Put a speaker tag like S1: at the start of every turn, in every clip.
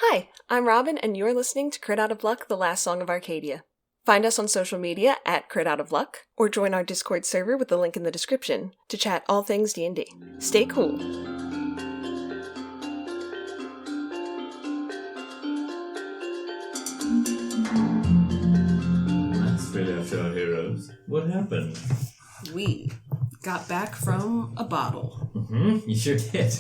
S1: Hi, I'm Robin, and you're listening to Crit Out of Luck, the Last Song of Arcadia. Find us on social media at Crit Out of Luck, or join our Discord server with the link in the description to chat all things D&D. Stay cool.
S2: That's really after our heroes. What happened?
S3: We got back from a bottle.
S2: You sure did.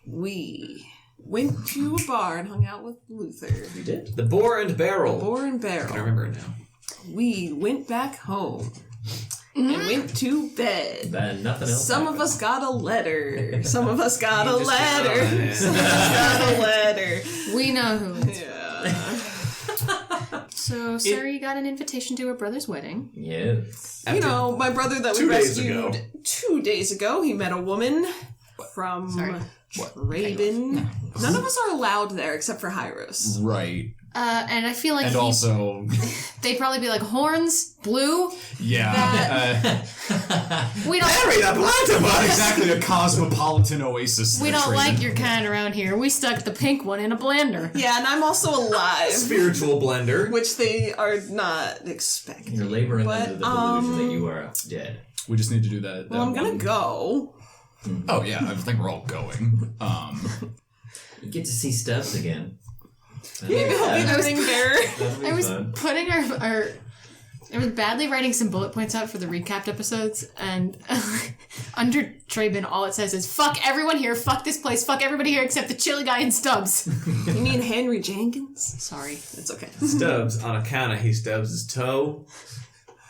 S3: We went to a bar and hung out with Luther.
S2: You did?
S4: The Boar and Barrel.
S3: Boar and Barrel.
S4: I remember it now.
S3: We went back home and went to bed.
S2: Then nothing else.
S3: Some of us got a letter. Some of us got a
S4: You just
S3: letter.
S4: got it.
S3: Some of us got a letter.
S5: We know who.
S3: Yeah.
S5: So, Surrie got an invitation to her brother's wedding.
S2: Yes.
S3: You know, my brother that we
S4: 2 days
S3: rescued
S4: ago.
S3: 2 days ago, he met a woman from Raven. None of us are allowed there except for Hieros.
S6: Right.
S5: And I feel like
S6: And also,
S5: they'd probably be like, horns, blue.
S6: yeah.
S5: We don't
S6: Not exactly a cosmopolitan oasis.
S5: we don't like your kind around here. We stuck the pink one in a blender.
S3: Yeah, and I'm also alive.
S4: Spiritual blender.
S3: Which they are not expecting.
S2: You're laboring
S3: But,
S2: under the delusion that you are dead.
S6: We just need to do that.
S3: Well, I'm gonna go.
S6: Oh, yeah. I think we're all going.
S2: You get to see Stubbs again.
S3: Maybe I'll be the ring bearer.
S5: I was putting our I was badly writing some bullet points out for the recapped episodes, and under Traben, all it says is, fuck everyone here, fuck this place, fuck everybody here except the chili guy and Stubbs.
S3: You mean Henry Jenkins?
S5: Sorry.
S3: It's okay.
S4: Stubbs, on account of he stubs his toe.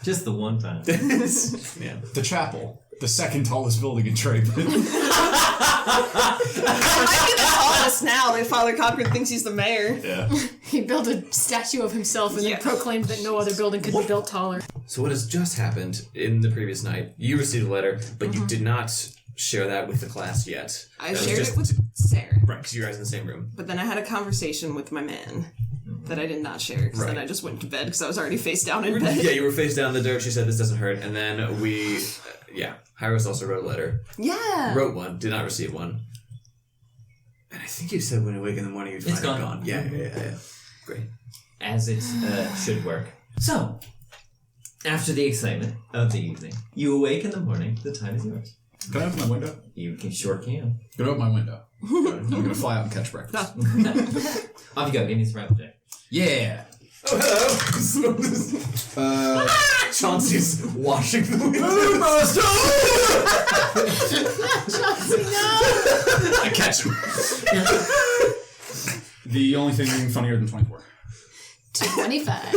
S2: Just the one time.
S4: Yeah.
S6: The chapel. The second tallest building in Traben.
S3: It might be the tallest now that Father Cochran thinks he's the mayor.
S6: Yeah.
S5: He built a statue of himself and then proclaimed that no other building could be built taller.
S4: So what has just happened in the previous night, you received a letter, but you did not share that with the class yet.
S3: I shared it with Seren.
S4: Right, because you guys in the same room.
S3: But then I had a conversation with my man that I did not share, because then
S4: Right.
S3: I just went to bed because I was already face down in bed.
S4: Yeah, you were face down in the dirt. She said this doesn't hurt. And then we, Hieros also wrote a letter.
S3: Yeah.
S4: Wrote one, did not receive one. And I think you said when you wake in the morning you'd find
S2: It's
S4: it
S2: gone.
S4: gone. Yeah. Great.
S2: As it should work. So, after the excitement of the evening, you awake in the morning. The time is yours.
S6: Can I open my window?
S2: You sure can.
S6: Can I open my window? I'm going to fly out and catch breakfast.
S2: Off you go. Give me a survival check.
S6: Yeah.
S4: Oh, hello. Chauncey's washing the window.
S6: I catch him. The only thing funnier than 24.
S5: 25.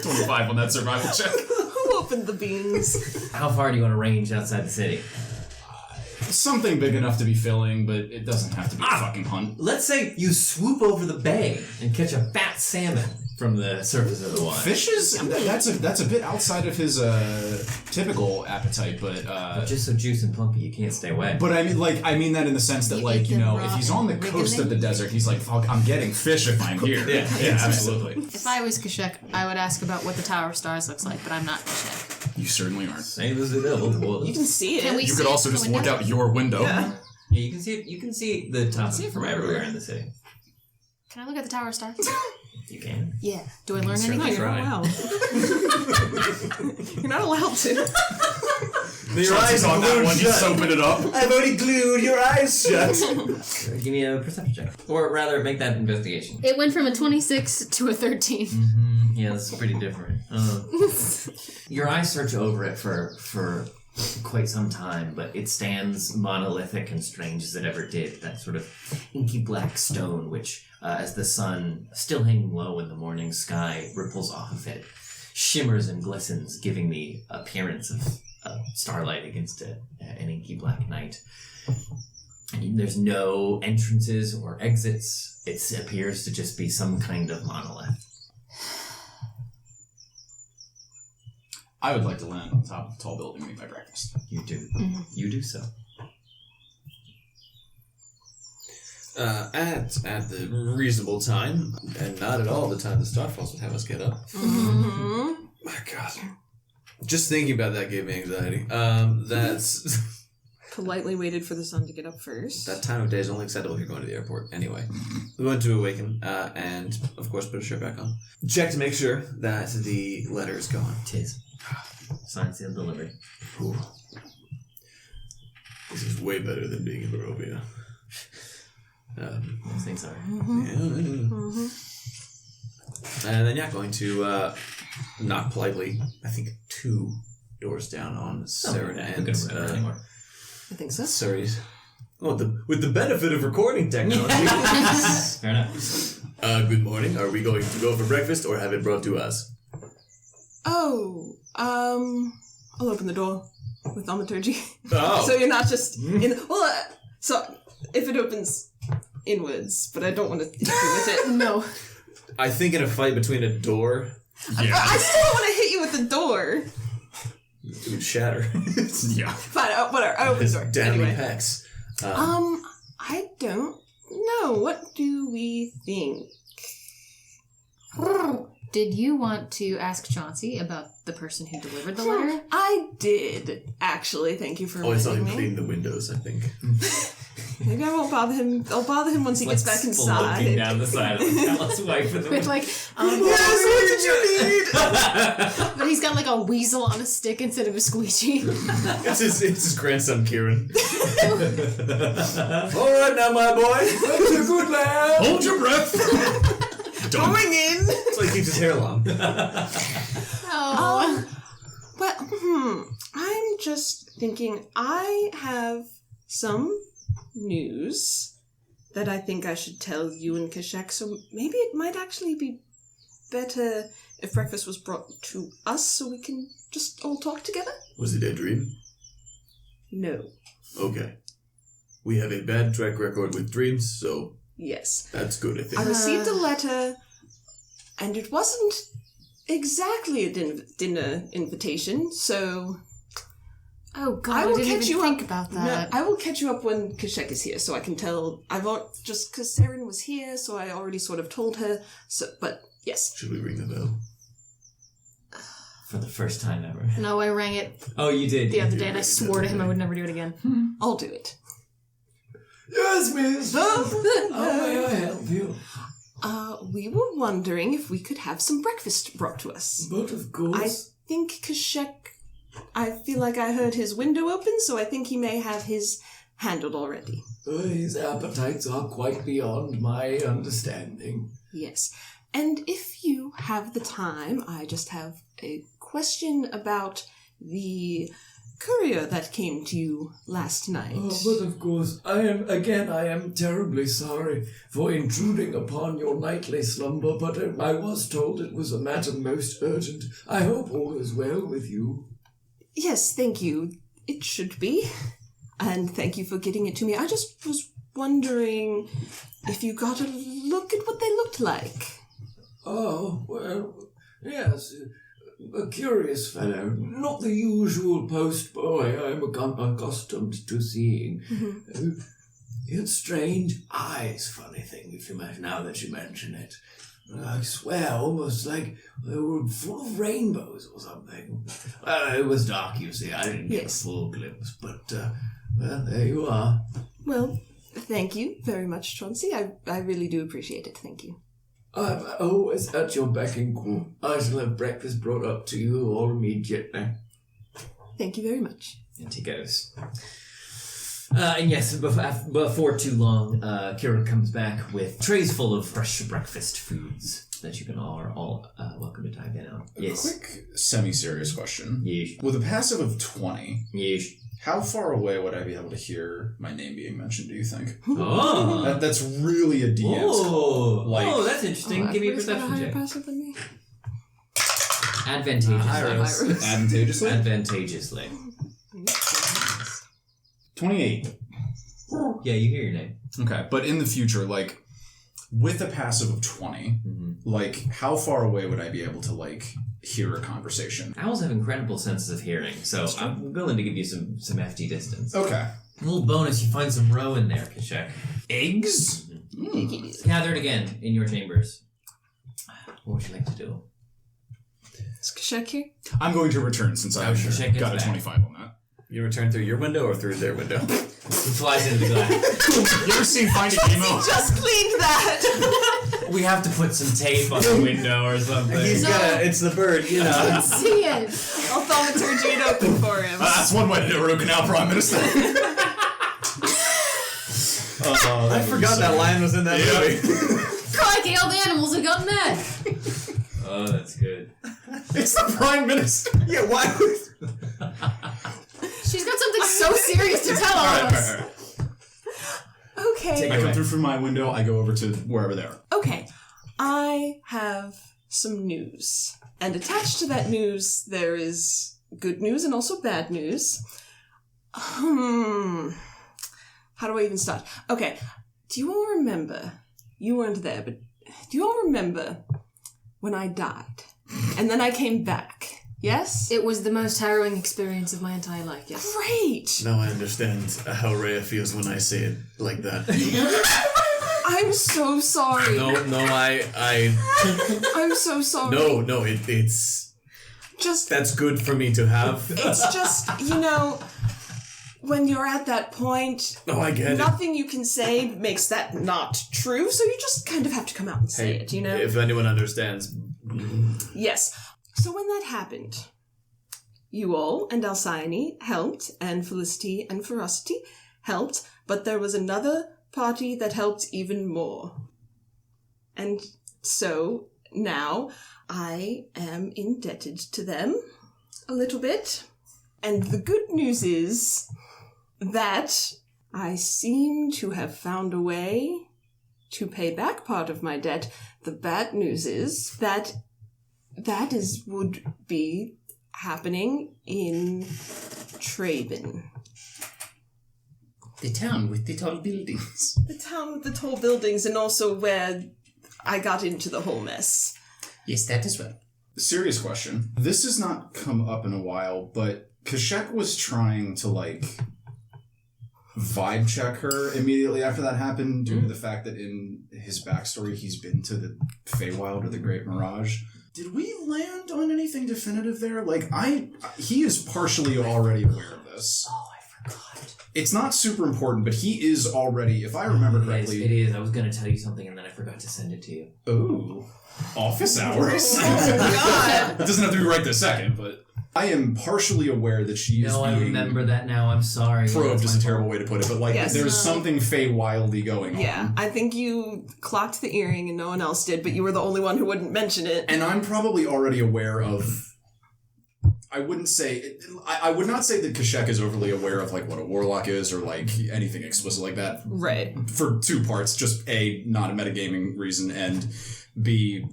S6: 25 on that survival check.
S3: Who opened the beans?
S2: How far do you want to range outside the city?
S6: Something big enough to be filling, but it doesn't have to be a fucking hunt.
S2: Let's say you swoop over the bay and catch a fat salmon from the surface of the water.
S6: Fishes? That's a bit outside of his typical appetite, but
S2: Just so juice and plumpy, you can't stay away.
S6: but I mean that in the sense that
S5: You eat them raw
S6: if he's on the
S5: and
S6: coast of the
S5: wriggling?
S6: desert, he's like, fuck, I'm getting fish if I'm here. Yeah, absolutely.
S5: If I was Q'shek, I would ask about what the Tower of Stars looks like, but I'm not Q'shek.
S6: You certainly aren't.
S2: Same as the devil was.
S3: You can see it.
S5: Can we
S6: You
S5: see
S6: could
S5: it
S6: also
S5: from
S6: just
S5: the
S6: look
S5: window?
S6: out your window.
S3: Yeah.
S2: Yeah, you can see the top
S3: see it
S2: from
S3: from
S2: everywhere
S3: everywhere.
S2: in the city.
S5: Can I look at the Tower of Stars?
S2: You can.
S5: Yeah. Do I learn
S4: certainly
S5: anything?
S4: try.
S3: You're not allowed. You're not allowed to.
S4: Your eyes
S6: on that one, just open it up.
S4: I've already glued your eyes shut.
S2: Give me a perception check. Or rather, make that investigation.
S5: It went from a 26 to a 13.
S2: Yeah, this is pretty different. Your eyes search over it for quite some time, but it stands monolithic and strange as it ever did. That sort of inky black stone, which, as the sun, still hanging low in the morning sky, ripples off of it, shimmers and glistens, giving the appearance of starlight against an inky black night. And there's no entrances or exits. It appears to just be some kind of monolith.
S6: I would like to land on top of a tall building and eat my breakfast.
S2: You do. You do so.
S4: At the reasonable time, and not at all the time the Starfalls would have us get up.
S3: Mm-hmm.
S4: My God. Just thinking about that gave me anxiety. That's...
S3: politely waited for the sun to get up first.
S4: That time of day is only acceptable if you're going to the airport. Anyway, we went to awaken and, of course, put a shirt back on. Check to make sure that the letter is gone.
S2: Tis. Signed, sealed, delivered.
S4: Ooh. This is way better than being in Barovia.
S2: Those things are.
S4: And then, going to knock politely, I think 2 doors down on Seren and
S2: anymore.
S3: I think so.
S4: Surrie's. Oh, with the benefit of recording technology.
S2: Fair enough.
S4: Good morning. Are we going to go for breakfast or have it brought to us?
S3: Oh, I'll open the door with thaumaturgy.
S4: Oh.
S3: So you're not just in. So if it opens inwards, but I don't want to hit you with it.
S5: No.
S4: I think in a fight between a door,
S3: I still don't want to hit you with the door.
S4: it would shatter.
S6: Yeah.
S3: Fine, whatever. I open the
S4: His
S3: door.
S4: downy
S3: Anyway.
S4: pecs.
S3: I don't know. What do we think?
S5: Did you want to ask Chauncey about the person who delivered the letter?
S3: I did, actually. Thank you for
S4: I saw him
S3: reminding me.
S4: clean the windows, I think.
S3: Maybe I won't bother him. I'll bother him once he gets back
S2: Looking
S3: inside.
S2: down the side of the palace wife with
S5: With
S2: the
S5: like,
S3: Yes, what did you need?
S5: but he's got like a weasel on a stick instead of a squeegee.
S4: It's his grandson, Kieran. All right now, my boy. That's a good lad.
S6: Hold your breath.
S3: Going in.
S4: It's like keeps his hair long.
S5: Oh.
S3: Well, I'm just thinking I have some news that I think I should tell you and Q'shek, so maybe it might actually be better if breakfast was brought to us so we can just all talk together?
S4: Was it a dream?
S3: No.
S4: Okay. We have a bad track record with dreams, so
S3: Yes.
S4: that's good, I think.
S3: I received a letter, and it wasn't exactly a dinner invitation, so
S5: Oh god,
S3: I
S5: I
S3: will
S5: didn't
S3: catch
S5: even
S3: you
S5: think
S3: up.
S5: about
S3: No,
S5: that.
S3: I will catch you up when Q'shek is here, so I can tell. I won't just because Seren was here, so I already sort of told her. So, but yes,
S4: Should we ring the bell?
S2: for the first time ever.
S5: No, I rang it
S2: Oh, you did.
S5: the other day and I swore to him I would never do it again.
S3: I'll do it.
S2: Yes, miss. How may I help you?
S3: We were wondering if we could have some breakfast brought to us.
S2: But of
S3: I
S2: course.
S3: think Q'shek. I feel like I heard his window open, so I think he may have his handled already.
S2: His appetites are quite beyond my understanding.
S3: Yes. And if you have the time, I just have a question about the courier that came to you last night.
S2: Oh, but of course, I am terribly sorry for intruding upon your nightly slumber, but I was told it was a matter most urgent. I hope all is well with you.
S3: Yes, thank you. It should be. And thank you for getting it to me. I just was wondering if you got a look at what they looked like.
S2: Oh, well, yes, a curious fellow. Not the usual post boy I'm accustomed to seeing.
S3: Mm-hmm.
S2: It's strange eyes, funny thing, if you imagine, now that you mention it. I swear, almost like they were full of rainbows or something. It was dark, you see. I didn't get a full glimpse, but, well, there you are.
S3: Well, thank you very much, Chauncey. I really do appreciate it. Thank you.
S2: I'm always at your beck and call. I shall have breakfast brought up to you all immediately.
S3: Thank you very much.
S2: And he goes. And yes, before too long, Kira comes back with trays full of fresh breakfast foods that you can all welcome to dive in on. Yes.
S6: A quick, semi-serious question.
S2: Yes.
S6: With a passive of 20,
S2: Yes.
S6: how far away would I be able to hear my name being mentioned, do you think?
S2: Oh.
S6: That's really a DM's call. Like,
S2: that's interesting. Give me a
S3: Everybody's got
S2: perception
S3: higher
S2: check.
S3: passive than me.
S2: Advantageously.
S3: Hieros.
S6: advantageously?
S2: Advantageously.
S6: 28.
S2: Yeah, you hear your name.
S6: Okay, but in the future, like, with a passive of 20, like, how far away would I be able to, like, hear a conversation?
S2: Owls have incredible senses of hearing, so I'm willing to give you some FD distance.
S6: Okay.
S2: A little bonus, you find some roe in there, Q'shek.
S6: Eggs?
S2: Gathered again in your chambers. What would you like to do?
S3: Is Q'shek here?
S6: I'm going to return since I
S2: Q'shek gets
S6: got a
S2: back.
S6: 25 on that.
S4: You return through your window or through their window?
S2: He flies into the glass.
S6: You ever seen Finding Nemo?
S3: Just cleaned that.
S2: We have to put some tape on the window or something.
S4: It's the bird, you know.
S5: See it.
S3: I'll thaumaturgy it open for him.
S6: That's one way to do a root canal, Prime Minister.
S4: I forgot that line was in that movie.
S5: Crikey, all the animals have got mad.
S2: Oh, that's good.
S6: It's the Prime Minister.
S4: Yeah, why would...
S5: She's got something so serious to tell all of us.
S3: Okay.
S6: I come through from my window, I go over to wherever they are.
S3: Okay. I have some news. And attached to that news, there is good news and also bad news. How do I even start? Okay. Do you all remember? You weren't there, but do you all remember when I died? And then I came back. Yes?
S5: It was the most harrowing experience of my entire life, yes.
S3: Great!
S4: Now I understand how Rhea feels when I say it like that.
S3: I'm so sorry.
S4: No,
S3: I'm so sorry.
S4: No, it's...
S3: Just...
S4: That's good for me to have.
S3: It's just, when you're at that point...
S4: No, I get it.
S3: Nothing you can say makes that not true, so you just kind of have to come out and say it,
S4: If anyone understands...
S3: Yes. So when that happened, you all and Alcyone helped, and Felicity and Ferocity helped, but there was another party that helped even more. And so now I am indebted to them a little bit. And the good news is that I seem to have found a way to pay back part of my debt. The bad news is that would be happening in Traben.
S7: The town with the tall buildings.
S3: The town with the tall buildings, and also where I got into the whole mess.
S7: Yes, that as well.
S6: Serious question. This has not come up in a while, but Q'shek was trying to, vibe check her immediately after that happened due to the fact that in his backstory he's been to the Feywild or the Great Mirage. Did we land on anything definitive there? He is partially already aware of this.
S2: Oh, I forgot.
S6: It's not super important, but he is already, if I remember correctly...
S2: It is. I was going to tell you something and then I forgot to send it to you.
S6: Oh. Office hours?
S3: Oh, God.
S6: It doesn't have to be right this second, but... I am partially aware that she is
S2: No, I
S6: being...
S2: remember that now. I'm sorry.
S6: Probed is a terrible way to put it, but
S3: Yes.
S6: there's something Fey-wildy going on.
S3: Yeah, I think you clocked the earring and no one else did, but you were the only one who wouldn't mention it.
S6: And I'm probably already aware of... I would not say that Q'shek is overly aware of what a warlock is or anything explicit like that.
S3: Right.
S6: For two parts, just A, not a metagaming reason, and B,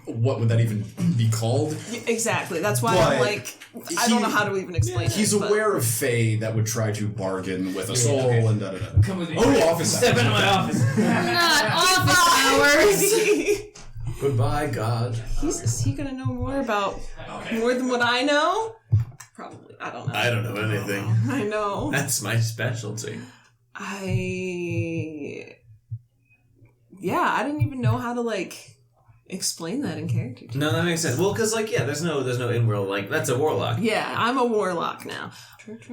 S6: what would that even be called?
S3: Exactly. That's why I'm I don't know how to even explain it.
S6: He's aware of Fae that would try to bargain with a soul and da-da-da.
S2: Come with me.
S6: Oh, office
S2: Step
S6: hours.
S2: into my office.
S5: Not office hours!
S4: Goodbye, God.
S3: Is he gonna know more than what I know? Probably. I don't know.
S4: I don't know anything.
S3: I know.
S4: That's my specialty.
S3: I didn't even know how to explain that in character.
S4: No, that makes sense. Well, because there's no in-world that's a warlock.
S3: Yeah, I'm a warlock now.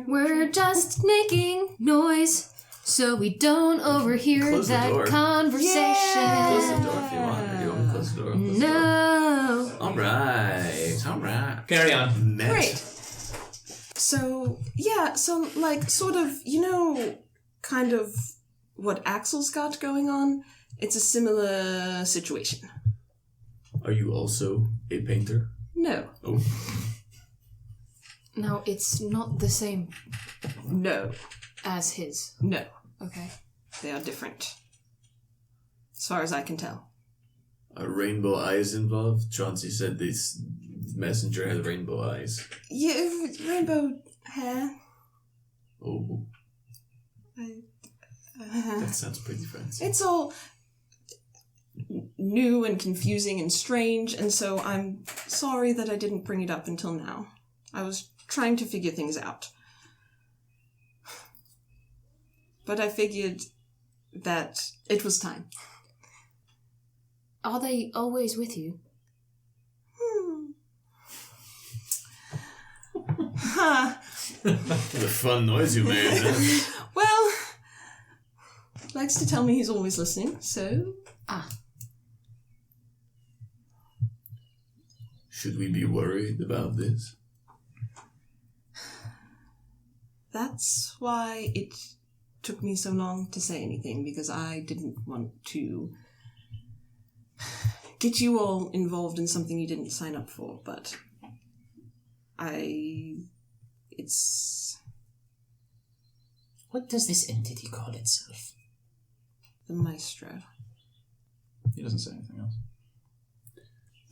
S5: We're just making noise so we don't overhear
S4: Close the
S5: that
S4: door.
S5: conversation.
S4: Close the door if you want. Or do you want me to close the door? Close the door.
S5: No.
S4: All right.
S2: Carry on.
S4: Met.
S3: Great. So sort of, kind of what Axel's got going on. It's a similar situation.
S4: Are you also a painter?
S3: No.
S4: Oh.
S5: No, it's not the same
S3: No.
S5: as his.
S3: No.
S5: Okay.
S3: They are different. As far as I can tell.
S4: Are rainbow eyes involved? Chauncey said this messenger has rainbow eyes.
S3: Yeah, rainbow hair.
S4: Oh, that sounds pretty fancy.
S3: It's all new and confusing and strange, and so I'm sorry that I didn't bring it up until now. I was trying to figure things out. But I figured that it was time.
S5: Are they always with you?
S4: The fun noise you made, huh?
S3: Well, likes to tell me he's always listening, so...
S4: Should we be worried about this?
S3: That's why it took me so long to say anything, because I didn't want to get you all involved in something you didn't sign up for, but it's...
S7: What does this entity call itself?
S3: the Maestro.
S6: He doesn't say anything else.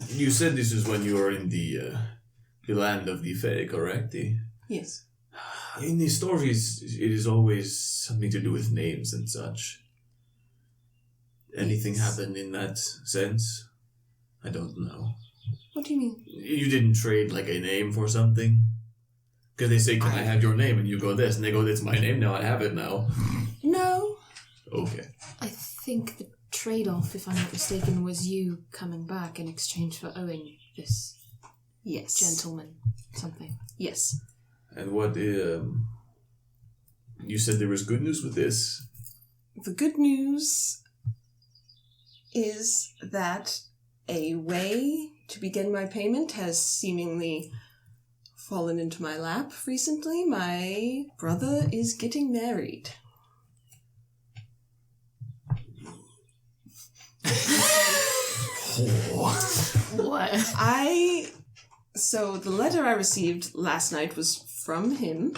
S4: You said this is when you were in the land of the Fae, correct?
S3: Yes.
S4: In the stories, it is always something to do with names and such. Anything happen in that sense? I don't know.
S3: What do you mean?
S4: You didn't trade like a name for something? Because they say, can I have your name? And you go this, and they go, that's my name now, I have it now.
S3: No.
S4: Okay.
S5: I think the trade-off, if I'm not mistaken, was you coming back in exchange for owing this
S3: Yes.
S5: gentleman something.
S3: Yes.
S4: And what, you said there was good news with this?
S3: The good news is that a way to begin my payment has seemingly fallen into my lap recently. My brother is getting married.
S5: What?
S3: So the letter I received last night was from him,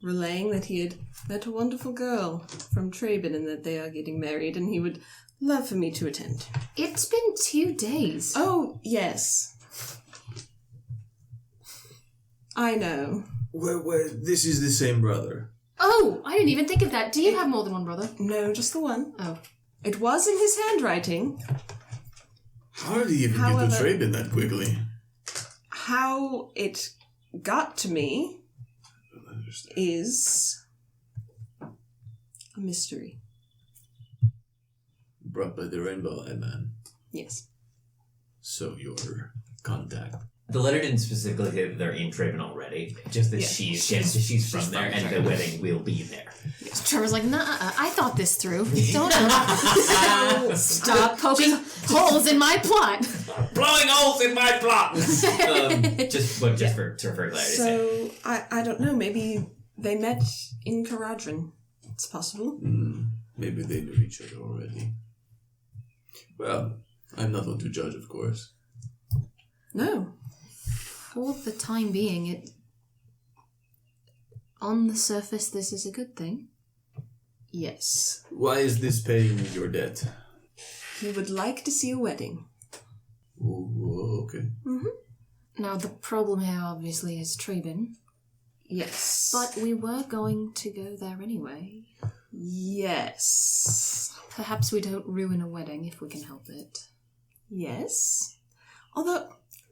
S3: relaying that he had met a wonderful girl from Traben and that they are getting married, and he would love for me to attend.
S5: It's been 2 days.
S3: Oh, yes. I know.
S4: Well, this is the same brother.
S5: Oh, I didn't even think of that. Do you have more than one brother?
S3: No, just the one.
S5: Oh.
S3: It was in his handwriting.
S4: How did he even get to Traben that quickly?
S3: How it got to me
S4: I don't understand.
S3: is a mystery.
S4: Brought by the Rainbow Eye Man.
S3: Yes.
S4: So your contact.
S2: The letter didn't specifically say that they're in Traven already, just that
S3: Yeah.
S2: she's from there, and the wedding will be there.
S5: Trevor's like, nah, I thought this through. Don't stop poking holes in my plot.
S2: Blowing holes in my plot! just for clarity's sake.
S3: So, I don't know, maybe they met in Caradron. It's possible.
S4: Maybe they knew each other already. Well, I'm not one to judge, of course.
S3: No.
S5: For the time being, on the surface, this is a good thing.
S3: Yes.
S4: Why is this paying your debt?
S3: He would like to see a wedding.
S4: Ooh, okay.
S5: Now, the problem here, obviously, is Traben.
S3: Yes.
S5: But we were going to go there anyway.
S3: Yes.
S5: Perhaps we don't ruin a wedding if we can help it.
S3: Yes. Although,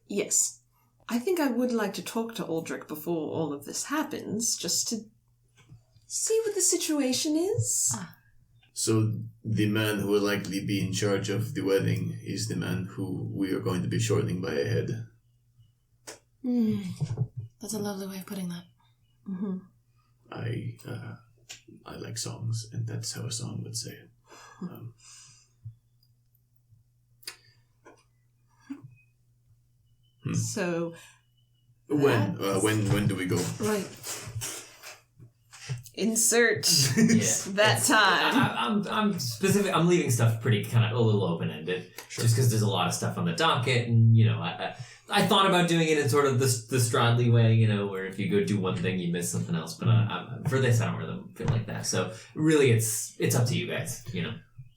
S3: yes. I think I would like to talk to Aldrich before all of this happens, just to see what the situation is.
S4: So the man who will likely be in charge of the wedding is the man who we are going to be shortening by a head.
S5: That's a lovely way of putting that.
S3: Mm-hmm.
S4: I like songs, and that's how a song would say it.
S3: So,
S4: When do we go?
S3: right. Insert
S2: Yeah.
S3: that time.
S2: I'm leaving stuff pretty kind of a little open ended, just because there's a lot of stuff on the docket, and I thought about doing it in sort of the Stradley way, where if you go do one thing, you miss something else. But for this, I don't really feel like that. So really, it's up to you guys.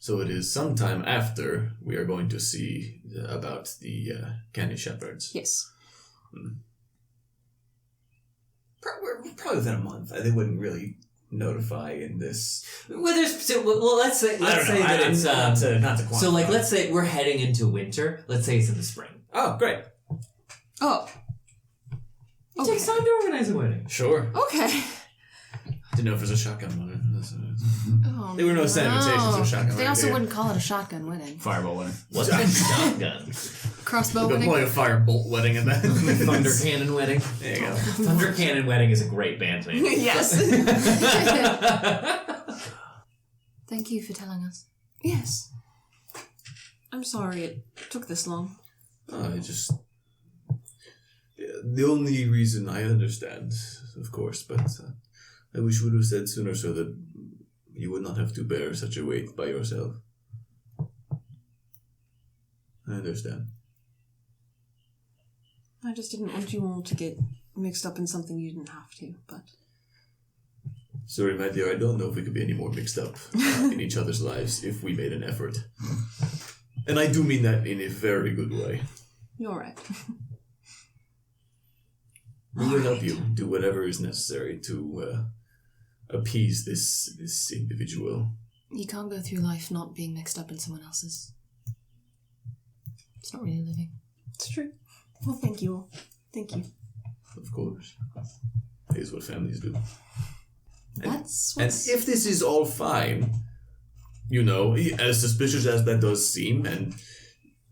S4: So it is sometime after we are going to see about the canny shepherds.
S3: Yes.
S4: Probably within a month. They wouldn't really notify in this.
S2: Well, let's say that it's
S4: not to quantify.
S2: so let's say we're heading into winter. Let's say it's in the spring.
S4: Oh, great.
S3: Oh.
S2: It takes time to organize a wedding.
S4: Sure.
S3: Okay.
S4: Didn't know if there's a shotgun one.
S5: Oh,
S4: They were no salutations of shotgun.
S5: They also wouldn't call it a shotgun wedding.
S6: Fireball wedding.
S2: What's a shotgun?
S5: Crossbow
S4: They're
S5: wedding.
S4: pulling a firebolt wedding in that.
S2: Thunder Cannon Wedding.
S4: There you go.
S2: Thunder Cannon Wedding is a great band name.
S3: Yes.
S5: Thank you for telling us.
S3: Yes. I'm sorry it took this long.
S4: The only reason I understand, of course, but I wish you would have said sooner so that you would not have to bear such a weight by yourself. I understand.
S3: I just didn't want you all to get mixed up in something you didn't have to, but...
S4: Sorry, my dear, I don't know if we could be any more mixed up in each other's lives if we made an effort. And I do mean that in a very good way.
S3: You're right.
S4: We will help you do whatever is necessary to appease this individual.
S5: You can't go through life not being mixed up in someone else's. It's not really living.
S3: It's true. Well, thank you all. Thank you.
S4: Of course. Here's what families do.
S3: That's
S4: And
S3: what's...
S4: if this is all fine, you know, as suspicious as that does seem, and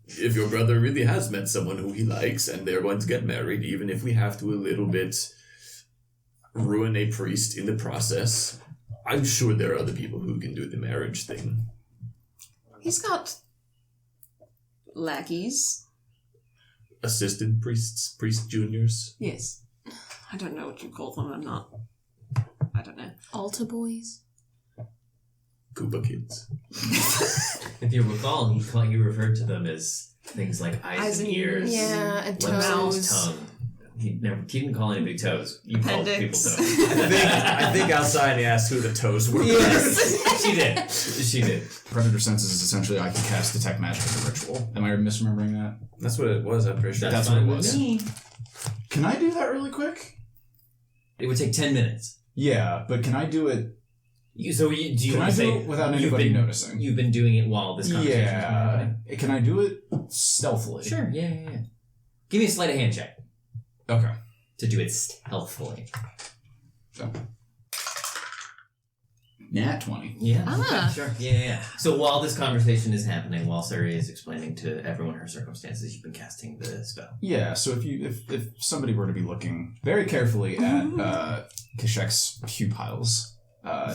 S4: if your brother really has met someone who he likes and they're going to get married, even if we have to a little bit ruin a priest in the process, I'm sure there are other people who can do the marriage thing.
S3: He's got... lackeys.
S4: Assistant priests, priest juniors.
S3: Yes. I don't know what you call them. I'm not... I don't know.
S5: Altar boys?
S4: Koopa kids.
S2: If you recall, he referred to them as things like eyes and ears.
S5: Yeah, and
S2: lips,
S5: toes.
S2: tongue. He didn't call anybody toes. You called people
S3: Appendix.
S2: toes.
S4: I think outside he asked who the toes were.
S2: Yes, she did. She did.
S6: Predator senses is essentially I can cast detect magic as a ritual. Am I misremembering that?
S4: That's what it was, I'm pretty sure.
S6: That's
S2: fine
S6: what it
S2: with
S6: was.
S2: me.
S6: Can I do that really quick?
S2: It would take 10 minutes.
S6: Yeah, but can I do it?
S2: Do you
S6: Can
S2: want
S6: I
S2: to
S6: do
S2: say
S6: it without
S2: you've
S6: anybody
S2: been-
S6: noticing?
S2: You've been doing it while this conversation has been
S6: Yeah.
S2: happening?
S6: Can I do it stealthily?
S2: Sure, yeah. Give me a sleight of hand check
S6: Okay.
S2: to do it stealthily.
S6: So. Nat 20.
S2: Yeah,
S5: Ah.
S2: okay, sure. Yeah. So while this conversation is happening, while Surrie is explaining to everyone her circumstances, you've been casting the spell.
S6: Yeah, so if somebody were to be looking very carefully at Q'shek's pupils,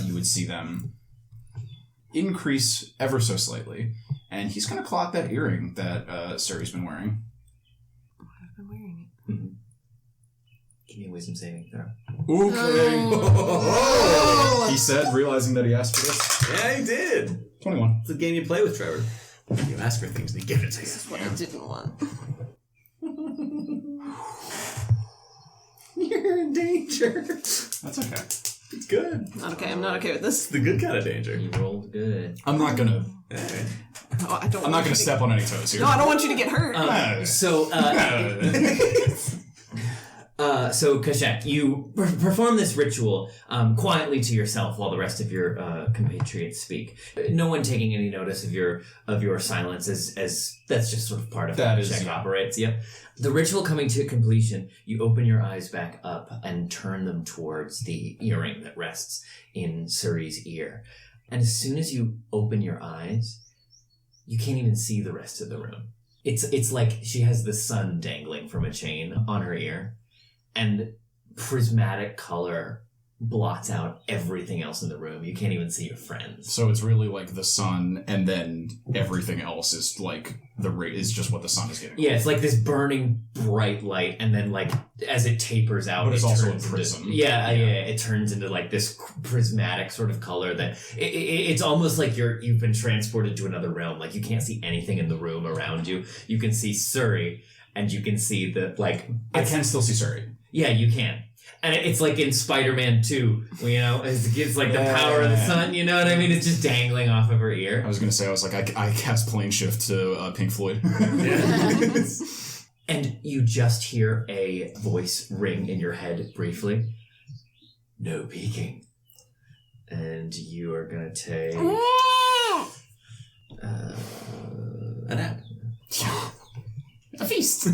S6: you would see them increase ever so slightly, and he's going to clock that earring that Surrie's been wearing.
S3: I've been wearing it.
S2: Mm-hmm. Give me a wisdom saving throw.
S6: Okay.
S5: Oh.
S6: He said, realizing that he asked for this.
S4: Yeah, he did.
S6: 21.
S4: It's a game you play with, Trevor. You ask for things and they give it to you.
S3: That's what I didn't want.
S4: You're in danger.
S6: That's okay.
S4: It's good.
S3: Not okay. I'm not okay with this.
S4: It's the good kind of danger.
S2: You rolled good.
S6: I'm not gonna
S4: Alright.
S3: Oh, I don't.
S6: I'm not gonna step on any toes here.
S3: No, I don't want you to get hurt.
S2: So Q'shek, you perform this ritual quietly to yourself while the rest of your compatriots speak. No one taking any notice of your silence, as that's just sort of part of how Q'shek operates. Yep. The ritual coming to completion, you open your eyes back up and turn them towards the earring that rests in Surrie's ear. And as soon as you open your eyes, you can't even see the rest of the room. It's like she has the sun dangling from a chain on her ear. And prismatic color blots out everything else in the room. You can't even see your friends.
S6: So it's really like the sun, and then everything else is like is just what the sun is getting.
S2: Yeah, it's like this burning bright light, and then like as it tapers out,
S6: But it's
S2: it
S6: also
S2: turns
S6: a prism.
S2: Into, it turns into like this prismatic sort of color that it's almost like you've been transported to another realm. Like you can't see anything in the room around you. You can see Surrie, and you can see the like.
S6: I can still see Surrie.
S2: Yeah, you can. And it's like in Spider-Man 2, you know, it's like the power of the sun, you know what I mean? It's just dangling off of her ear.
S6: I was gonna say, I cast Plane Shift to Pink Floyd.
S2: And you just hear a voice ring in your head briefly. No peeking. And you are gonna take...
S4: An app.
S6: A feast.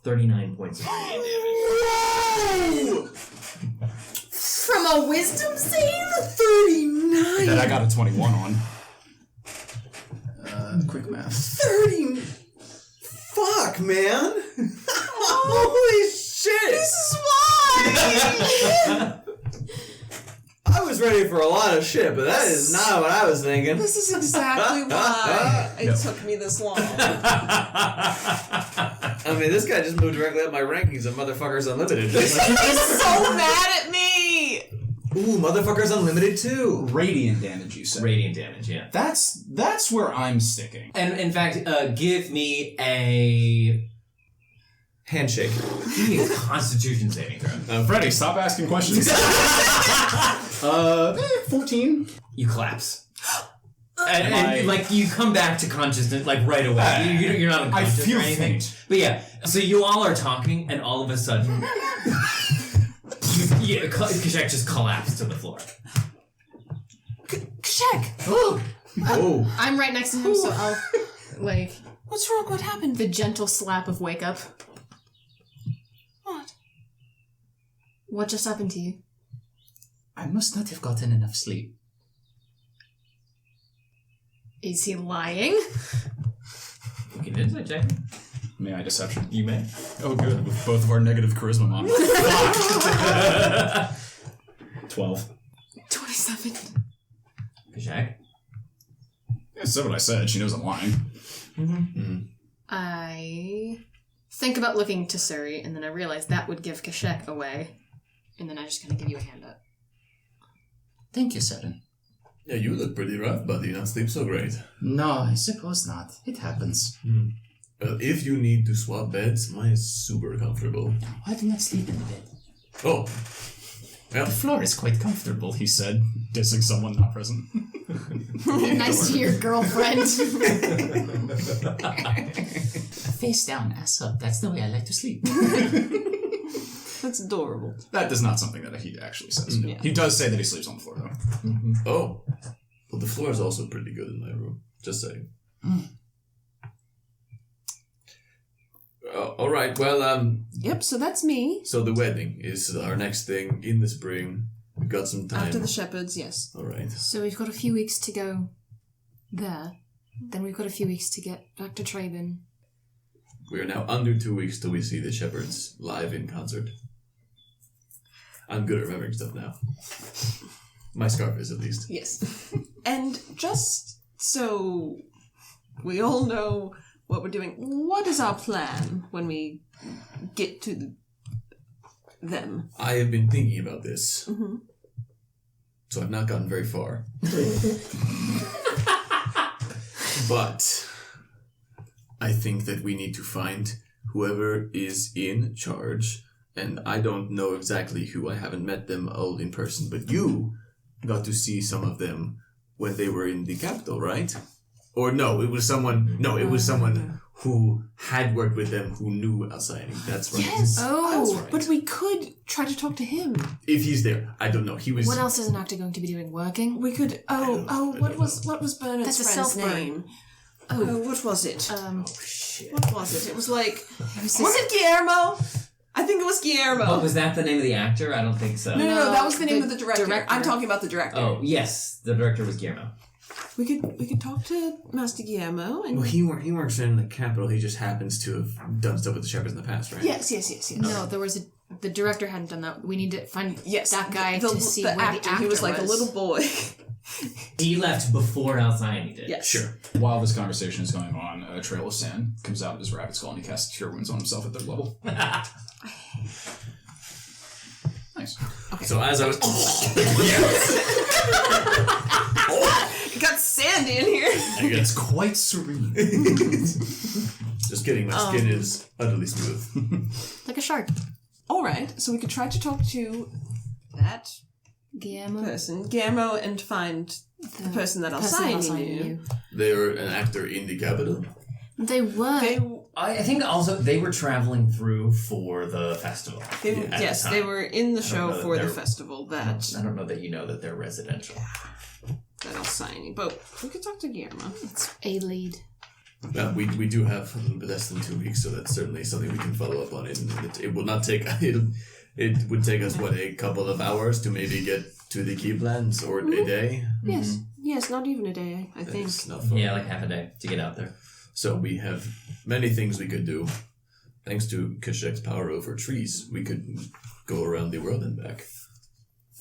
S2: 39 points of radiant damage.
S7: From a wisdom save?
S6: that I got a 21 on. Quick math.
S8: 30. Fuck, man. Holy shit.
S3: This is why!
S8: I was ready for a lot of shit, but that is not what I was thinking.
S3: This is exactly why it took me this long.
S8: I mean, this guy just moved directly up my rankings of Motherfuckers Unlimited.
S3: He's so mad at me!
S8: Ooh, Motherfuckers Unlimited too.
S6: Radiant damage, you said.
S2: Radiant damage, yeah.
S6: That's where I'm sticking.
S2: And in fact, give me a
S8: Handshake.
S2: give me a Constitution saving throw.
S6: Freddy, stop asking questions. 14.
S2: You collapse. And like you come back to consciousness like right away. You're not unconscious
S6: I feel
S2: or anything.
S6: faint.
S2: But yeah, so you all are talking, and all of a sudden, Q'shek just collapsed to the floor.
S3: Q'shek!
S8: Oh.
S5: I'm right next to him, so I'll, like,
S3: What's wrong? What happened?
S5: the gentle slap of wake up.
S3: What?
S5: What just happened to you?
S7: I must not have gotten enough sleep.
S5: Is he lying?
S2: You can insight check.
S6: May I deception?
S2: You may.
S6: Oh, good. With both of our negative charisma on. 12.
S5: 27.
S2: Q'shek.
S6: I said what I said. She knows I'm lying.
S5: I think about looking to Surrie, and then I realize that would give Q'shek away. And then I just kind of give you a hand up.
S7: Thank you, Seren.
S4: Yeah, you look pretty rough, buddy. Not sleep so great.
S7: No, I suppose not. It happens.
S4: If you need to swap beds, mine is super comfortable.
S7: I do not sleep in the bed.
S4: Oh.
S7: The floor is quite comfortable.
S6: He said, dissing someone not present.
S5: Nice to your girlfriend.
S7: Face down, ass up. That's the way I like to sleep.
S3: That's adorable.
S6: That is not something that he actually says.
S3: Yeah.
S6: He does say that he sleeps on the floor, though.
S4: Oh. Well, the floor is also pretty good in my room. Just saying. All right. Well,
S3: Yep, so that's me.
S4: so the wedding is our next thing in the spring. We've got some time.
S3: After the shepherds, yes.
S4: All right.
S5: So we've got a few weeks to go there. Then we've got a few weeks to get back to Traben.
S4: We are now under 2 weeks till we see the Shepherds live in concert. I'm good at remembering stuff now. My scarf is, at least.
S3: Yes. And just so we all know what we're doing, what is our plan when we get to them?
S4: I have been thinking about this. So I've not gotten very far. But I think that we need to find whoever is in charge. And I don't know exactly who. I haven't met them all in person. But you got to see some of them when they were in the capital, right? Or no, it was someone... No, it was someone who had worked with them who knew Alcyone. That's right.
S3: Yes.
S5: Oh.
S3: Right. But we could try to talk to him.
S4: If he's there. I don't know. He was...
S5: What else is an actor going to be doing? Working?
S3: We could. What was Bernard's
S5: That's a
S3: friend's
S5: self-burn.
S3: name? Oh, what was it?
S2: Shit.
S3: What was it? It was like. Was it Guillermo? I think it was Guillermo.
S2: Oh, was that the name of the actor? I don't think so.
S3: No, that was the name
S5: the
S3: of the director.
S5: director.
S3: I'm talking about the director.
S2: Oh, yes. The director was Guillermo.
S3: We could talk to Master Guillermo and.
S4: Well, he works in the capital. He just happens to have done stuff with the Shepherds in the past, right?
S3: Yes.
S5: No, there was the director hadn't done that. We need to find that guy
S3: the,
S5: to see
S3: the
S5: where
S3: actor.
S5: the actor
S3: He was like a little boy.
S2: He left before Alcyone did.
S3: Yes.
S4: Sure.
S6: While this conversation is going on, a trail of sand comes out of his rabbit skull and he casts Cure Wounds on himself at third level. Nice.
S3: Okay.
S4: So as I was...
S3: It got sandy in here.
S6: It's quite serene.
S4: Just kidding, my skin is utterly smooth.
S5: like a shark.
S3: All right, so we could try to talk to that
S5: Guillermo.
S3: person, Guillermo, and find the person that Alcyone knew.
S4: They're an actor in the capital.
S5: They were.
S2: I think also they were traveling through for the festival. at the time.
S3: They were in the show
S2: know that
S3: for the
S2: they're-
S3: festival that
S2: I don't know that you know that they're residential.
S3: Alcyone. But we could talk to Guillermo.
S5: It's a lead.
S4: Well, we do have a little bit less than 2 weeks, so that's certainly something we can follow up on. It will not take... It would take us, a couple of hours to maybe get to the key plans or a day?
S3: Yes. Yes, not even a day, I think.
S4: It's not fun.
S2: Yeah, like half a day to get out there.
S4: So we have many things we could do. Thanks to Q'shek's power over trees, we could go around the world and back.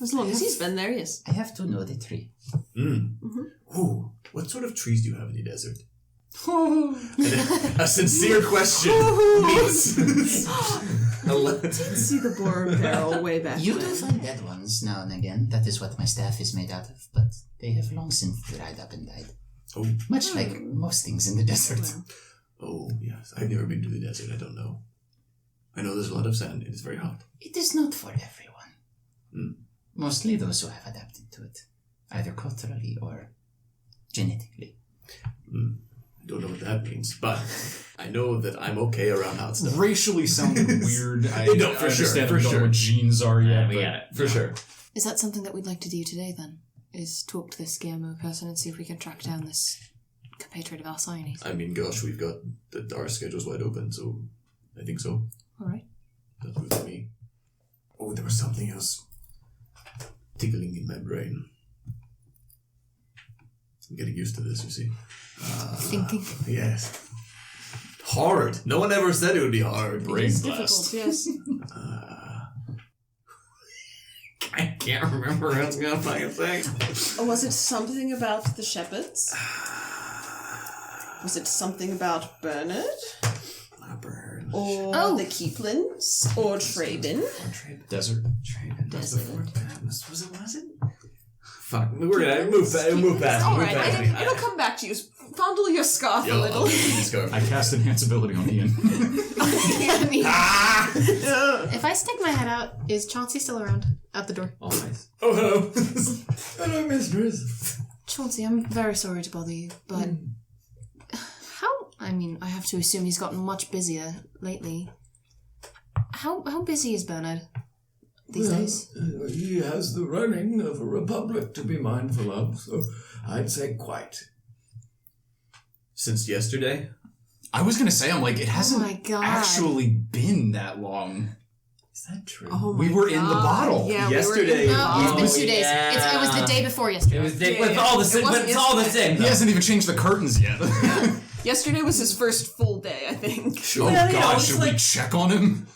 S3: As long as he's been there, yes.
S7: I have to know the tree.
S4: Ooh, what sort of trees do you have in the desert? A sincere question.
S3: Did see the boar barrel way back
S7: You
S3: when.
S7: do find dead ones now and again. That is what my staff is made out of, but they have long since dried up and died.
S4: Oh,
S7: Much like most things in the desert.
S4: oh, yes. I've never been to the desert. I don't know. I know there's a lot of sand. It is very hot.
S7: It is not for everyone. Mostly those who have adapted to it, either culturally or genetically.
S4: I don't know what that means, but I know that I'm okay around hot stuff.
S6: Racially sounded weird. I
S4: No, for sure,
S6: understand
S4: for
S6: we don't know
S4: sure.
S6: what genes are yet.
S2: we
S6: but-
S2: got it.
S4: For sure.
S5: Is that something that we'd like to do today then? Is talk to this Guillermo person and see if we can track down this compatriot of Alcyone's?
S4: I mean, gosh, we've got our schedule's wide open, so I think so.
S5: Alright.
S4: That's good for me. Oh, there was something else tickling in my brain. I'm getting used to this, you see.
S5: Thinking.
S4: Yes. Hard. No one ever said it would be hard.
S3: It is difficult, yes.
S4: I can't remember what I was going to fucking say.
S3: Was it something about the shepherds? Was it something about Bernard? Or the Keeplins? Or Traben?
S6: Desert.
S4: Was it? Fuck. We're going to move past it. Move
S3: Alright,
S4: past it.
S3: it'll come back to you. Fondle your scarf a
S4: Yo,
S3: little.
S4: scarf.
S6: I cast enhance ability on Ian.
S5: If I stick my head out, is Chauncey still around? Out the door.
S2: Always.
S4: Oh, hello. Hello, mistress.
S5: Chauncey, I'm very sorry to bother you, but I have to assume he's gotten much busier lately. How busy is Bernard these days?
S9: He has the running of a republic to be mindful of, so I'd say quite.
S4: Since yesterday?
S6: I was gonna say, I'm like, it
S5: Oh
S6: hasn't
S5: my god.
S6: actually been that long.
S2: Is that true?
S3: Oh
S6: We
S3: my
S6: were in the
S3: God.
S6: bottle.
S3: Yeah,
S4: Yesterday-
S3: We were in
S5: No, it's been 2 days.
S2: yeah.
S5: It was the day before yesterday.
S2: It was
S3: Yeah,
S2: with
S3: yeah.
S2: all the
S3: It
S2: same, but
S3: wasn't
S2: it's all the
S3: yesterday.
S2: same.
S6: He hasn't even changed the curtains yet.
S3: Yesterday was his first full day, I think.
S6: Oh
S2: Well, you know,
S6: god,
S2: it's
S6: should we
S2: like-
S6: check on him?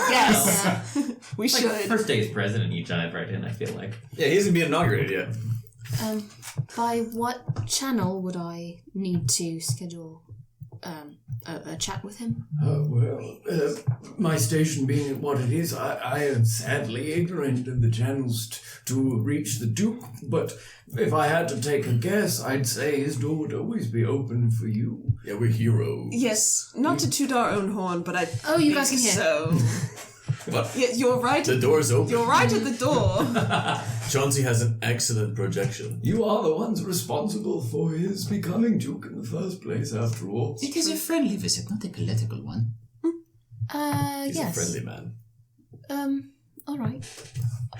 S3: Yes. We
S2: Like
S3: should.
S2: first day as president, you dive right in. I feel like.
S4: Yeah, he hasn't been inaugurated yet.
S5: By what channel would I need to schedule a chat with him?
S9: My station being what it is, I am sadly ignorant of the channels to reach the Duke, but if I had to take a guess, I'd say his door would always be open for you.
S4: Yeah, we're heroes.
S3: Yes, not to toot our own horn, but I
S5: Oh, you
S3: think
S5: guys can hear.
S3: so.
S4: But
S3: Yeah, you're right.
S4: the door's open.
S3: You're right at the door.
S4: Chauncey has an excellent projection.
S9: You are the ones responsible for his becoming Duke in the first place, after all.
S7: It is a friendly visit, not a political one.
S4: He's
S5: Yes.
S4: a friendly man.
S5: Alright.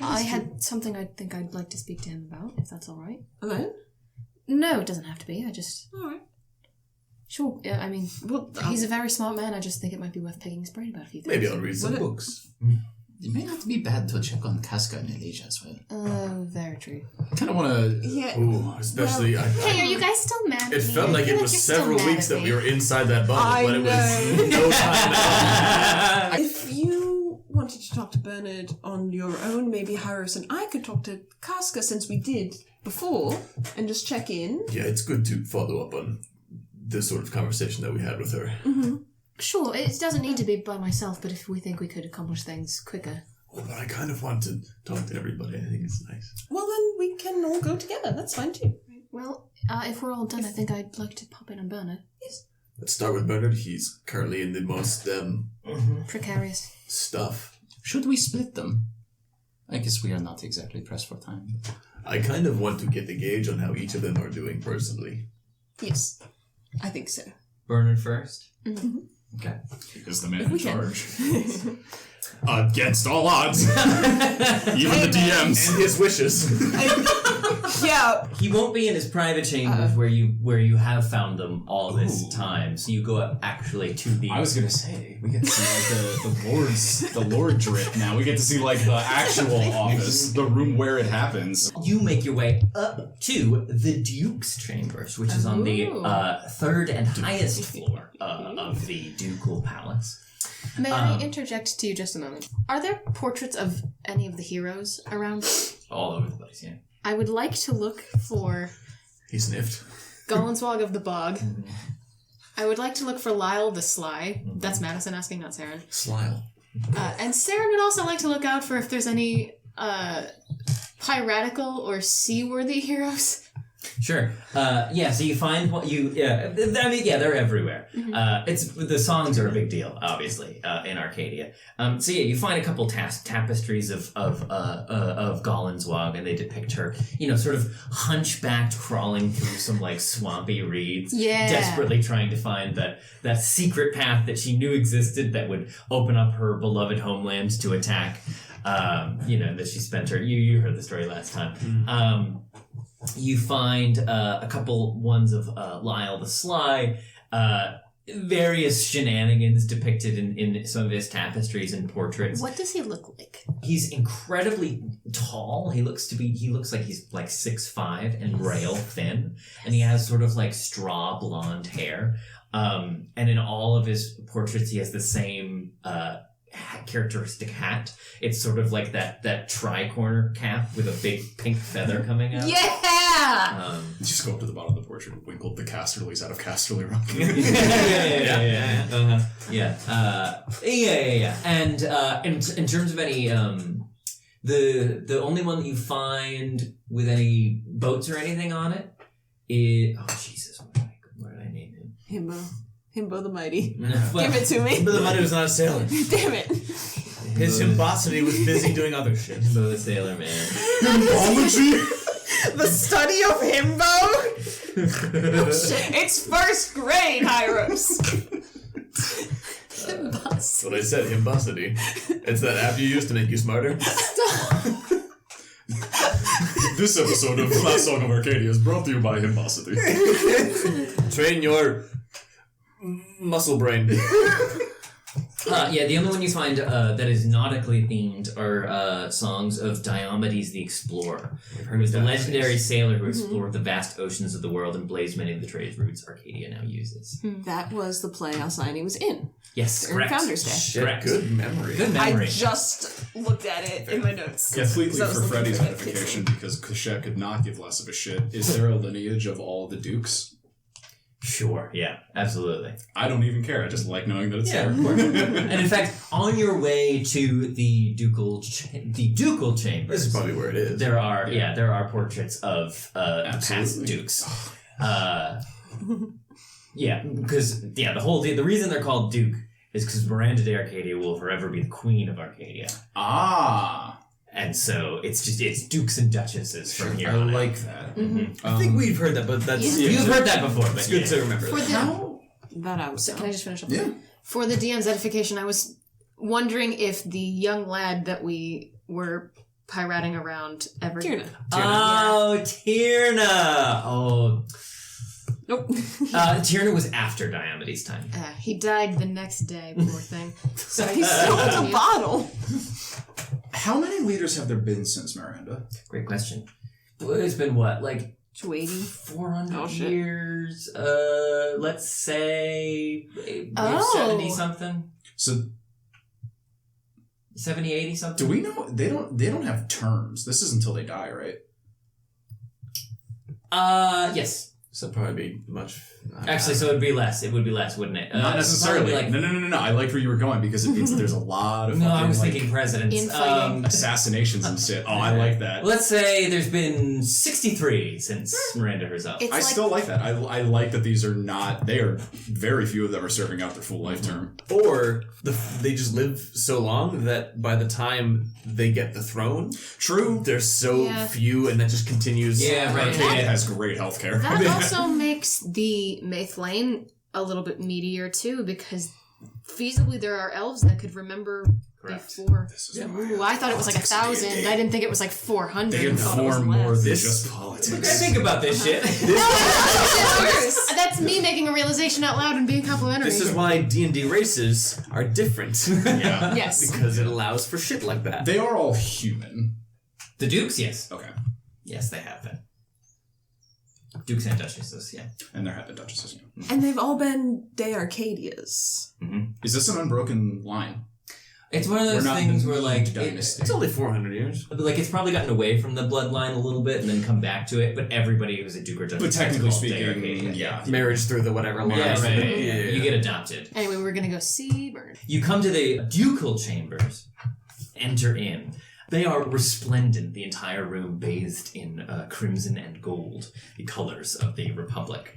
S5: I had something I think I'd like to speak to him about, if that's alright.
S3: Alone?
S5: No, it doesn't have to be. I just...
S3: Alright.
S5: Sure, yeah, I mean,
S3: Well,
S5: he's a very smart man. I just think it might be worth picking his brain about a few things.
S4: Maybe I'll read some
S3: What-
S4: books.
S7: It may not be bad to check on Casca and Elijah as well.
S5: Oh, very true.
S6: I kind of want to.
S3: yeah.
S4: Ooh, especially
S5: Hey, are you guys still mad?
S4: it felt like it was several weeks that we were inside that bubble,
S3: I
S4: but it was
S3: know.
S4: no time now.
S3: If you wanted to talk to Bernard on your own, maybe Hieros and I could talk to Casca since we did before and just check in.
S4: Yeah, it's good to follow up on this sort of conversation that we had with her.
S5: Sure, it doesn't need to be by myself, but if we think we could accomplish things quicker.
S4: Oh, but I kind of want to talk to everybody. I think it's nice.
S3: Well, then we can all go together. That's fine too.
S5: Well, if we're all done, I think I'd like to pop in on Bernard.
S4: Let's start with Bernard. He's currently in the most
S5: Precarious.
S4: stuff.
S7: Should we split them? I guess we are not exactly pressed for time.
S4: I kind of want to get the gauge on how each of them are doing personally.
S3: Yes, I think so.
S2: Bernard first. Okay.
S6: He is the man in charge. Against all odds. Even the DMs.
S4: And his wishes.
S3: Yeah.
S2: He won't be in his private chambers where you have found them all this time. So you go up actually to the.
S6: I was gonna say we get to see like the Lord drip now. We get to see like the actual office, the room where it happens.
S2: You make your way up to the Duke's chambers, which is on the third and highest floor of the ducal palace.
S5: May I interject to you just a moment? Are there portraits of any of the heroes around?
S2: All over the place, yeah.
S5: I would like to look for
S4: He sniffed.
S5: Gollenswog of the Bog. I would like to look for Lyle the Sly. That's Madison asking, not Seren.
S4: Slile.
S5: And Seren would also like to look out for if there's any piratical or seaworthy heroes.
S2: Sure. Yeah. So you find what you. Yeah. I mean, yeah, they're everywhere. It's the songs are a big deal, obviously, in Arcadia. So yeah, you find a couple tapestries of Gollenswog, and they depict her, sort of hunchbacked, crawling through some like swampy reeds, desperately trying to find that secret path that she knew existed that would open up her beloved homeland to attack. That she spent her. You heard the story last time. You find a couple ones of Lyle the Sly, various shenanigans depicted in some of his tapestries and portraits.
S5: What does he look like?
S2: He's incredibly tall. He looks like he's like 6'5" and rail thin, and he has sort of like straw blonde hair. And in all of his portraits, he has the same characteristic hat. It's sort of like that tri-corner cap with a big pink feather coming out.
S5: Yeah!
S6: Just go up to the bottom of the portrait and winkle the Casterlys out of Casterly Rock.
S2: Yeah. And in terms of any the only one that you find with any boats or anything on it is Jesus, what did I name him?
S3: Himbo the Mighty.
S2: Well,
S3: Give it to me.
S8: But the money was not a sailor.
S3: Damn it.
S8: His himbosity was busy doing other shit.
S2: Himbo the Sailor Man.
S3: The study of Himbo? It's first grade, Hieros.
S4: That's what I said, himbosity. It's that app you use to make you smarter.
S6: This episode of Last Song of Arcadia is brought to you by Himbosity.
S4: Train your muscle brain.
S2: The only one you find that is nautically themed are songs of Diomedes the Explorer, who was the legendary sailor who explored the vast oceans of the world and blazed many of the trade routes Arcadia now uses.
S3: That was the play Alcyone was in.
S2: Yes,
S3: During
S2: correct.
S3: Founders Day.
S4: Shit,
S2: Correct.
S4: good memory.
S2: Good memory.
S3: I just looked at it in my notes.
S6: Completely
S3: That was
S6: for
S3: the
S6: Freddy's
S3: thing.
S6: edification, because Q'shek could not give less of a shit. Is there a lineage of all the dukes?
S2: Sure, yeah, absolutely.
S6: I don't even care. I just like knowing that it's
S2: Yeah,
S6: there.
S2: of course. And in fact, on your way to the ducal chambers,
S4: This is probably where it is.
S2: there are portraits of past dukes. The reason they're called Duke is because Miranda de Arcadia will forever be the queen of Arcadia,
S6: Ah.
S2: and so it's dukes and duchesses from here
S6: I
S2: on out.
S6: like that.
S8: I think we've heard that, but that's
S5: Yeah.
S2: You've heard that before, but
S8: it's good
S2: yeah.
S8: to remember
S5: For
S8: that.
S5: the,
S3: That I was
S5: so can I just finish up?
S6: Yeah.
S5: For the DM's edification, I was wondering if the young lad that we were pirating around ever...
S3: Tierna.
S2: Oh, Tierna! Oh.
S3: Nope.
S2: Tierna was after Diomedes' time.
S5: He died the next day, poor thing. So
S3: He stole the bottle.
S6: How many leaders have there been since Miranda?
S2: Great question. It's been what, like
S3: 280.
S2: 400
S3: Oh, shit.
S2: years? Let's say 70 something.
S6: So
S2: 70, 80 something.
S6: do we know they don't have terms? This is until they die, right?
S2: Yes.
S4: So probably be much.
S2: Actually, so it'd be less. It would be less, wouldn't it?
S6: Not necessarily.
S2: Like,
S6: No. I liked where you were going because it's there's a lot of
S2: no, I
S6: fucking,
S2: was
S6: like,
S2: thinking presidents.
S5: Infighting.
S6: assassinations and shit. Oh, I like that.
S2: Let's say there's been 63 since Miranda herself.
S5: It's
S6: I still like that. I like that these are not. They are very few of them are serving out their full life term.
S4: Or they just live so long that by the time they get the throne,
S6: True.
S4: there's so
S5: Yeah.
S4: few, and that just continues.
S2: Yeah, right.
S6: Arcadia has great healthcare.
S5: That also makes the Maith Lane a little bit meatier too, because feasibly there are elves that could remember before. Ooh, I thought it was like 1,000. I didn't think it was like 400.
S6: They inform more than just politics.
S2: Think about this shit.
S5: That's me making a realization out loud and being complimentary.
S8: This is why D&D races are different.
S6: Yeah.
S5: Yes.
S8: Because it allows for shit like that.
S6: They are all human.
S2: The Dukes, yes.
S6: Okay.
S2: Yes, they have been. Dukes and Duchesses, yeah.
S6: And there have been Duchesses, yeah.
S3: And they've all been de Arcadias.
S2: Mm-hmm.
S6: Is this an unbroken line?
S2: It's one of those things where, like,
S8: It's only 400 years.
S2: like it's probably gotten away from the bloodline a little bit and then come back to it, but everybody who's a Duke or Duchess.
S6: But technically
S2: is called
S6: speaking,
S2: Arcadia.
S6: yeah.
S8: Marriage through the whatever line.
S2: Yeah, right. You get adopted.
S5: Anyway, we're gonna go see Bernard.
S2: You come to the ducal chambers, enter in. They are resplendent, the entire room bathed in crimson and gold, the colors of the Republic.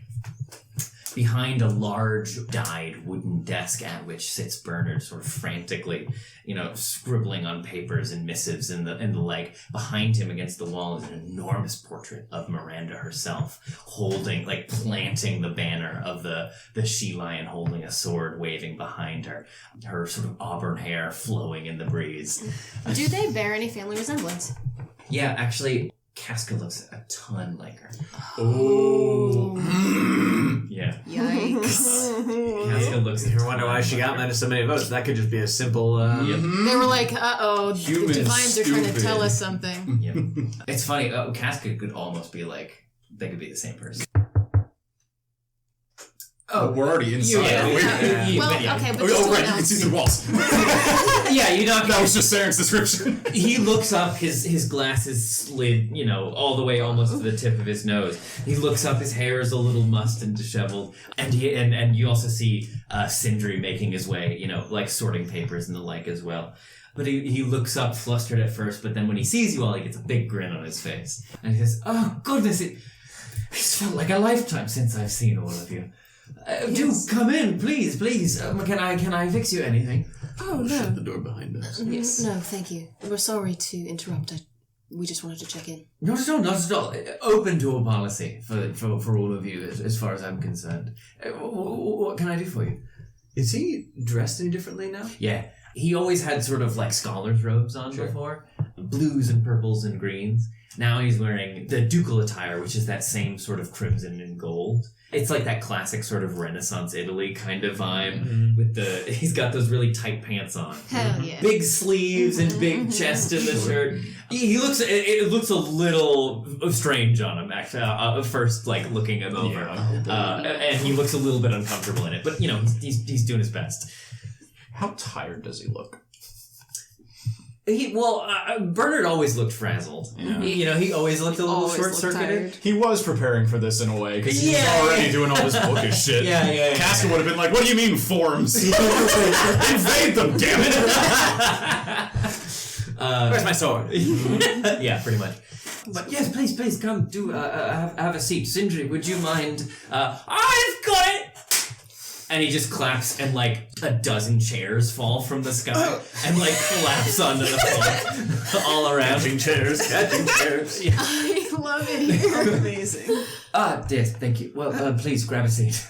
S2: Behind a large dyed wooden desk at which sits Bernard, sort of frantically, scribbling on papers and missives and the like. Behind him against the wall is an enormous portrait of Miranda herself, holding, planting the banner of the she-lion, holding a sword, waving behind her, her sort of auburn hair flowing in the breeze.
S5: Do they bear any family resemblance?
S2: Yeah, actually, Casca looks a ton like her.
S6: Oh.
S2: Yeah.
S5: Yikes.
S2: Casca looks
S8: You wonder why she got so many votes. That could just be a simple...
S5: They were like, uh-oh, the
S6: Human
S5: divines are trying to
S6: stupid.
S5: tell us something.
S2: Yep. It's funny, Casca could almost be they could be the same person.
S6: Oh, we're already inside.
S5: Well, okay, but
S6: Oh,
S5: just
S6: right, you can see through walls.
S2: Yeah, you knock
S6: That was just Seren's description.
S2: He looks up, his glasses slid, all the way almost to the tip of his nose. He looks up, his hair is a little mussed and disheveled, and you also see Sindri making his way, sorting papers and the like as well. But he looks up flustered at first, but then when he sees you all, he gets a big grin on his face. And he says, "Oh, goodness, it's felt like a lifetime since I've seen all of you. Do come in, please. Can I fix you anything?"
S5: Oh,
S4: Shut the
S5: no.
S4: door behind us.
S5: Yes. No, thank you. We're sorry to interrupt. We just wanted to check in.
S2: Not at all. Open door policy for all of you, as far as I'm concerned. What can I do for you?
S8: Is he dressed any differently now?
S2: Yeah, he always had sort of scholars robes on before, blues and purples and greens. Now he's wearing the ducal attire, which is that same sort of crimson and gold. It's like that classic sort of Renaissance Italy kind of vibe with he's got those really tight pants on.
S5: Hell yeah.
S2: Big sleeves and big chest in the shirt. It looks a little strange on him, actually, first, looking him over. And he looks a little bit uncomfortable in it, but, he's doing his best.
S6: How tired does he look?
S2: Bernard always looked frazzled. Yeah. He always looked a little
S3: Always looked
S2: short-circuited.
S6: He was preparing for this in a way, because he's already doing all this bookish shit.
S2: Yeah.
S6: Casca would have been like, "What do you mean forms? Invade them, damn it!"
S8: Where's my sword?
S2: Yeah, pretty much. But yes, please come. Do have a seat. Sindri, would you mind? I've got it! And he just claps, and a dozen chairs fall from the sky and collapse onto the floor all around.
S8: Catching chairs.
S2: Yeah.
S5: I love it here.
S3: Amazing.
S2: Yes, thank you. Well, please grab a seat.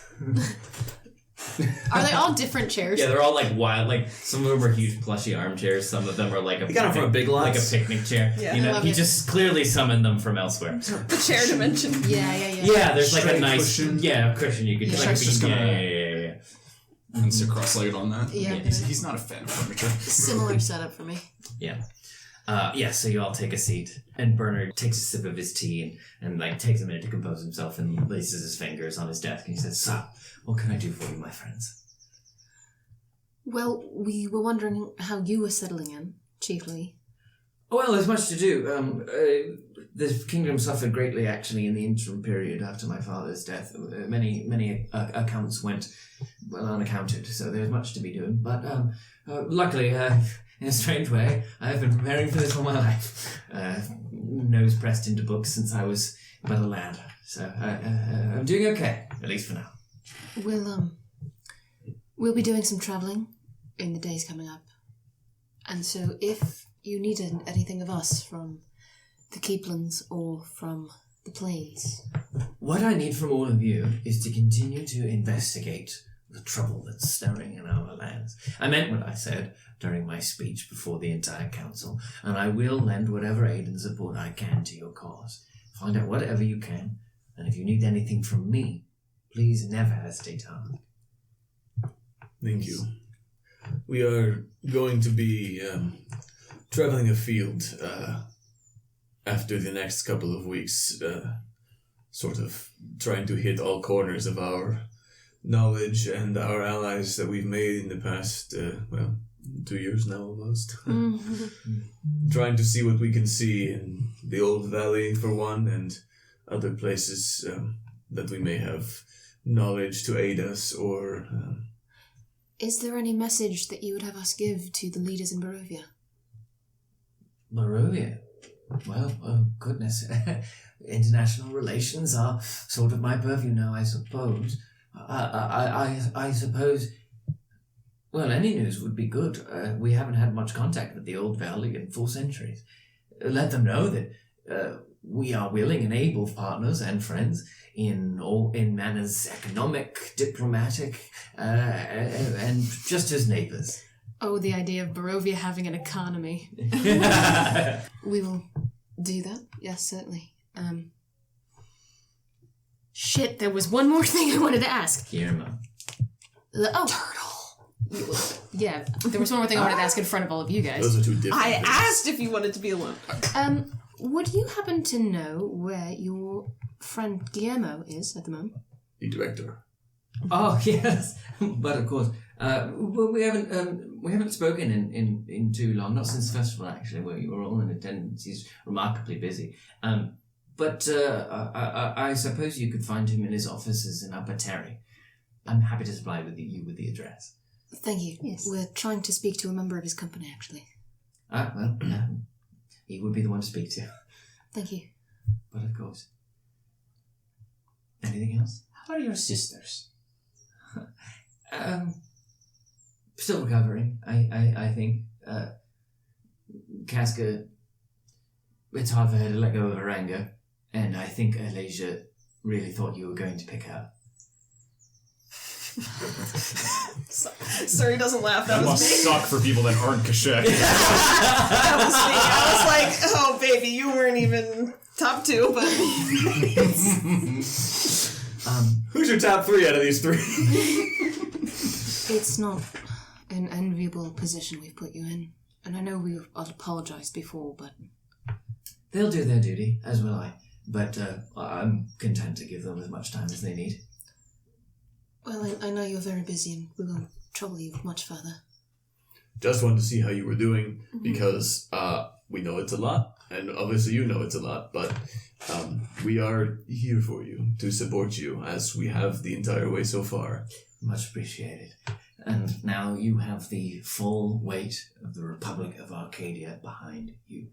S5: Are they all different chairs?
S2: Yeah, they're all wild. Some of them are huge plushy armchairs. Some of them are a
S8: You got them from a Big Lots?
S2: like a picnic chair.
S3: Yeah.
S2: He just clearly summoned them from elsewhere.
S3: The chair dimension.
S5: Yeah.
S2: Yeah, there's a
S6: Straight
S2: nice
S6: cushion.
S2: Cushion you could
S6: Shrek's just gonna-
S2: yeah.
S6: And sit cross-legged on that.
S5: Yeah.
S6: He's not a fan of furniture.
S5: Similar setup for me.
S2: Yeah. So you all take a seat, and Bernard takes a sip of his tea and takes a minute to compose himself and laces his fingers on his desk and he says, "So, what can I do for you, my friends?"
S5: Well, we were wondering how you were settling in, chiefly.
S9: Well, there's much to do. The kingdom suffered greatly, actually, in the interim period after my father's death. Many accounts went unaccounted, so there's much to be doing. But luckily, in a strange way, I've been preparing for this all my life. Nose pressed into books since I was but a lad. So I'm doing okay, at least for now.
S5: We'll be doing some travelling in the days coming up. And so if you need anything of us from the Keeplands or from the plains.
S9: What I need from all of you is to continue to investigate
S2: the trouble that's stirring in our lands. I meant what I said during my speech before the entire council, and I will lend whatever aid and support I can to your cause. Find out whatever you can, and if you need anything from me, please never hesitate to ask.
S4: Thank you. We are going to be traveling afield after the next couple of weeks, sort of trying to hit all corners of our knowledge and our allies that we've made in the past, 2 years now almost. Trying to see what we can see in the Old Valley, for one, and other places that we may have knowledge to aid us, or...
S5: Is there any message that you would have us give to the leaders in Barovia?
S2: Barovia? Well, oh goodness. International relations are sort of my purview now, I suppose. I suppose... Well, any news would be good. We haven't had much contact with the Old Valley in 4 centuries. Let them know that we are willing and able partners and friends in manners economic, diplomatic, and just as neighbors.
S5: Oh, the idea of Barovia having an economy. We will do that. Yes, certainly. Shit, there was one more thing I wanted to ask.
S2: Guillermo.
S5: Turtle. Yeah, there was one more thing I wanted to ask in front of all of you guys.
S4: Those are 2 different
S3: I
S4: things.
S3: asked if you wanted to be alone.
S5: Would you happen to know where your friend Guillermo is at the moment?
S4: The director.
S2: Oh yes, but of course, well, we haven't spoken in too long. Not since the festival, actually, where you were all in attendance. He's remarkably busy. But I suppose you could find him in his offices in Upper Terry. I'm happy to supply you with the address.
S5: Thank you. Yes. We're trying to speak to a member of his company, actually.
S2: Well, he would be the one to speak to.
S5: Thank you.
S2: But of course. Anything else?
S7: How are your sisters?
S2: Still recovering, I think. Casca, it's hard for her to let go of her anger, and I think Alasia really thought you were going to pick her.
S3: Surrie doesn't laugh. That
S6: That
S3: was
S6: must
S3: me.
S6: suck for people that aren't Q'shek.
S3: That was me. I was like, oh, baby, you weren't even top 2, but...
S4: Who's your top 3 out of these 3?
S5: It's not an enviable position we've put you in. And I know we've apologized before, but...
S2: They'll do their duty, as will I. But I'm content to give them as much time as they need.
S5: Well, I know you're very busy and we won't trouble you much further.
S4: Just wanted to see how you were doing, because we know it's a lot, and obviously you know it's a lot, but we are here for you, to support you, as we have the entire way so far.
S2: Much appreciated. And now you have the full weight of the Republic of Arcadia behind you.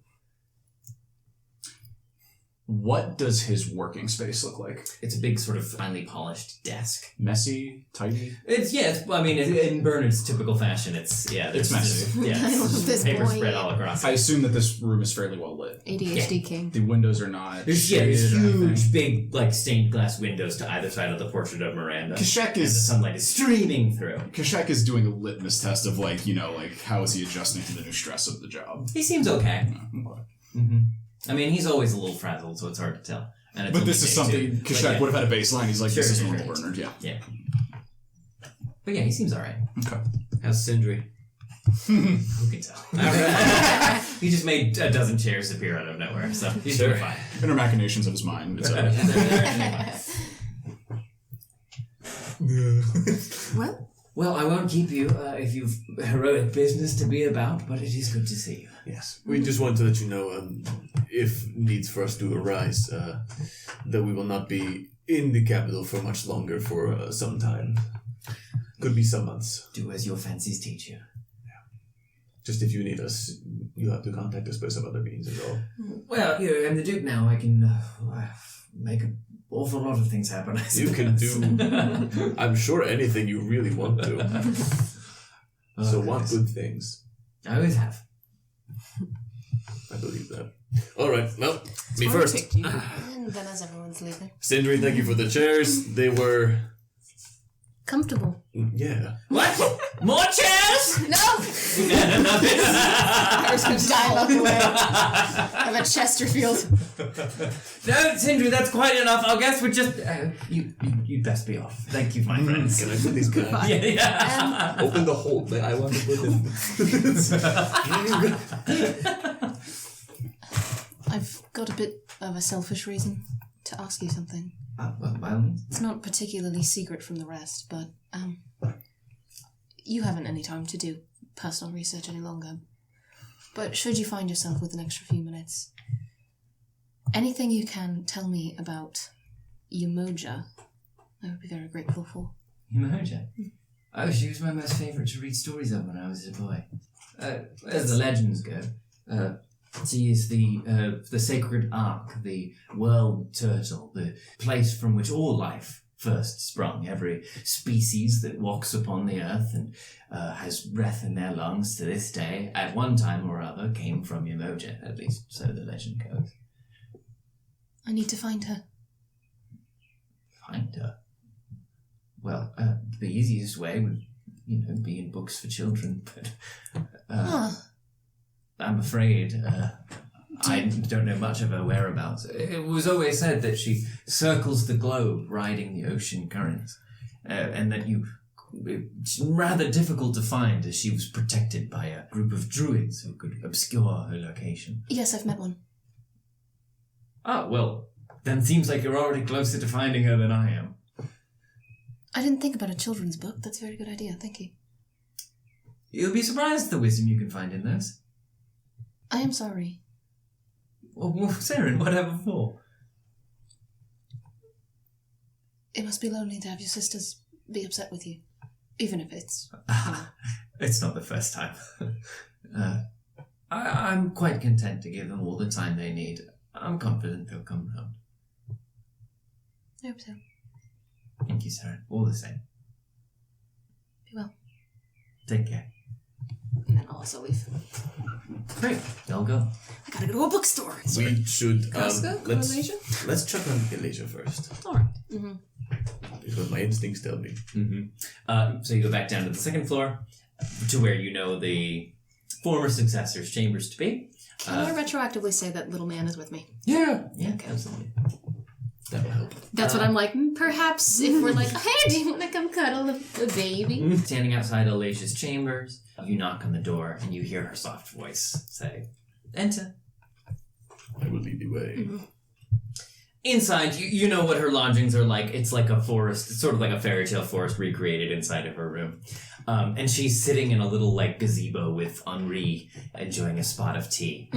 S6: What does his working space look like?
S2: It's a big sort of finely polished desk.
S6: Messy? Tidy?
S2: In Bernard's typical fashion, it's
S6: It's messy.
S2: Yeah,
S5: I love this
S2: paper
S5: boy.
S2: spread all across.
S6: I assume that this room is fairly well lit.
S5: ADHD king.
S6: The windows are not
S2: There's
S6: shaded or anything.
S2: huge, big, stained glass windows to either side of the portrait of Miranda.
S6: Q'shek
S2: And the
S6: is
S2: sunlight is streaming through.
S6: Q'shek is doing a litmus test of how is he adjusting to the new stress of the job.
S2: He seems okay.
S6: Okay.
S2: Mm-hmm. I mean, he's always a little frazzled, so it's hard to tell. And it's
S6: But
S2: only
S6: this is
S2: day
S6: something
S2: 2.
S6: Q'shek
S2: But yeah.
S6: would have had a baseline. He's like, this is
S2: Sure,
S6: normal
S2: sure.
S6: Bernard, yeah.
S2: Yeah. But yeah, he seems alright.
S6: Okay.
S4: How's Sindri?
S2: Who can tell? He just made a dozen chairs appear out of nowhere, so he's doing fine.
S6: Inner machinations of his mind. It's
S5: Well,
S2: Well, I won't keep you if you've heroic business to be about, but it is good to see you.
S4: Yes. We just want to let you know, if needs for us do arise, that we will not be in the capital for much longer, for some time. Could be some months.
S2: Do as your fancies teach you.
S4: Just if you need us, you'll have to contact us by some other means as well.
S2: Well, I'm the Duke now. I can make an awful lot of things happen, I
S4: You can
S2: suppose.
S4: do, I'm sure, anything you really want to. So want good things.
S2: I always have.
S4: I believe that. All right, well, me
S3: why we
S4: first.
S3: picked you.
S5: and then as everyone's leaving.
S4: Sindri, thank you for the chairs. They were
S5: comfortable.
S4: Yeah.
S2: What? More chairs?
S5: No! I was going to dial up away. I'm at Chesterfield.
S2: No, Sindri, that's quite enough. I guess we're just... you'd best be off. Thank you, my friends.
S4: Can I put these guys?
S2: Yeah.
S4: Open the hole that I want to put in.
S5: I've got a bit of a selfish reason to ask you something.
S2: Well, by all means.
S5: It's not particularly secret from the rest, but, you haven't any time to do personal research any longer. But should you find yourself with an extra few minutes, anything you can tell me about Umoja, I would be very grateful for.
S2: Umoja? Oh, she was my most favourite to read stories of when I was a boy. As the legends go, she is the sacred ark, the world turtle, the place from which all life first sprung. Every species that walks upon the earth and has breath in their lungs to this day, at one time or other, came from Umoja, at least so the legend goes.
S5: I need to find her.
S2: Find her? Well, the easiest way would, be in books for children, but I'm afraid I don't know much of her whereabouts. It was always said that she circles the globe riding the ocean currents, and that it's rather difficult to find as she was protected by a group of druids who could obscure her location.
S5: Yes, I've met one.
S2: Oh, well, then seems like you're already closer to finding her than I am.
S5: I didn't think about a children's book. That's a very good idea. Thank you.
S2: You'll be surprised at the wisdom you can find in those.
S5: I am sorry.
S2: Well, Seren, whatever for?
S5: It must be lonely to have your sisters be upset with you. Even if it's...
S2: It's not the first time. I'm quite content to give them all the time they need. I'm confident they'll come round.
S5: I hope so.
S2: Thank you, Seren. All the same.
S5: Be well.
S2: Take care.
S5: And then I'll also leave.
S2: Great. I'll go.
S5: I gotta go to a bookstore.
S4: We should
S3: Casca?
S4: let's check on Elijah first.
S3: Alright.
S5: Mm-hmm.
S4: Is what my instincts tell me.
S2: Mm-hmm. So you go back down to the second floor, to where you know the former successor's chambers to be.
S5: Can I retroactively say that little man is with me?
S2: Yeah, absolutely.
S4: That'll help.
S5: That's what I'm like, perhaps if we're like, hey, do you want to come cuddle a baby?
S2: Standing outside Alicia's chambers, you knock on the door and you hear her soft voice say, "Enter."
S4: I will lead the way.
S5: Mm-hmm.
S2: Inside, you know what her lodgings are like. It's like a forest. It's sort of like a fairy tale forest recreated inside of her room. And she's sitting in a little like gazebo with Henri, enjoying a spot of tea.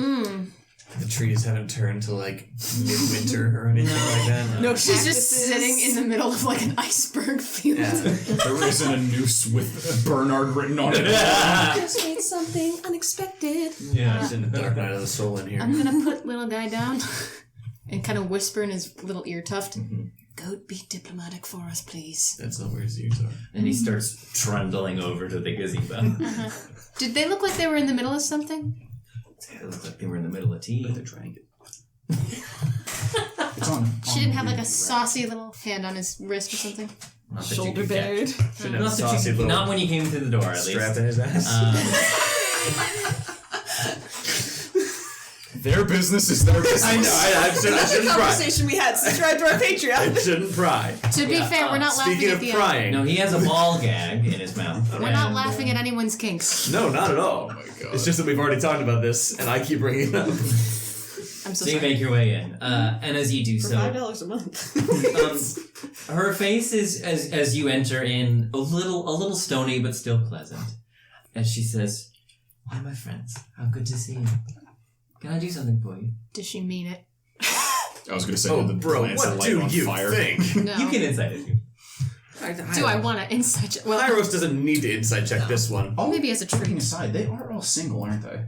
S4: The trees haven't turned to like midwinter or anything like that.
S3: No,
S5: She's just sitting in the middle of like an iceberg field.
S6: There isn't a noose with Bernard written on it.
S3: just made something unexpected.
S4: Yeah, it's in the Dark Night of the Soul in here.
S5: I'm gonna put little guy down and kind of whisper in his little ear tuft. Go be diplomatic for us, please.
S4: That's not where his ears are.
S2: And he starts trundling over to the gazebo.
S5: Did they look like they were in the middle of something?
S2: It looked like they were in the middle of tea.
S6: But they're trying it. It's on.
S5: She didn't have like a saucy little hand on his wrist or something?
S2: Not that you
S3: Shoulder
S2: could get.
S3: bared.
S4: Shouldn't have
S2: Not,
S4: a saucy little
S2: not when you came through the door, at
S4: strap
S2: least.
S4: in his ass.
S6: Their business is their business.
S4: I know. I
S3: That's
S4: shouldn't
S3: the
S4: pry.
S3: conversation we had. Subscribe to our
S4: I
S3: Patreon.
S4: shouldn't pry.
S5: To be fair, we're not laughing
S4: Speaking
S5: at
S4: of
S5: the
S4: prying,
S2: No, he has a ball gag in his mouth.
S5: We're not laughing at anyone's kinks.
S4: no, not at all.
S6: Oh my god.
S4: It's just that we've already talked about this, and I keep bringing it up.
S5: I'm so
S2: So you
S5: sorry.
S2: make your way in, and as you do
S3: For
S2: so,
S3: $5 a month.
S2: her face is as you enter in a little stony but still pleasant, as she says, "Why, my friends, how good to see you. Can I do something for you?"
S5: Does she mean it?
S6: I was gonna say,
S4: Oh,
S6: the
S4: bro,
S6: plants that
S4: what
S6: light
S4: do
S6: on
S4: you
S6: fire.
S4: think?
S5: No.
S2: You can insight it.
S5: Do I want to insight check? Well,
S4: Hieros doesn't need to inside check this one.
S5: maybe as a
S6: Joking
S5: treat.
S6: aside, they are all single, aren't they?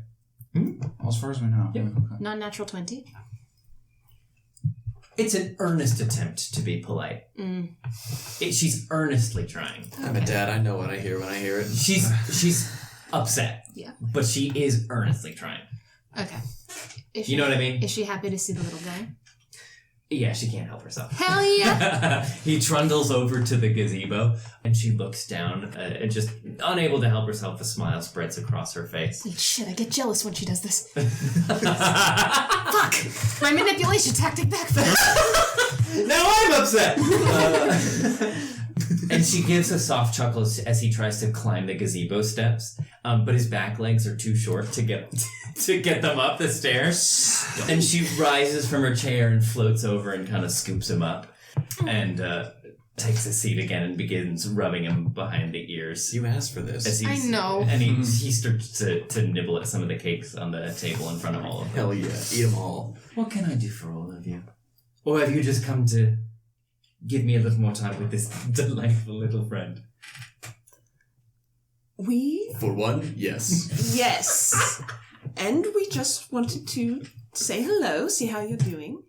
S6: As far as we know.
S2: Yep.
S6: Okay.
S5: Non-natural 20.
S2: It's an earnest attempt to be polite. She's earnestly trying.
S4: I'm a dad. I know what I hear when I hear it.
S2: She's upset.
S5: Yeah.
S2: But she is earnestly trying.
S5: Okay.
S2: You know what I mean?
S5: Is she happy to see the little guy?
S2: Yeah, she can't help herself.
S5: Hell yeah!
S2: He trundles over to the gazebo, and she looks down, and just unable to help herself, a smile spreads across her face.
S5: Wait, shit, I get jealous when she does this. Fuck! My manipulation tactic backfired.
S2: Now I'm upset! And she gives a soft chuckle as he tries to climb the gazebo steps, but his back legs are too short to get them up the stairs. And she rises from her chair and floats over and kind of scoops him up, and takes a seat again and begins rubbing him behind the ears.
S4: You asked for this.
S5: I know.
S2: And he starts to nibble at some of the cakes on the table in front of all of them.
S4: Hell yeah, eat them all.
S2: What can I do for all of you? Or have you just come to give me a little more time with this delightful little friend?
S3: We?
S4: For one, yes.
S3: Yes. And we just wanted to say hello, see how you're doing.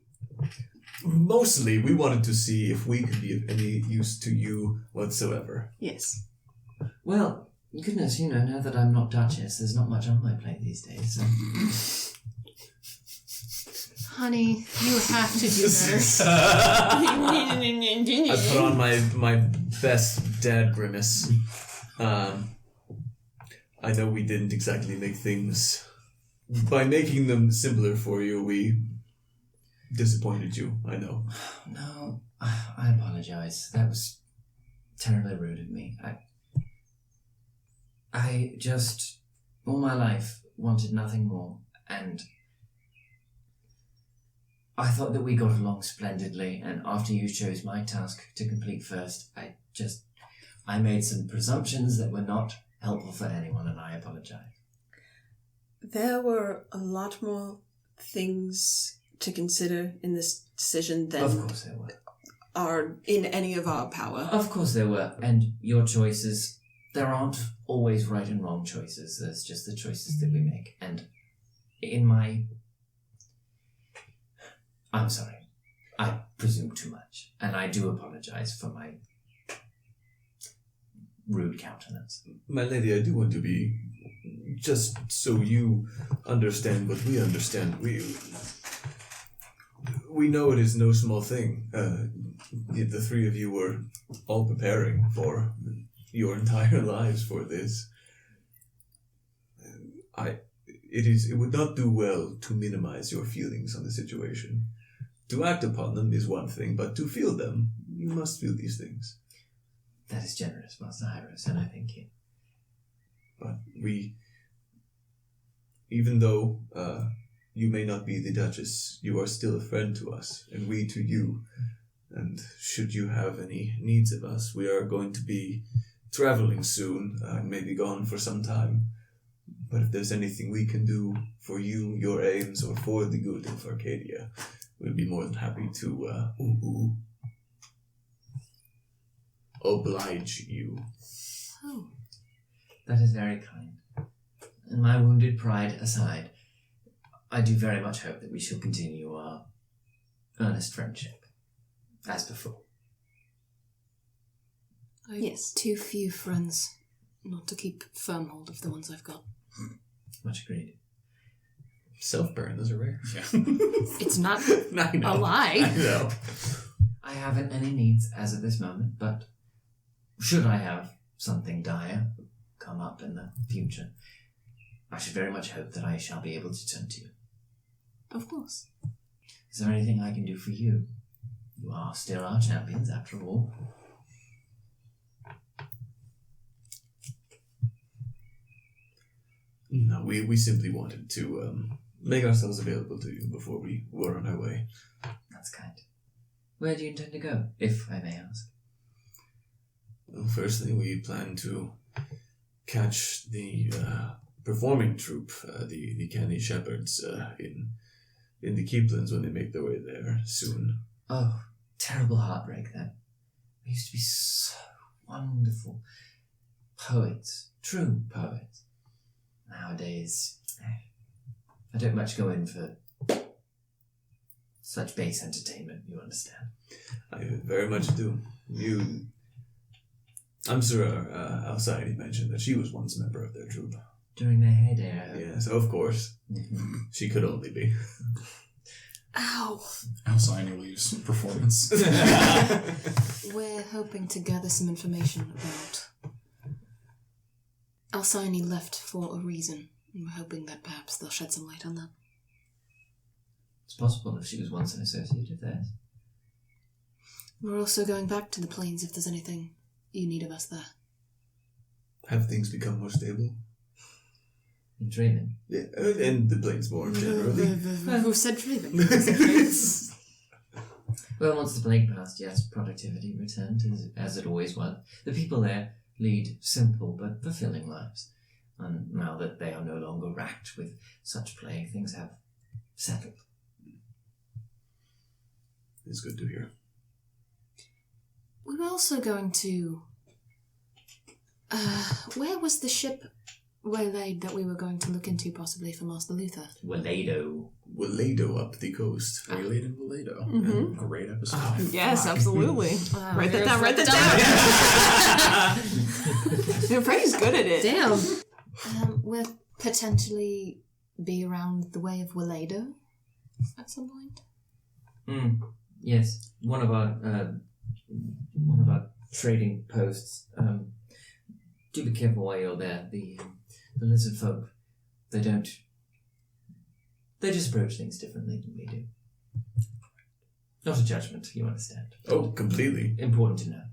S4: Mostly, we wanted to see if we could be of any use to you whatsoever.
S3: Yes.
S2: Well, goodness, now that I'm not Duchess, there's not much on my plate these days. So.
S5: Honey, you have to do better.
S4: I put on my best dad grimace. I know we didn't exactly make things... By making them simpler for you, we disappointed you, I know.
S2: No, I apologize. That was terribly rude of me. I just, all my life, wanted nothing more, and I thought that we got along splendidly, and after you chose my task to complete first, I made some presumptions that were not helpful for anyone, and I apologize.
S3: There were a lot more things to consider in this decision than
S2: Of course there were.
S3: are in any of our power.
S2: Of course there were, and your choices, there aren't always right and wrong choices, there's just the choices that we make, and I'm sorry, I presume too much, and I do apologize for my rude countenance.
S4: My lady, I do want to be... Just so you understand what we understand, we know it is no small thing. The three of you were all preparing for your entire lives for this. It would not do well to minimize your feelings on the situation. To act upon them is one thing, but to feel them, you must feel these things.
S2: That is generous, Master Hieros, and I thank you.
S4: But even though you may not be the Duchess, you are still a friend to us, and we to you. And should you have any needs of us, we are going to be traveling soon, maybe gone for some time. But if there's anything we can do for you, your aims, or for the good of Arcadia, we'd be more than happy to oblige you.
S5: Oh.
S2: That is very kind. And my wounded pride aside, I do very much hope that we shall continue our earnest friendship, as before.
S5: Yes. Too few friends not to keep firm hold of the ones I've got.
S2: Much agreed.
S4: Self-burn, those are rare.
S8: Yeah.
S5: It's not
S4: I know.
S5: a lie.
S4: I know.
S2: I haven't any needs as of this moment, but should I have something dire come up in the future, I should very much hope that I shall be able to turn to you.
S5: Of course.
S2: Is there anything I can do for you? You are still our champions, after all.
S4: No, we simply wanted to make ourselves available to you before we were on our way.
S2: That's kind. Where do you intend to go, if I may ask?
S4: Well, firstly, we plan to catch the performing troupe, the Canny Shepherds, in the Keeplands when they make their way there soon.
S2: Oh, terrible heartbreak then. We used to be so wonderful poets, true poets. Nowadays, I don't much go in for such base entertainment, you understand.
S4: I very much do. I'm sure Alcides mentioned that she was once a member of their troupe.
S2: During their heyday, I hope.
S4: Yes, of course.
S2: Mhm.
S4: She could only be.
S3: Ow.
S6: Alcyone leaves performance.
S5: We're hoping to gather some information about... Alcyone left for a reason, and we're hoping that perhaps they'll shed some light on that.
S2: It's possible if she was once an associate of theirs.
S5: We're also going back to the plains if there's anything you need of us there.
S4: Have things become more stable?
S2: In training.
S4: Yeah, and the planes more generally.
S5: Who said dreaming?
S2: Well, once the plague passed, yes, productivity returned as it always was. The people there lead simple but fulfilling lives. And now that they are no longer racked with such plague, things have settled.
S4: It's good to hear.
S5: We were also going to... where was the ship waylaid that we were going to look into possibly for Master Luther?
S4: Waledo up the coast.
S6: Waylaid and Waledo.
S1: Mhm.
S6: Great episode.
S1: Yes, absolutely.
S5: Wow,
S1: Write that
S5: very
S1: down, write that down. You're pretty good at it.
S5: Damn. We'll potentially be around the way of Waledo at some point.
S2: Yes, one of our trading posts. Do be careful while you're there. The lizard folk, they just approach things differently than we do. Not a judgment, you understand.
S4: Oh, completely.
S2: Important to know.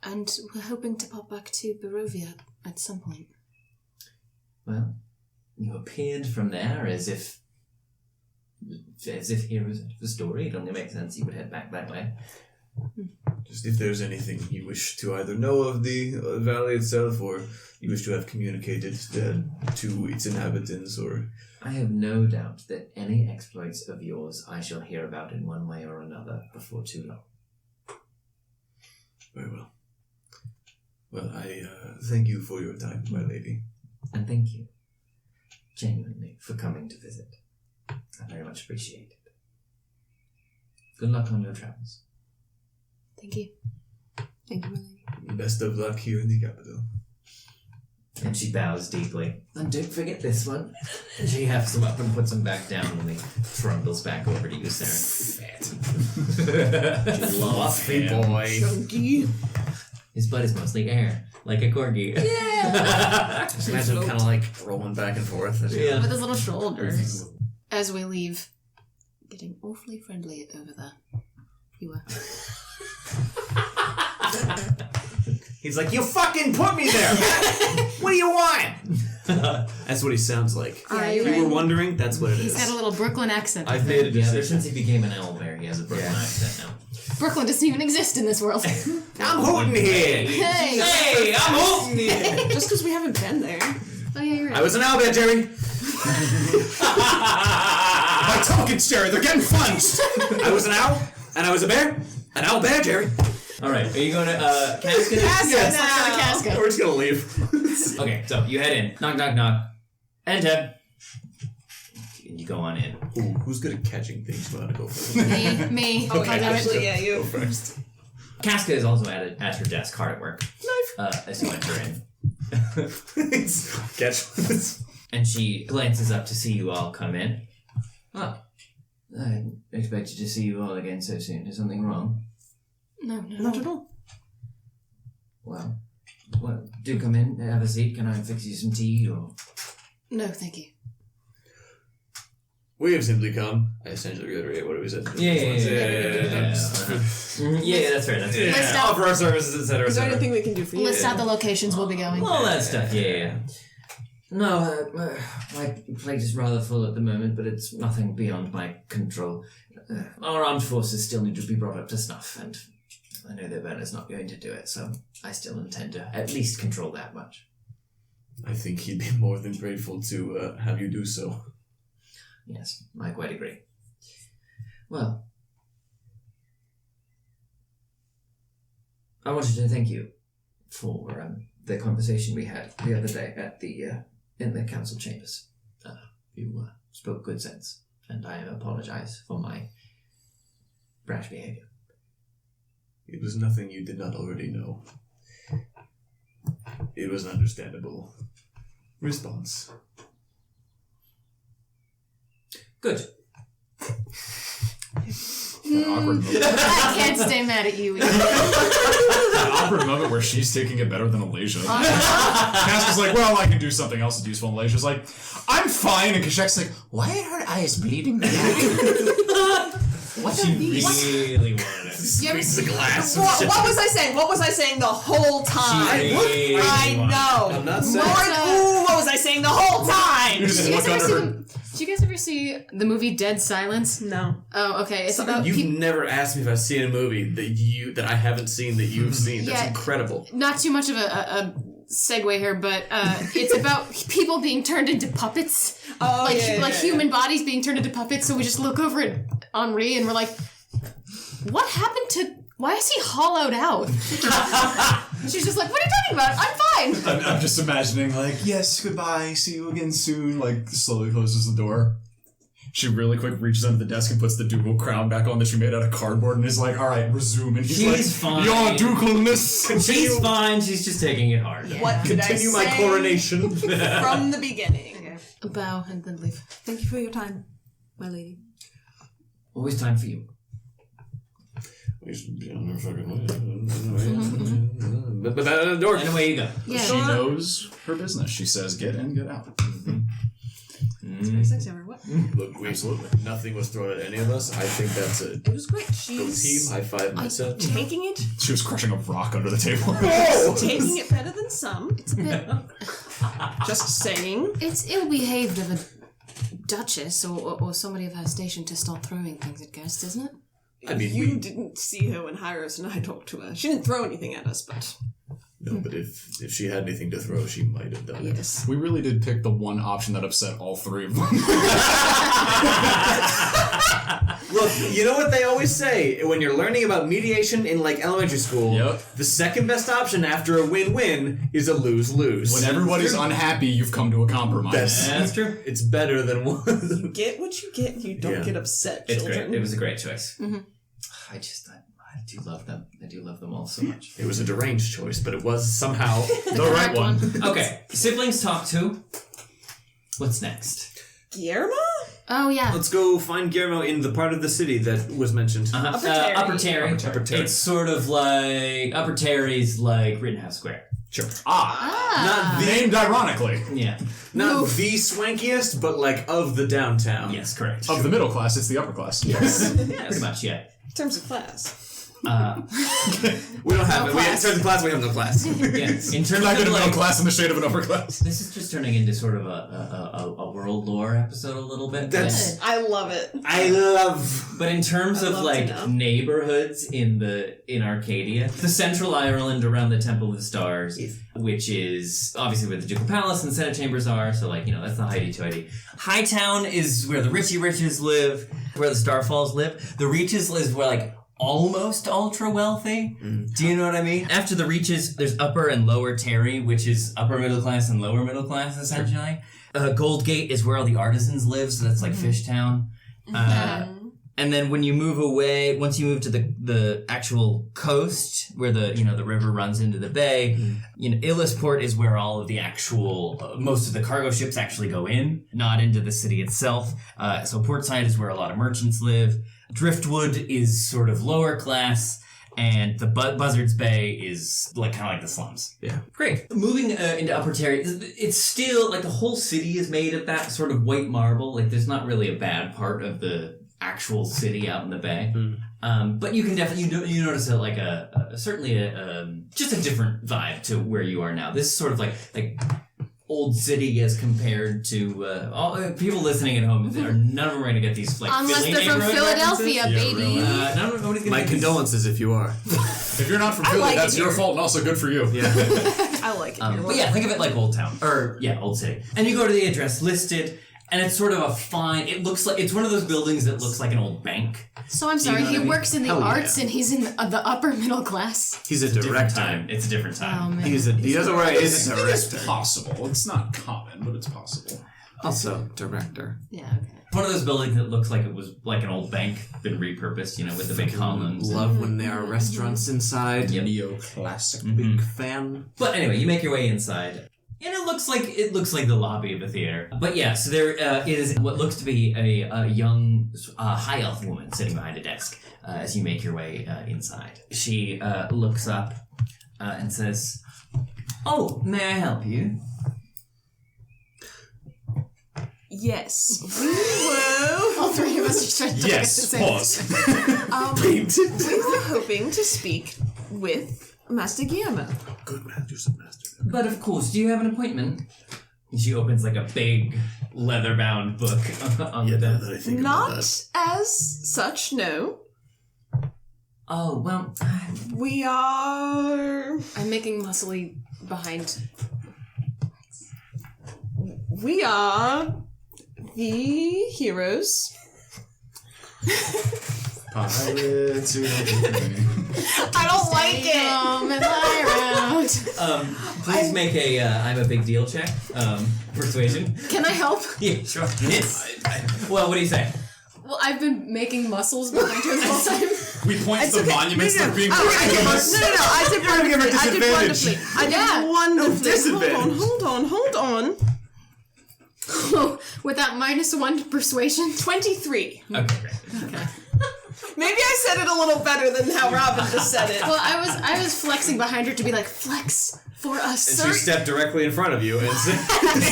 S5: And we're hoping to pop back to Barovia at some point.
S2: Well, you appeared from there as if Hieros had the story. It only makes sense you would head back that way.
S4: Just if there's anything you wish to either know of the valley itself, or you wish to have communicated to its inhabitants, or...
S2: I have no doubt that any exploits of yours I shall hear about in one way or another before too long.
S4: Very well. Well, I thank you for your time, my lady.
S2: And thank you, genuinely, for coming to visit. I very much appreciate it. Good luck on your travels.
S5: Thank you.
S1: Thank you, my lady.
S4: Best of luck here in the capital.
S2: And she bows deeply. And don't forget this one. And she hefts them up and puts them back down, and he trundles back over to you, Seren.
S8: Fluffy boy.
S3: Chunky.
S2: His butt is mostly air, like a corgi.
S3: Yeah.
S8: Just imagine him kind of like rolling back and forth.
S2: Yeah.
S5: With his little shoulders. As we leave, getting awfully friendly over there. You were.
S8: He's like, you fucking put me there! What do you want? That's what he sounds like.
S5: Yeah,
S8: If
S5: you're
S8: you were
S5: right.
S8: wondering, that's what it
S5: He's
S8: is.
S5: got a little Brooklyn accent.
S8: I've made a
S2: Yeah, ever
S8: decision.
S2: since he became an owlbear, he has a Brooklyn accent now.
S5: Brooklyn doesn't even exist in this world.
S8: I'm hooting here!
S5: Hey!
S8: Hey, I'm hooting here!
S3: Just because we haven't been there.
S5: Oh yeah, you're right.
S8: I was an owlbear, Jerry!
S6: My tokens, Jerry, they're getting funged!
S8: I was an owl, and I was a bear, an owlbear, Jerry.
S2: Alright, are you going to Casca?
S5: Yes, let's go to Casca.
S8: We're just gonna leave.
S2: Okay, so you head in. Knock, knock, knock. Enter. And you go on in.
S4: Ooh, who's good at catching things? You want to go first?
S5: Me.
S3: Oh,
S5: I'll do it.
S3: actually, yeah, you.
S4: Go first.
S2: Casca is also at her desk, hard at work. As you enter in.
S4: Catch.
S2: And she glances up to see you all come in. Oh, I expected to see you all again so soon. Is something wrong?
S5: No,
S3: Not at all.
S2: Well, do come in, have a seat. Can I fix you some tea or...
S5: No, thank you.
S4: We have simply come. I essentially reiterate what we said.
S2: Yeah, that's fair, that's fair.
S5: List out,
S8: Offer our services, etc.
S3: Is there anything we can do for you?
S5: list out the locations we'll be going.
S2: All that stuff, yeah. No, my plate is rather full at the moment, but it's nothing beyond my control. Our armed forces still need to be brought up to snuff, and I know that Werner's not going to do it, so I still intend to at least control that much.
S4: I think he'd be more than grateful to have you do so.
S2: Yes, I quite agree. Well, I wanted to thank you for the conversation we had the other day at the in the council chambers. You spoke good sense, and I apologize for my brash behavior.
S4: It was nothing you did not already know. It was an understandable response.
S2: Good.
S6: That awkward moment.
S5: I can't stay mad at you either.
S6: That awkward moment where she's taking it better than Alasia. Casca's like, well, I can do something else that's useful. And Alasia's like, I'm fine. And Q'shek's like,
S7: Why are her eyes bleeding?
S2: What she really wanted it.
S5: Squeeze
S4: the glass.
S3: What was I saying? What was I saying the whole time?
S2: Really
S3: I know.
S4: I'm not saying.
S3: Ooh, what was I saying the whole time?
S4: You just
S5: Did you
S4: look
S5: guys
S4: under
S5: ever
S4: her.
S5: did you guys ever see the movie Dead Silence?
S3: No.
S5: Oh, okay. It's about
S4: You've
S5: people.
S4: never asked me if I've seen a movie that I haven't seen that you've seen. That's
S5: Yeah.
S4: incredible.
S5: Not too much of a segue here, but it's about people being turned into puppets.
S3: Oh,
S5: like human bodies being turned into puppets. So we just look over at Henri and we're like, what happened to? Why is he hollowed out? She's just like, what are you talking about? I'm fine.
S6: I'm just imagining, like, yes, goodbye, see you again soon, like, slowly closes the door. She really quick reaches under the desk and puts the ducal crown back on that she made out of cardboard and is like, alright, resume. And he's
S2: She's
S6: like,
S2: fine.
S6: your ducalness.
S2: She's fine. She's just taking it hard.
S3: What did
S4: Continue
S3: I
S4: my
S3: say
S4: coronation.
S3: from the beginning?
S5: A bow and then leave.
S3: Thank you for your time, my lady.
S2: Always time for you.
S4: We should be on our fucking way. But door.
S2: And away you go.
S5: Yeah.
S6: She knows her business. She says, get in, get out.
S3: Very sexy ever. What?
S4: Look, nothing was thrown at any of us. I think that's a
S3: It was great.
S4: go
S3: She's
S4: team. High five myself.
S3: taking it.
S6: She was crushing a rock under the table.
S3: Taking it better than some.
S5: It's a bit.
S3: Just saying.
S5: It's ill-behaved of a duchess or somebody of her station to start throwing things at guests, isn't it?
S4: I mean,
S3: you
S4: we-
S3: didn't see her when Hieros and I talked to her. She didn't throw anything at us, but
S4: No, but if she had anything to throw, she might have done it.
S3: yes.
S6: We really did pick the one option that upset all three of them.
S4: Look, you know what they always say when you're learning about mediation in like elementary school?
S6: Yep.
S4: The second best option after a win-win is a lose-lose.
S6: When everybody's unhappy, you've come to a compromise.
S2: That's true.
S4: It's better than one.
S3: You get what you get. You don't
S4: Yeah.
S3: get upset,
S2: It's
S3: children.
S2: great. It was a great choice. I do love them. I do love them all so much.
S4: It was a deranged choice, but it was somehow
S5: The right one.
S2: Okay, siblings talk to. What's next?
S3: Guillermo?
S5: Oh, yeah.
S4: Let's go find Guillermo in the part of the city that was mentioned.
S3: Upper Terry.
S2: Upper Terry.
S4: Upper Terry.
S2: It's sort of like Upper Terry's like Rittenhouse Square.
S4: Sure.
S5: Ah.
S6: Named ironically.
S2: Yeah.
S4: Not the swankiest, but like of the downtown.
S2: Yes, correct.
S6: Of the middle class, it's the upper class.
S2: Yes. Pretty much. Yeah.
S3: In terms of class.
S4: We don't have
S5: No
S4: it. We have
S5: class.
S4: in terms of class. We have no class.
S2: Yeah. In terms
S6: Not
S2: of
S6: in a middle
S2: like,
S6: class in the shade of an upper class.
S2: this is just turning into sort of a world lore episode a little bit.
S4: That's-
S5: Good.
S3: I love it.
S4: I love.
S2: But in terms
S3: I'd
S2: of
S3: love to
S2: like
S3: know.
S2: neighborhoods in Arcadia, the central Ireland around the Temple of the Stars, which is obviously where the Ducal Palace and Senate Chambers are, so like, that's the highty-toity. Hightown is where the Richie Riches live, where the Starfalls live. The Reaches is where like almost ultra wealthy. Do you know what I mean? After the Reaches, there's Upper and Lower Terry, which is upper middle class and lower middle class essentially. Goldgate is where all the artisans live, so that's like Fishtown. And then when you move away, once you move to the actual coast, where the river runs into the bay, Illisport is where all of the actual, most of the cargo ships actually go in, not into the city itself. So Portside is where a lot of merchants live. Driftwood is sort of lower class, and the Buzzards Bay is like kind of like the slums.
S4: Yeah.
S2: Great. Moving into Upper Terry, it's still like the whole city is made of that sort of white marble. Like there's not really a bad part of the actual city out in the bay. But you can definitely you notice like certainly just a different vibe to where you are now. This is sort of like old city as compared to all people listening at home. None of them are going to get these like
S5: Unless
S2: Philly
S5: they're from
S2: neighborhood
S5: Philadelphia,
S2: references.
S5: baby.
S2: Nobody's gonna
S4: My
S2: get these-
S4: condolences if you are.
S6: If you're not from Philly,
S3: like
S6: that's
S3: it
S6: your
S3: here.
S6: fault and also good for you.
S4: Yeah.
S3: I like it.
S2: But yeah, think of it like Old Town. Old City. And you go to the address listed, and it's sort of a fine, it looks like, it's one of those buildings that looks like an old bank.
S5: So I'm
S2: you
S5: sorry,
S2: know what
S5: he
S2: I mean?
S5: works in the
S4: Hell yeah.
S5: arts and he's in the upper middle class.
S4: He's a
S2: Different
S4: director.
S2: time. It's a different
S5: Oh,
S2: time.
S5: man.
S4: He doesn't write. He's a
S6: It is
S4: director.
S6: possible. It's not common, but it's possible.
S4: Also director.
S5: Yeah, okay.
S2: One of those buildings that looks like it was like an old bank, been repurposed, with the big columns.
S10: Love when there are restaurants inside.
S2: Yep.
S6: Neoclassic.
S10: Big fan.
S2: But anyway, you make your way inside. And it looks like the lobby of a theater. But yeah, so there is what looks to be a young high elf woman sitting behind a desk as you make your way inside. She looks up and says, "Oh, may I help you?"
S3: Yes, we were.
S5: All three of us are trying to
S4: Yes, pause.
S3: We were hoping to speak with Master Guillermo.
S4: Good man, you're some master.
S2: But of course, do you have an appointment? And she opens like a big leather-bound book on the desk.
S4: That I think
S3: Not
S4: about that.
S3: as such, no.
S2: Oh, well,
S3: We are.
S5: I'm making muscly behind.
S3: We are the heroes.
S6: Pirates who
S3: I don't like it.
S5: And lie around.
S2: please make a I'm a big deal check. Persuasion.
S5: Can I help?
S2: Yeah, sure. Well, what do you say?
S5: Well, I've been making muscles behind her the whole time.
S6: We point to the monuments that are being
S3: No, I did wonderfully. I did wonderfully. I did wonderfully. Hold on.
S5: With that -1 to persuasion.
S3: 23.
S2: Okay, great.
S3: Maybe I said it a little better than how Robin just said it.
S5: Well, I was flexing behind her to be like, flex for us.
S4: And she stepped directly in front of you and said,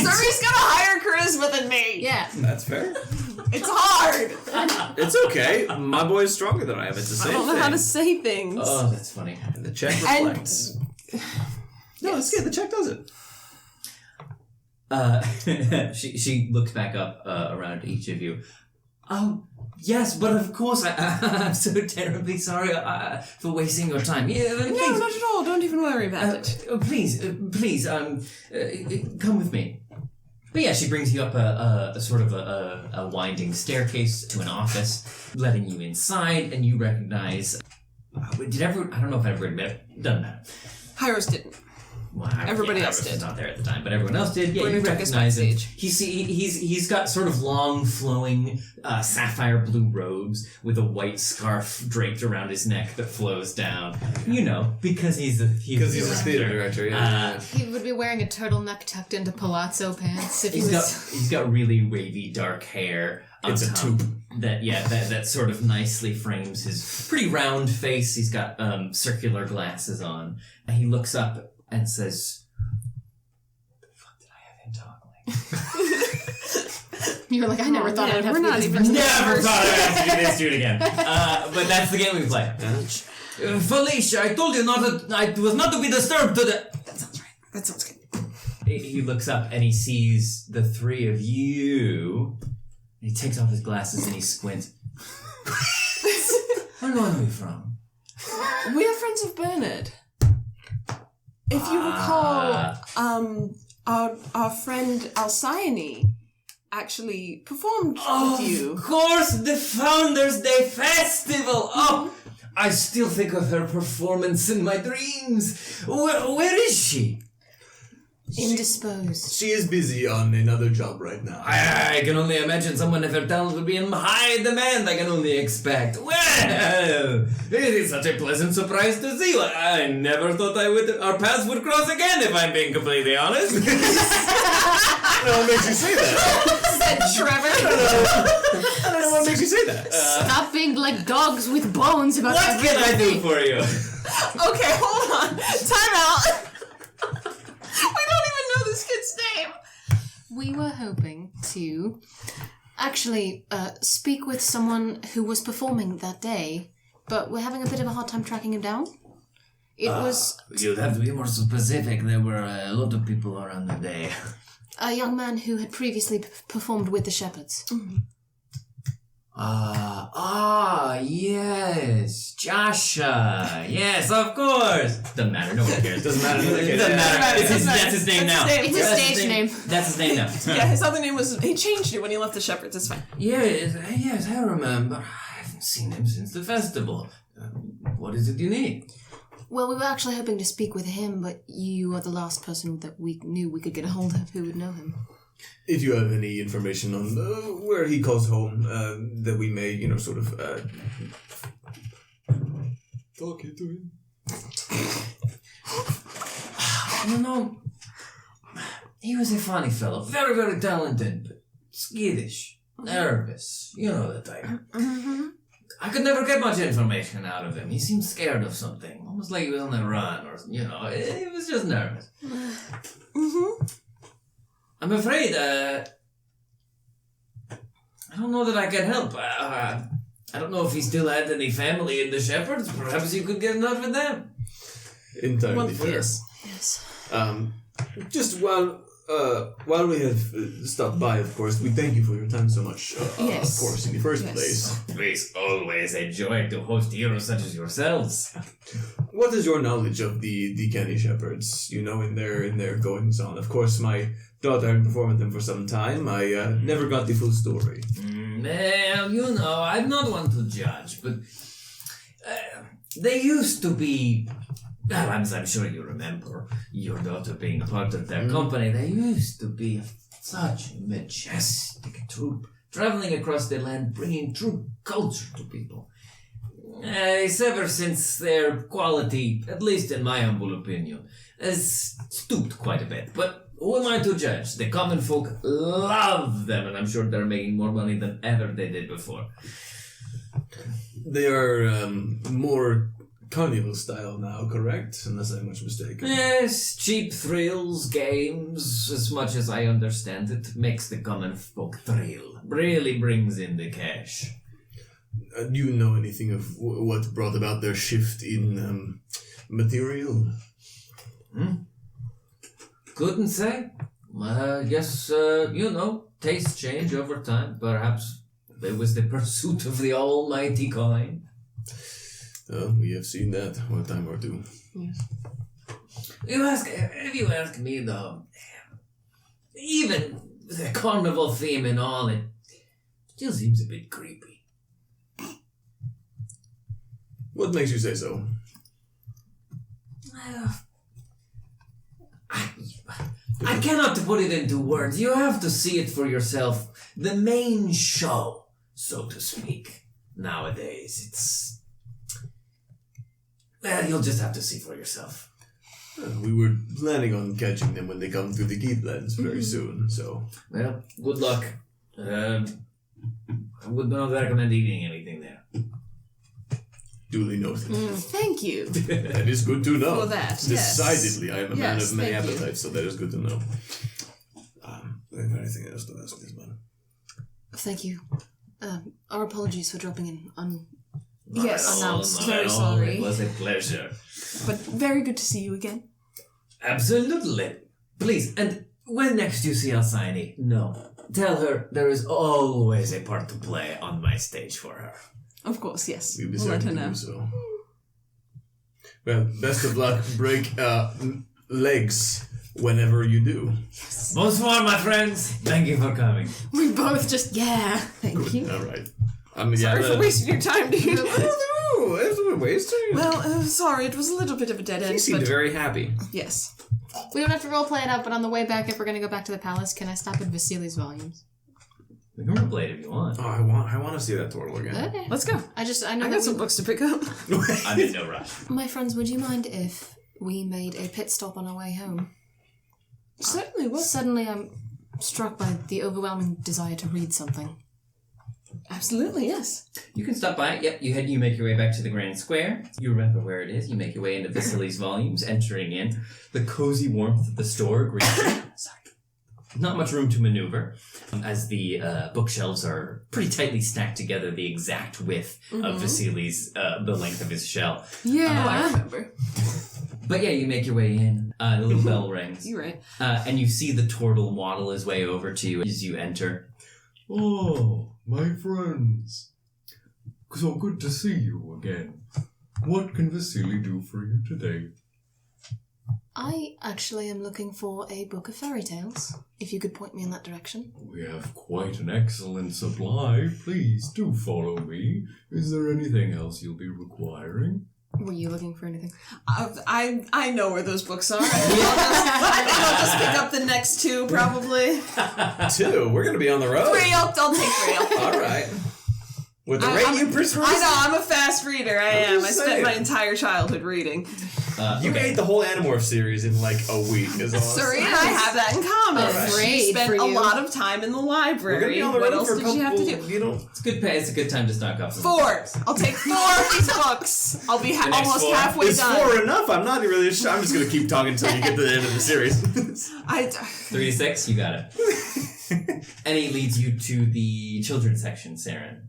S3: Surrie's got a higher charisma than me.
S5: Yeah.
S4: "That's fair.
S3: It's hard.
S4: It's okay. My boy's stronger than I am. It's the
S3: I
S4: same
S3: don't know
S4: thing."
S3: how to say things.
S2: Oh, that's funny.
S4: And the check reflects. No, it's good. The check does it.
S2: She looks back up around each of you. Oh, yes, but of course I'm so terribly sorry for wasting your time. Yeah,
S3: No,
S2: please,
S3: not at all. Don't even worry about it.
S2: please, come with me. But yeah, she brings you up a sort of a winding staircase to an office, letting you inside, and you recognize. I don't know if everyone met. Doesn't matter.
S3: Hieros didn't.
S2: Well,
S3: Everybody else
S2: Hieros was
S3: did.
S2: not there at the time, but everyone else did. Yeah,
S3: Bruno
S2: you
S3: took us
S2: recognize him.
S3: backstage.
S2: He's got sort of long, flowing, sapphire blue robes with a white scarf draped around his neck that flows down. You know, because he's a
S4: theater director. Yeah.
S5: He would be wearing a turtleneck tucked into palazzo pants if he was.
S2: He's got really wavy dark hair.
S4: It's a
S2: top
S4: tube.
S2: That sort of nicely frames his pretty round face. He's got circular glasses on, and he looks up and says, "The fuck did I have him talk like?"
S5: You were like, I never thought I'd have
S3: we're
S5: to
S3: not
S5: do
S3: even-
S5: this.
S2: Never thought I'd have to do this to it again. But that's the game we play. Felicia, I told you I was not to be disturbed to the...
S3: That sounds right. That sounds good.
S2: He looks up and he sees the three of you. And he takes off his glasses and he squints. Where do I know you from?
S3: We are friends of Bernard. If you recall, our friend Alcyone actually performed with you.
S2: Of course, the Founders Day Festival! Oh, I still think of her performance in my dreams. Where is she?
S5: Indisposed.
S4: She is busy on another job right now.
S2: I can only imagine someone of her talent would be in high demand, I can only expect. Well, it is such a pleasant surprise to see you. I never thought our paths would cross again, if I'm being completely honest.
S4: What makes you say that?
S3: Said Trevor.
S4: I don't know what makes you say that.
S5: Stop being like dogs with bones about
S2: What can I do for you?
S3: Okay, hold on. Time out. We don't even know this kid's name.
S5: We were hoping to actually speak with someone who was performing that day, but we're having a bit of a hard time tracking him down. It was
S2: You'd have to be more specific. There were a lot of people around the day.
S5: a young man who had previously performed with the Shepherds.
S2: Yes. Joshua. Yes, of course. Doesn't matter. No one cares.
S4: Doesn't matter.
S2: It doesn't matter. That's his name now.
S3: That's his
S5: It's a
S2: That's
S5: stage name.
S2: That's his name now.
S3: Yeah, his other name was. He changed it when he left the Shepherds. It's fine.
S2: Yes, I remember. I haven't seen him since the festival. What is it you need?
S5: Well, we were actually hoping to speak with him, but you are the last person that we knew we could get a hold of who would know him.
S4: If you have any information on where he calls home, that we may, sort of talk to him.
S2: You know, he was a funny fellow. Very, very talented, but skittish, nervous. You know the type. I could never get much information out of him. He seemed scared of something. Almost like he was on the run or, he was just nervous. I'm afraid, I don't know that I can help. I don't know if he still had any family in the Shepherds. Perhaps you could get in touch with them.
S4: Entirely fair.
S3: Yes.
S4: Just while we have stopped by, of course, we thank you for your time so much.
S3: Yes.
S4: Of course, in the first place.
S2: It's always a joy to host heroes such as yourselves.
S4: What is your knowledge of the Kenny Shepherds? In their goings on. Of course, my daughter had performed with them for some time. I never got the full story.
S2: Well, I'm not one to judge, but they used to be. Well, I'm sure you remember your daughter being a part of their company. They used to be such a majestic troupe, traveling across the land, bringing true culture to people. Ever since their quality, at least in my humble opinion, has stooped quite a bit. But who am I to judge? The common folk love them, and I'm sure they're making more money than ever they did before.
S4: They are more carnival style now, correct? Unless I'm much mistaken.
S2: Yes, cheap thrills, games, as much as I understand it, makes the common folk thrill. Really brings in the cash.
S4: Do you know anything of what brought about their shift in material?
S2: Couldn't say. Yes, tastes change over time. Perhaps it was the pursuit of the almighty coin.
S4: We have seen that one time or two.
S3: Yes.
S2: If you ask me though, even the carnival theme and all, it still seems a bit creepy.
S4: What makes you say so?
S2: I cannot put it into words. You have to see it for yourself. The main show, so to speak, nowadays, it's... Well, you'll just have to see for yourself.
S4: We were planning on catching them when they come through the Keithlands very soon, so...
S2: Well, good luck. I would not recommend eating anything there.
S4: Duly noted.
S3: Thank you.
S4: That is good to know.
S3: For that, yes.
S4: Decidedly, I am a man
S3: Yes,
S4: of many
S3: thank you.
S4: appetites, so that is good to know. Do you have anything else to ask this man?
S5: Thank you. Our apologies for dropping in
S3: Yes,
S5: Announced.
S3: very
S2: It
S3: sorry.
S2: was a pleasure.
S3: But very good to see you again.
S2: Absolutely. Please, and when next you see Alcyone, tell her there is always a part to play on my stage for her.
S3: Of course, yes.
S4: We'll be
S3: We'll let her
S4: certain to
S3: know.
S4: do so. Well, best of luck. Break legs whenever you do.
S2: Bonsoir, my friends. Thank you for coming.
S5: We both just,
S3: Thank you.
S4: All right.
S3: Sorry for wasting your time, dude.
S4: No, it's a waste.
S3: Well, sorry, it was a little bit of a dead end.
S8: He seemed
S3: but
S8: very happy.
S3: yes.
S5: we don't have to roleplay it out, but on the way back, if we're going to go back to the palace, can I stop at Vasilli's volumes?
S2: We can replay it if you want.
S4: Oh, I want to see that turtle again.
S5: Okay.
S3: Let's go.
S5: I know
S3: I
S5: that
S3: got some books to pick up.
S2: I'm in no rush.
S5: My friends, would you mind if we made a pit stop on our way home?
S3: Certainly will.
S5: Suddenly, I'm struck by the overwhelming desire to read something.
S3: Absolutely, yes.
S2: You can stop by. Yep, you make your way back to the Grand Square. You remember where it is. You make your way into Vasilli's volumes, entering in. The cozy warmth of the store greets you. Sorry. Not much room to maneuver, as the bookshelves are pretty tightly stacked together, the exact width of Vasilli's, the length of his shell.
S3: Yeah, I remember.
S2: But yeah, you make your way in. The little bell rings.
S3: You're right.
S2: And you see the turtle waddle his way over to you as you enter.
S9: Oh, my friends. So good to see you again. What can Vasilli do for you today?
S5: I actually am looking for a book of fairy tales, if you could point me in that direction.
S9: We have quite an excellent supply. Please do follow me. Is there anything else you'll be requiring?
S5: Were you looking for anything?
S3: I know where those books are. I think I'll just pick up the next two, probably.
S4: 2. We're gonna be on the road.
S3: 3, I'll take 3.
S4: All right. With the rate you persuade.
S3: I know, I'm a fast reader. I am. I
S4: just
S3: spent
S4: saying.
S3: my entire childhood reading.
S4: You ate the whole Animorph series in like a week. Is all.
S3: Surrie and I have that in
S5: afraid
S3: She spent
S5: for
S3: a
S5: you.
S3: lot of time in the
S8: We're gonna
S3: library.
S8: be on the
S3: What
S8: road
S3: else
S8: for a
S3: did she have to
S8: couple,
S3: do?
S8: you know.
S2: It's a good time to stock up.
S3: 4. I'll take 4 of these books. I'll be
S2: next
S3: almost
S2: 4.
S3: halfway
S4: Is
S3: done.
S4: 4 enough? I'm not really sure. I'm just gonna keep talking until you get to the end of the series.
S2: 3 to 6, you got it. And he leads you to the children's section, Seren.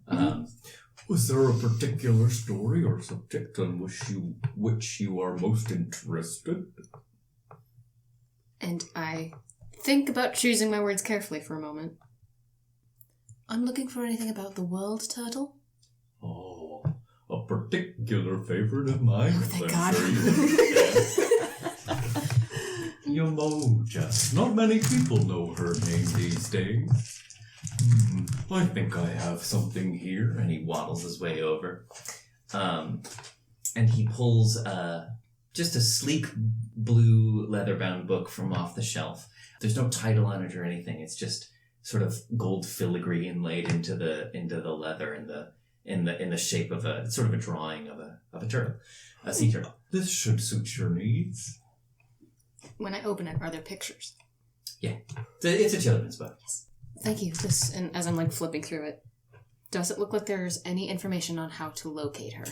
S9: Was there a particular story or subject on which you are most interested?
S5: And I think about choosing my words carefully for a moment. I'm looking for anything about the world turtle.
S9: Oh, a particular favorite of mine.
S5: Oh, thank
S9: I'm
S5: God.
S9: sure Yamoja. Not many people know her name these days. I think I have something here.
S2: And he waddles his way over. And he pulls just a sleek blue leather-bound book from off the shelf. There's no title on it or anything. It's just sort of gold filigree inlaid into the leather in the shape of a sort of a drawing of a turtle, a sea turtle.
S9: This should suit your needs.
S5: When I open it, are there pictures?
S2: Yeah, it's a children's book.
S5: Thank you. And as I'm like flipping through it, does it look like there's any information on how to locate her?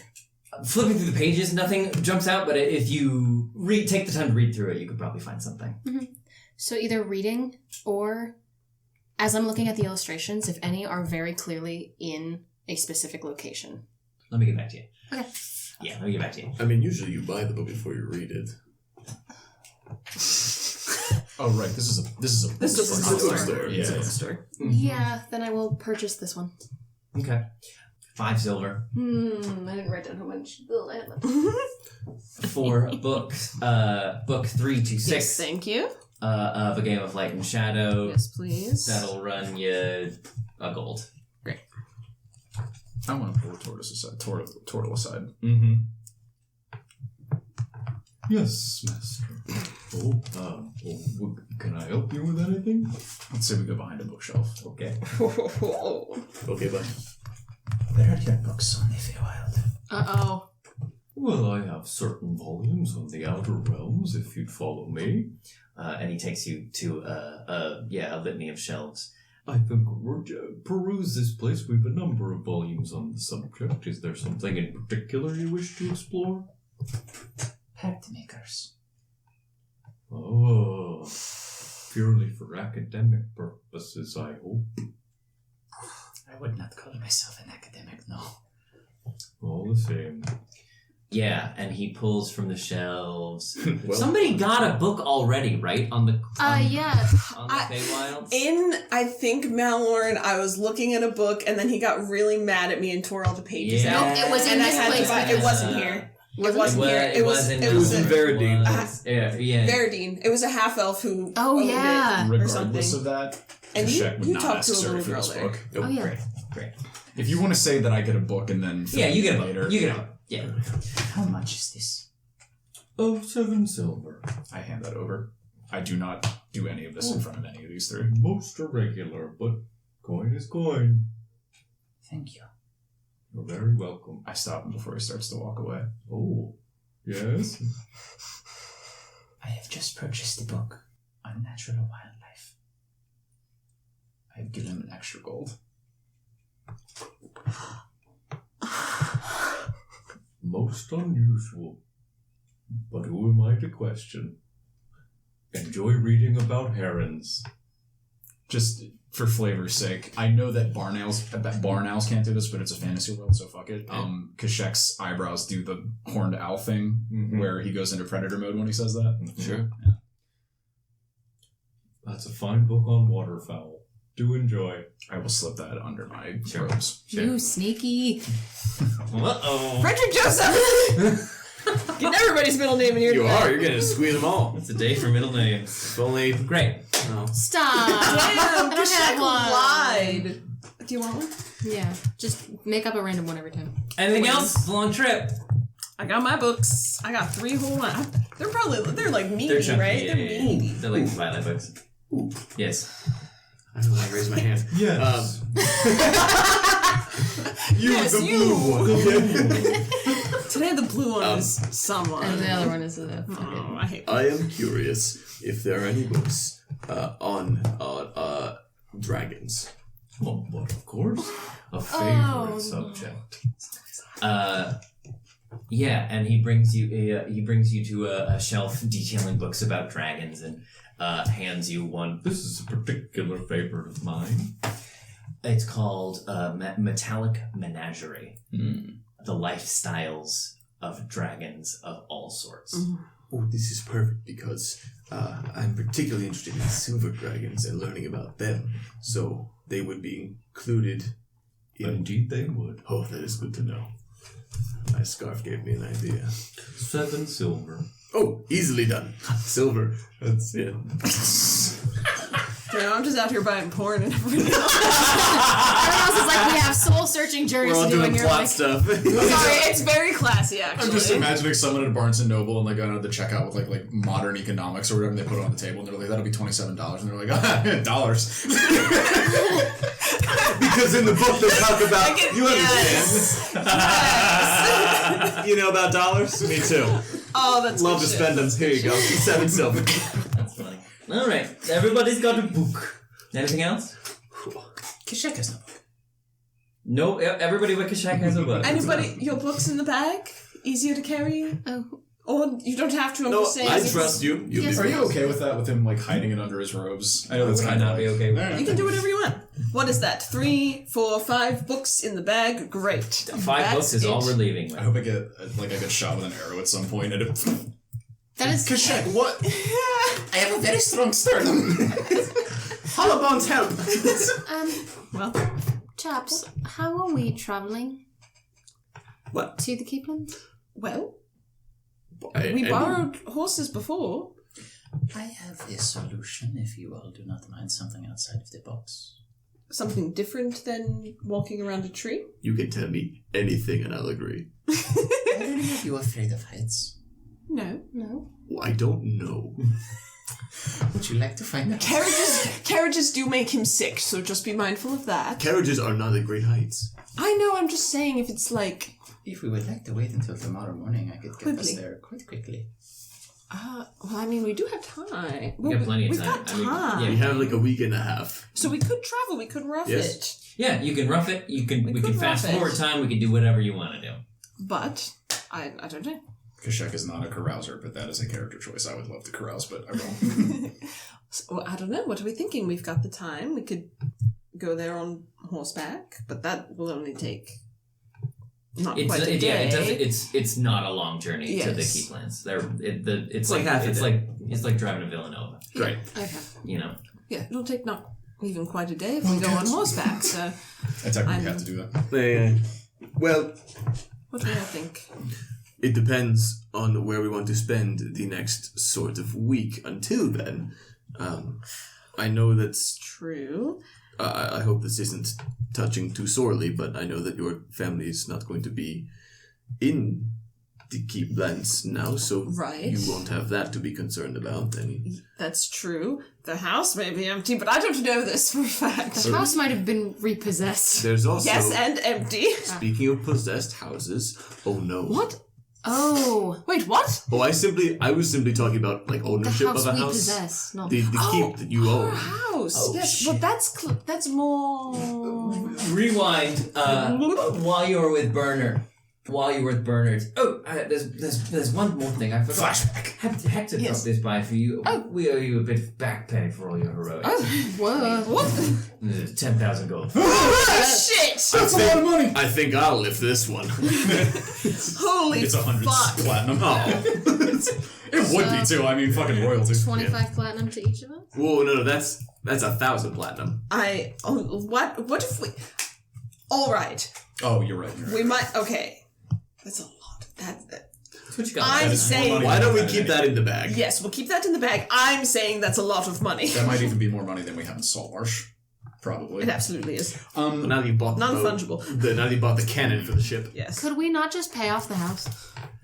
S2: Flipping through the pages, nothing jumps out, but if you take the time to read through it, you could probably find something.
S5: Mm-hmm. So either reading or, as I'm looking at the illustrations, if any are very clearly in a specific location.
S2: Let me get back to you.
S5: Okay.
S2: Yeah, let me get back to you.
S4: I mean, usually you buy the book before you read it.
S6: Oh right, this is a
S4: bookstore.
S6: Yeah.
S3: bookstore.
S5: Yeah, then I will purchase this one.
S2: Okay. 5 silver.
S5: I didn't write down how much. I had left.
S2: For books. Book 3 to 6.
S3: Yes, thank you.
S2: Of A Game of Light and Shadow.
S3: Yes, please.
S2: That'll run you a gold.
S6: I want to pull the turtle aside.
S2: Mm-hmm.
S9: Yes, master. Can I help you with anything?
S6: Let's say we go behind a bookshelf.
S2: Okay.
S4: Okay, bye.
S7: Where are your books on the Feywild?
S5: Uh-oh.
S9: Well, I have certain volumes on the Outer Realms, if you'd follow me.
S2: And he takes you to a litany of shelves.
S9: I think we're peruse this place. We've a number of volumes on the subject. Is there something in particular you wish to explore?
S7: Pact makers.
S9: Oh, purely for academic purposes, I hope.
S7: I would not call myself an academic, no.
S9: All the same.
S2: Yeah, and he pulls from the shelves.
S4: Well,
S2: Somebody got a book already, right? On the
S5: Yeah.
S2: on the Feywilds?
S3: I think Malorn, I was looking at a book and then he got really mad at me and tore all the pages
S2: Yeah.
S3: out.
S5: Nope, it was in
S3: And I
S5: this
S3: had to
S5: place.
S3: buy it. wasn't here. It wasn't here. It was
S2: in
S4: Veradine.
S2: Yeah.
S3: Veradine. It was a half elf who
S5: Oh,
S3: owned
S5: yeah.
S3: it or
S6: Regardless
S3: something.
S6: of that,
S3: And
S6: Q'shek would
S3: you
S6: not
S3: talked to a
S6: necessary
S3: little
S6: for
S3: girl
S6: this
S3: there.
S6: book.
S4: Nope.
S5: Oh, yeah.
S2: Great.
S6: If you want to say that I get a book and then
S2: Yeah, you get a
S6: later,
S2: book. You get a book. Yeah.
S7: How much is this?
S9: Of 7 silver.
S6: I hand that over. I do not do any of this in front of any of these three.
S9: Most irregular, but coin is coin.
S7: Thank you.
S9: You're very welcome.
S6: I stop him before he starts to walk away.
S9: Oh, yes?
S7: I have just purchased the book on natural wildlife.
S6: I give him an extra gold.
S9: Most unusual. But who am I to question? Enjoy reading about herons.
S6: Just for flavor's sake, I know that barn owls can't do this, but it's a fantasy world, so fuck it. Q'shek's eyebrows do the horned owl thing, where he goes into predator mode when he says that.
S9: Sure.
S6: Yeah.
S9: That's a fine book on waterfowl. Do enjoy.
S6: I will slip that under my robes.
S5: You sneaky.
S2: Uh-oh.
S3: Frederick Joseph! Getting everybody's middle name in here.
S4: You
S3: tonight.
S4: are. You're going to squeeze them all.
S2: It's a day for middle names.
S4: If only.
S2: Great.
S5: Stop.
S3: Damn,
S5: I don't have one.
S3: lied. Do you want one?
S5: Yeah. Just make up a random one every time.
S2: Anything else? It's a long trip.
S3: I got my books. I got 3 whole ones. They're like meaty,
S2: They're chunky,
S3: right?
S2: yeah,
S3: They're
S2: yeah,
S3: meaty.
S2: yeah. They're like Twilight books. Yes.
S4: I don't want to raise my hand.
S9: Yes.
S4: You,
S3: Yes,
S4: the
S3: you.
S4: blue one.
S3: Today the blue one is someone.
S5: And the other one is a
S3: Oh,
S5: fucking...
S3: I hate
S4: I am curious if there are any books on dragons.
S2: Well, of course. A favorite
S5: no.
S2: subject. Yeah, and he brings you to a shelf detailing books about dragons and hands you one. This is a particular favorite of mine. It's called Metallic Menagerie. The lifestyles of dragons of all sorts.
S4: Oh, this is perfect because I'm particularly interested in silver dragons and learning about them. So they would be included in...
S2: Indeed they would.
S4: Oh, that is good to know. My scarf gave me an idea.
S2: 7 silver.
S4: Oh, easily done. Silver. That's it.
S3: Damn, I'm just out here buying porn and everything.
S5: Everyone else is like, we have soul-searching journeys
S4: We're all
S5: to do,
S4: doing
S5: and you're
S4: plot
S5: like...
S4: stuff.
S3: Sorry, it's very classy, actually.
S6: I'm just imagining someone at Barnes & Noble and like going to the checkout with like modern economics or whatever, and they put it on the table and they're like, that'll be $27. And they're like, dollars.
S4: Because in the book they talk about...
S3: You understand?
S8: You know about dollars? Me too.
S3: Oh, that's
S8: Love
S3: good
S8: to
S3: shit.
S8: spend them. Here you go. 7 silver.
S2: That's funny. All right, everybody's got a book. Anything else?
S7: Q'shek has no book.
S2: No, everybody with Q'shek has a book.
S3: Anybody, your book's in the bag? Easier to carry?
S5: Oh.
S3: Or you don't have to, I'm
S4: No,
S3: just saying.
S4: I trust you. You
S5: Yes,
S6: Are
S4: leave
S6: you okay with that, with him like hiding it under his robes? I know that's
S2: Would I
S6: kind of
S2: not be okay with that?
S3: You can do whatever you want. What is that? 3, 4, 5 books in the bag? Great.
S2: 5
S3: That's
S2: books is all
S3: it.
S2: we're leaving
S6: I
S2: with.
S6: hope I get shot with an arrow at some point. And it...
S5: That is...
S6: Q'shek, what?
S7: I have a very strong sternum. Hollow bones help.
S3: Well,
S5: Chaps, how are we travelling?
S4: What?
S5: To the Keeplands?
S3: well,
S4: I-
S3: we
S4: I-
S3: borrowed horses before.
S7: I have a solution if you all do not mind something outside of the box.
S3: Something different than walking around a tree?
S4: You can tell me anything and I'll agree.
S7: Are any of you afraid of heights?
S3: No.
S5: No.
S4: Well, I don't know.
S7: Would you like to find out?
S3: Carriages do make him sick, so just be mindful of that.
S4: Carriages are not at great heights.
S3: I know, I'm just saying if it's like...
S7: If we would like to wait until tomorrow morning, I could get us
S3: Quickly.
S7: there quite quickly.
S3: well, I mean, we do have time.
S2: We got plenty of
S3: We've
S2: time.
S3: got
S2: I mean,
S3: time.
S2: yeah.
S4: We have like a week and a half.
S3: So we could travel, we could rough
S4: Yes.
S3: it.
S2: Yeah, you can rough it. We can
S3: could
S2: fast
S3: rough it.
S2: forward time. We can do whatever you want to do.
S3: But, I don't know.
S6: Q'shek is not a carouser, but that is a character choice. I would love to carouse, but I won't.
S3: So, I don't know, what are we thinking? We've got the time. We could go there on horseback, but that will only take not quite a day.
S2: Yeah, it doesn't. It's not a long journey to the
S3: Yes.
S2: Keeplands. It's
S8: like half a
S2: it's
S8: day.
S2: it's like driving to Villanova.
S4: Great.
S5: Okay.
S2: You know.
S3: Yeah, it'll take not even quite a day if we go on horseback, so
S6: I technically
S3: I'm-
S6: have to do that.
S4: Well,
S3: what do I think?
S4: it depends on where we want to spend the next sort of week. Until then, I know that's...
S3: True.
S4: I hope this isn't touching too sorely, but I know that your family is not going to be in the Keeplands now, so
S3: Right.
S4: you won't have that to be concerned about. And
S3: That's true. The house may be empty, but I don't know this for a fact.
S5: The house might have been repossessed.
S4: there's also...
S3: Yes, and empty.
S4: Speaking of possessed houses, oh no.
S3: What?
S5: Oh.
S3: Wait, what?
S4: Oh, I was simply talking about like
S5: The
S4: ownership
S5: house
S4: of a
S5: we
S4: house.
S5: possess. Not
S4: The keep that you
S3: Our
S4: own.
S3: house.
S4: Oh,
S3: yes,
S4: shit.
S3: but that's more.
S2: Rewind. While you were with Bernard. While you were with Bernard. Oh, there's one more thing I forgot.
S6: Flashback.
S2: Hector
S3: Yes.
S2: dropped this by for you.
S3: Oh.
S2: We owe you a bit of back pay for all your heroics.
S5: Whoa.
S3: What?
S2: 10,000 gold.
S3: Oh, shit!
S6: That's a lot of money.
S4: I think I'll lift this one.
S3: Holy
S6: It's 100
S3: fuck!
S6: platinum.
S4: Oh.
S6: It would be too. I mean, fucking royalty.
S5: 25 platinum to each of us?
S4: Whoa, no, that's 1,000 platinum.
S3: What if we? All right,
S6: Oh, you're right.
S3: we might. Okay, that's a lot. That
S2: That's what you got.
S3: I'm
S6: That is more
S3: saying.
S6: money.
S4: Why don't we keep that in the bag?
S3: Yes, we'll keep that in the bag. I'm saying that's a lot of money.
S6: That might even be more money than we have in Saltmarsh. Probably.
S3: It absolutely is.
S4: But now that you bought the boat,
S3: Non-fungible.
S4: now that you bought the cannon for the ship.
S3: Yes,
S5: Could we not just pay off the house?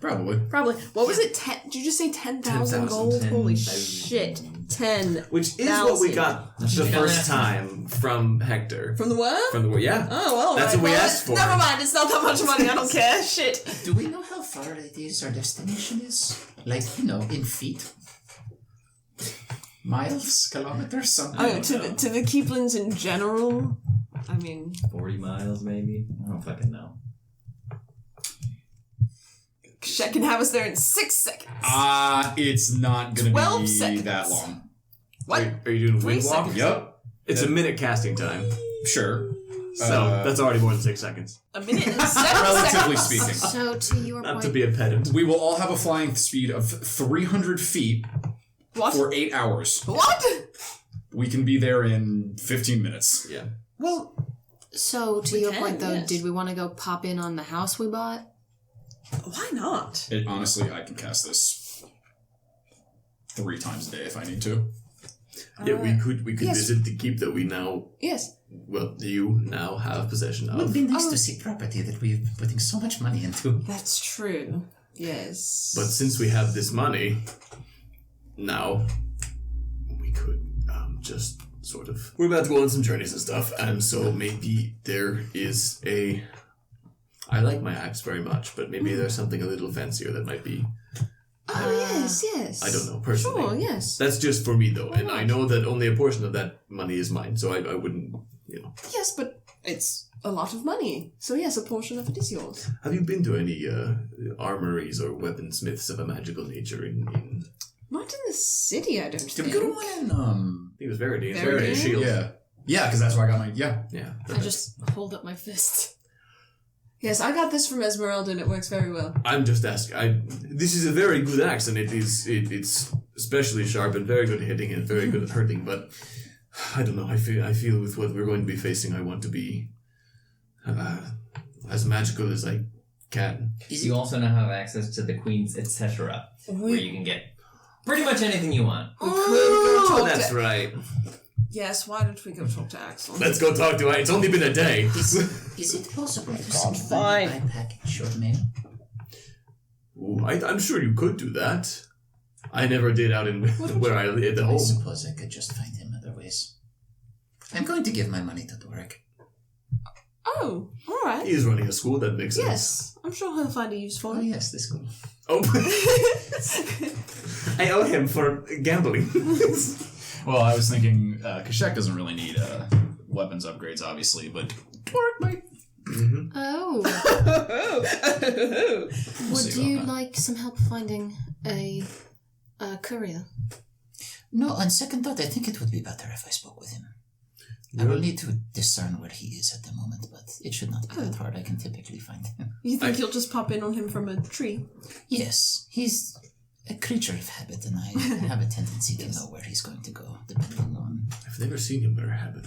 S6: Probably.
S3: probably. What was it? Did you just say 10,000
S2: 10,000,
S3: gold?
S2: 10,000.
S3: Holy shit! 10.
S9: Which is what we got the first time from Hector.
S3: From the what?
S9: From the yeah.
S3: Oh, well.
S9: That's
S3: right.
S9: what we
S3: Well,
S9: asked for.
S3: Never mind, it's not that much money, I don't care. Shit.
S7: Do we know how far it is our destination is? Like, in feet? Miles? Kilometers? Something?
S3: Oh, to the Keeplins in general? I mean...
S2: 40 miles, maybe? I don't fucking know.
S3: Q'shek can have us there in 6 seconds.
S6: It's not gonna
S3: 12
S6: be
S3: seconds.
S6: that long.
S3: What?
S9: Are you doing
S3: 3
S9: wind walk?
S3: seconds.
S6: Yep.
S9: It's a minute casting time.
S6: Sure.
S9: So that's already more than 6 seconds.
S3: A minute and 7
S6: Relatively
S3: seconds.
S6: speaking.
S5: So, to your
S9: Not
S5: point,
S9: to be a pedant.
S6: We will all have a flying speed of 300 feet
S3: What?
S6: for 8 hours.
S3: What?
S6: We can be there in 15 minutes.
S9: Yeah.
S3: Well,
S5: so to
S3: We
S5: your
S3: can,
S5: point though,
S3: yes.
S5: did we want to go pop in on the house we bought?
S3: why not?
S6: Honestly, I can cast this 3 times a day if I need to.
S9: Yeah, we could
S3: Yes.
S9: visit the keep that we now,
S3: Yes.
S9: well, you now have possession
S7: It would
S9: of.
S7: be nice to see property that we've been putting so much money into.
S3: That's true. Yes.
S9: But since we have this money, now we could just sort of. We're about to go on some journeys and stuff, and so maybe there is a. I like my axe very much, but maybe there's something a little fancier that might be.
S3: yes.
S9: I don't know personally.
S3: Sure, yes.
S9: That's just for me though, and
S3: not?
S9: I know that only a portion of that money is mine, so I wouldn't,
S3: Yes, but it's a lot of money. So yes, a portion of it is yours.
S9: Have you been to any armories or weaponsmiths of a magical nature in
S3: Not in the city, I don't
S6: Did
S3: think.
S6: we go to one in,
S9: I think it was Verity.
S3: Verity?
S9: Verity Shield.
S6: Yeah. Yeah, because that's where I got my, yeah.
S9: Yeah.
S5: I just hold up my fist.
S3: Yes, I got this from Esmeralda and it works very well.
S9: I'm just asking. This is a very good axe, and it's especially sharp and very good at hitting and very good at hurting. But I don't know. I feel with what we're going to be facing, I want to be as magical as I can.
S2: You also now have access to the Queen's etc., where you can get pretty much anything you want.
S3: We could go talk
S9: That's
S3: to...
S9: right.
S3: Yes, why don't we go talk to Axel?
S9: Let's go talk to her. It's only been a day.
S7: Is it possible to send
S3: fine.
S7: money by package or mail?
S9: Ooh, I'm sure you could do that. I never did out in where I lived at
S7: I
S9: home.
S7: suppose I could just find him other ways. I'm going to give my money to Doric.
S3: Oh, alright.
S9: He is running a school, that makes sense.
S3: Yes, I'm sure he'll find a use for
S7: Oh
S3: it.
S7: yes, this school.
S9: Oh. I owe him for gambling.
S6: Well, I was thinking Q'shek doesn't really need weapons upgrades, obviously, but Doric might.
S5: Oh.
S6: We'll see
S5: Would you
S6: about that.
S5: like some help finding a courier?
S7: No, on second thought, I think it would be better if I spoke with him. I will need to discern where he is at the moment, but it should not be that hard. I can typically find him.
S3: You think you'll just pop in on him from a tree?
S7: Yes, he's a creature of habit, and I have a tendency to know where he's going to go, depending on...
S9: I've never seen him wear a habit.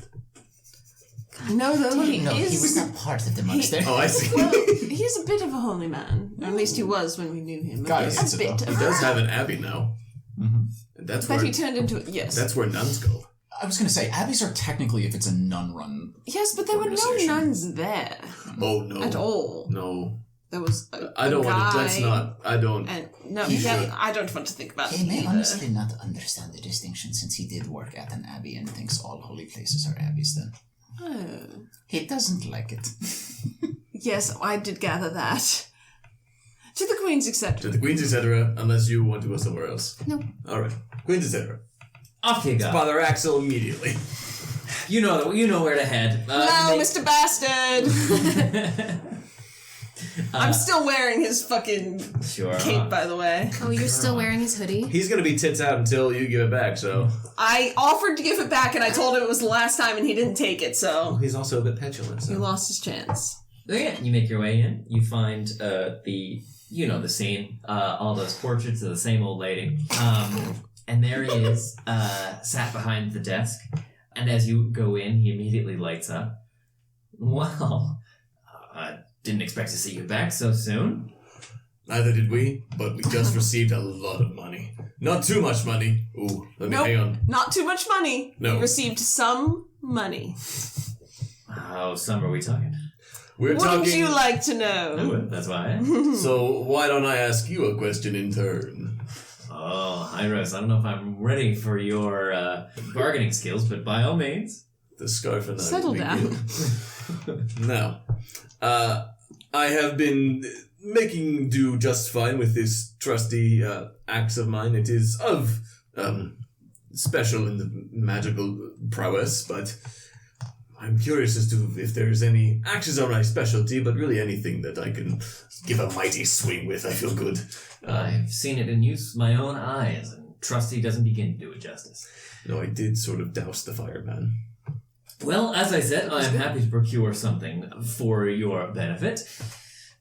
S3: No, though, he
S7: No,
S3: is...
S7: he was not part of the monastery.
S9: Oh, I see.
S3: Well, he's a bit of a holy man. Or at least he was when we knew him.
S6: Guys,
S3: a bit.
S9: He does have an abbey now.
S6: Mhm.
S9: And that's
S3: But
S9: where
S3: he turned into it, yes.
S9: that's where nuns go.
S6: I was going to say, abbeys are technically, if it's a nun-run...
S3: Yes, but there were no
S6: organization.
S3: nuns there
S9: Oh no.
S3: at all.
S9: No.
S3: There was a
S9: I don't want to.
S3: guy
S9: That's not. I don't.
S3: And no,
S7: He
S3: yeah,
S9: should.
S3: I don't want to think about
S7: He
S3: it
S7: may
S3: either.
S7: honestly not understand the distinction since he did work at an abbey and thinks all holy places are abbeys then.
S3: Oh.
S7: He doesn't like it.
S3: Yes, I did gather that. To the Queen's,
S9: To
S3: etc.
S9: the Queens, etc. Unless you want to go somewhere else.
S5: No.
S9: All right. Queens, etc.
S2: Off you go.
S9: Father Axel immediately.
S2: You know where to head.
S3: No, Mr. Bastard! I'm still wearing his fucking
S2: Sure.
S3: cape, by the way.
S5: Oh, you're still wearing his hoodie?
S9: He's gonna be tits out until you give it back. So
S3: I offered to give it back, and I told him it was the last time, and he didn't take it, so
S9: he's also a bit petulant.
S3: he
S9: So.
S3: lost his chance.
S2: So yeah, you make your way in. You find the scene. All those portraits of the same old lady. And there he is, sat behind the desk. And as you go in, he immediately lights up. Well, I didn't expect to see you back so soon.
S9: Neither did we, but we just received a lot of money. Not too much money. Ooh, let me
S3: Nope.
S9: hang on.
S3: Not too much money.
S9: No.
S3: We received some money.
S2: How some are we talking?
S9: We're
S3: Wouldn't
S9: talking.
S3: you like to know?
S2: That's why.
S9: So why don't I ask you a question in turn?
S2: Oh, Hieros, I don't know if I'm ready for your bargaining skills, but by all means.
S4: The scarf and I
S3: Settle
S4: will
S3: down.
S4: begin. Now, I have been making do just fine with this trusty axe of mine. It is of special in the magical prowess, but I'm curious as to if there's any axes are my specialty, but really anything that I can give a mighty swing with. I feel good.
S2: I've seen it in use with my own eyes, and trusty doesn't begin to do it justice.
S4: No, I did sort of douse the fireman.
S2: Well, as I said, I am happy to procure something for your benefit.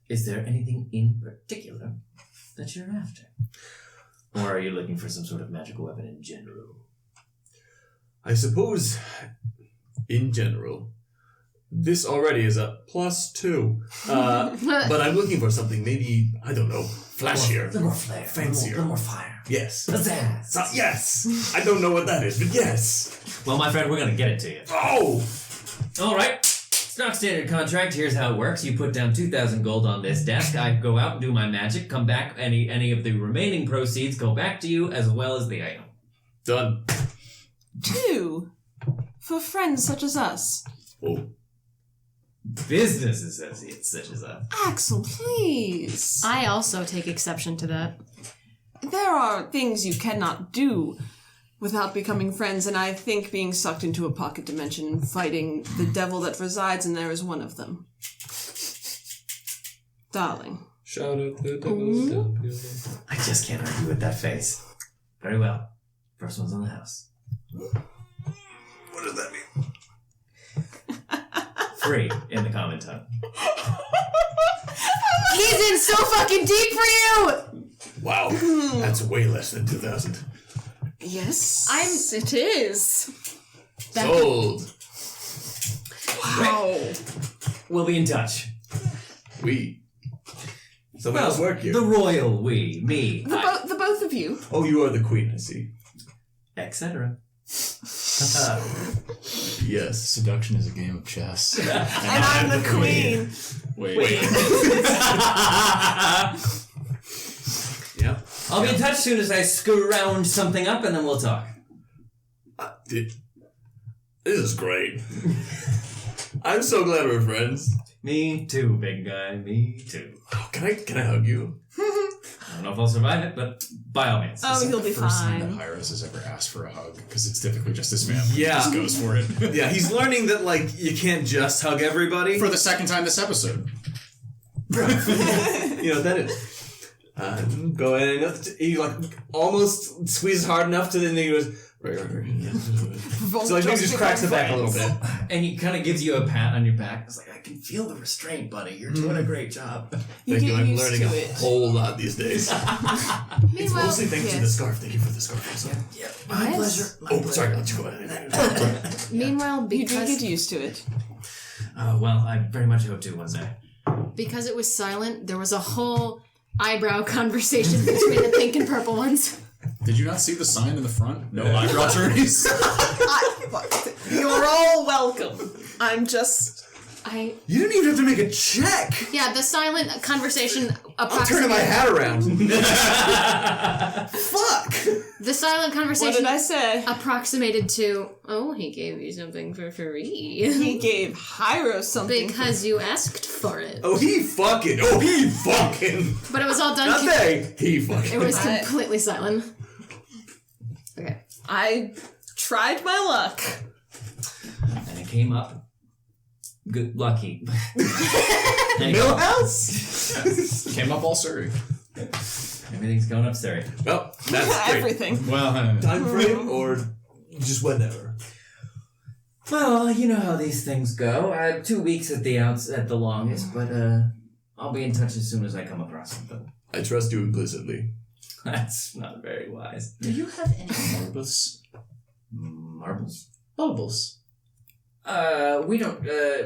S2: Is there anything in particular that you're after? Or are you looking for some sort of magical weapon in general?
S4: I suppose, in general, this already is a +2. But I'm looking for something maybe, I don't know, flashier.
S2: A little more flair.
S4: Fancier.
S2: A little more fire.
S4: Yes.
S2: Pizzazz.
S4: So, yes! I don't know what that is, but yes!
S2: Well, my friend, we're going to get it to you.
S4: Oh!
S2: All right. Stock standard contract. Here's how it works. You put down 2,000 gold on this desk. I go out and do my magic. Come back. Any of the remaining proceeds go back to you as well as the item.
S4: Done.
S3: 2 for friends such as us.
S4: Oh.
S2: Business associates such as us.
S3: Axel, please.
S5: I also take exception to that.
S3: There are things you cannot do without becoming friends, and I think being sucked into a pocket dimension and fighting the devil that resides in there is one of them. Darling.
S4: Shout out the devil.
S2: I just can't argue with that face. Very well. First one's on the house.
S4: What does that mean?
S2: Free in the common tongue.
S5: He's in so fucking deep for you!
S4: Wow. That's way less than 2,000.
S3: Yes, it is.
S4: Sold.
S3: Wow.
S2: We'll be in touch.
S4: We. Someone else work here.
S2: The royal we. Me.
S3: The both of you.
S4: Oh, you are the queen, I see.
S2: Etc.
S4: Yes.
S6: Seduction is a game of chess.
S3: And I'm the queen.
S6: Wait.
S4: Yeah.
S2: I'll be in touch soon as I scrounge something up and then we'll talk.
S4: This is great. I'm so glad we're friends.
S2: Me too, big guy. Me too.
S4: Oh, can I hug you?
S2: I don't know if I'll survive it, but by all means.
S3: Oh, he'll be
S6: First time that
S3: fine.
S6: Hieros has ever asked for a hug, because it's typically just his family.
S4: Yeah.
S6: He just goes for it.
S4: Yeah, he's learning that, like, you can't just hug everybody.
S6: For the second time this episode.
S4: You know what that is. Go in. He, like, almost squeezes hard enough to then he goes... Right. Yeah. So, like, maybe just cracks the back a little bit.
S2: And he kind of gives you a pat on your back. It's like, I can feel the restraint, buddy. You're doing a great job.
S3: You
S4: Thank you.
S3: get
S4: I'm
S3: used
S4: learning
S3: to
S4: a
S3: it.
S4: whole lot these days. It's mostly thanks to the
S3: yes.
S4: scarf. Thank you for the scarf also.
S2: Yeah, my pleasure.
S4: Oh, sorry. I'll let you go ahead.
S5: Meanwhile,
S3: You do
S5: because
S3: get used to it.
S2: Well, I very much hope to one day.
S5: because it was silent, there was a whole eyebrow conversation between the pink and purple ones.
S6: Did you not see the sign in the front? No eyebrow journeys.
S3: You're all welcome. I'm just...
S4: You didn't even have to make a check.
S5: Yeah, the silent conversation
S4: I'm turning my hat around.
S6: Fuck.
S5: The silent
S3: What
S5: conversation
S3: did I say?
S5: approximated to, oh, he gave you something for free.
S3: He gave Hieros something.
S5: Because you asked for it.
S4: Oh, he fucking.
S5: But it was all done.
S4: Not they. He fucking.
S5: It was
S3: Right.
S5: completely silent. Okay.
S3: I tried my luck.
S2: And it came up. Good lucky.
S4: Millhouse?
S6: Came up all Surrie.
S2: Everything's going up, Surrie.
S4: Well, that's great.
S3: Everything.
S6: Well,
S4: Time frame or just whenever?
S2: Well, you know how these things go. 2 weeks at the longest, but I'll be in touch as soon as I come across something.
S4: I trust you implicitly.
S2: That's not very wise.
S7: Do you have any marbles?
S2: Marbles?
S7: Baubles.
S2: We don't,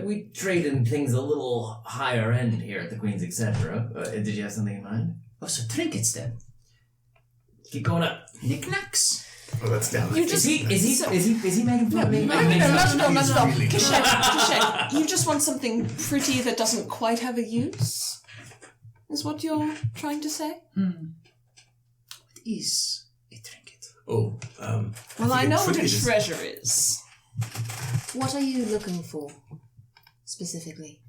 S2: we trade in things a little higher end here at the Queen's, etc. Did you have something in mind?
S7: Oh, so trinkets then.
S2: Keep going up.
S7: Knickknacks?
S4: Oh, that's down.
S3: You
S2: Is
S3: just...
S2: he making fun of me?
S3: No. Q'shek, you just want something pretty that doesn't quite have a use? Is what you're trying to say?
S7: What is
S4: Oh,
S3: Well, I
S4: think
S3: know
S4: it
S3: what
S4: should
S3: a
S4: be this-
S3: treasure is.
S5: What are you looking for, specifically?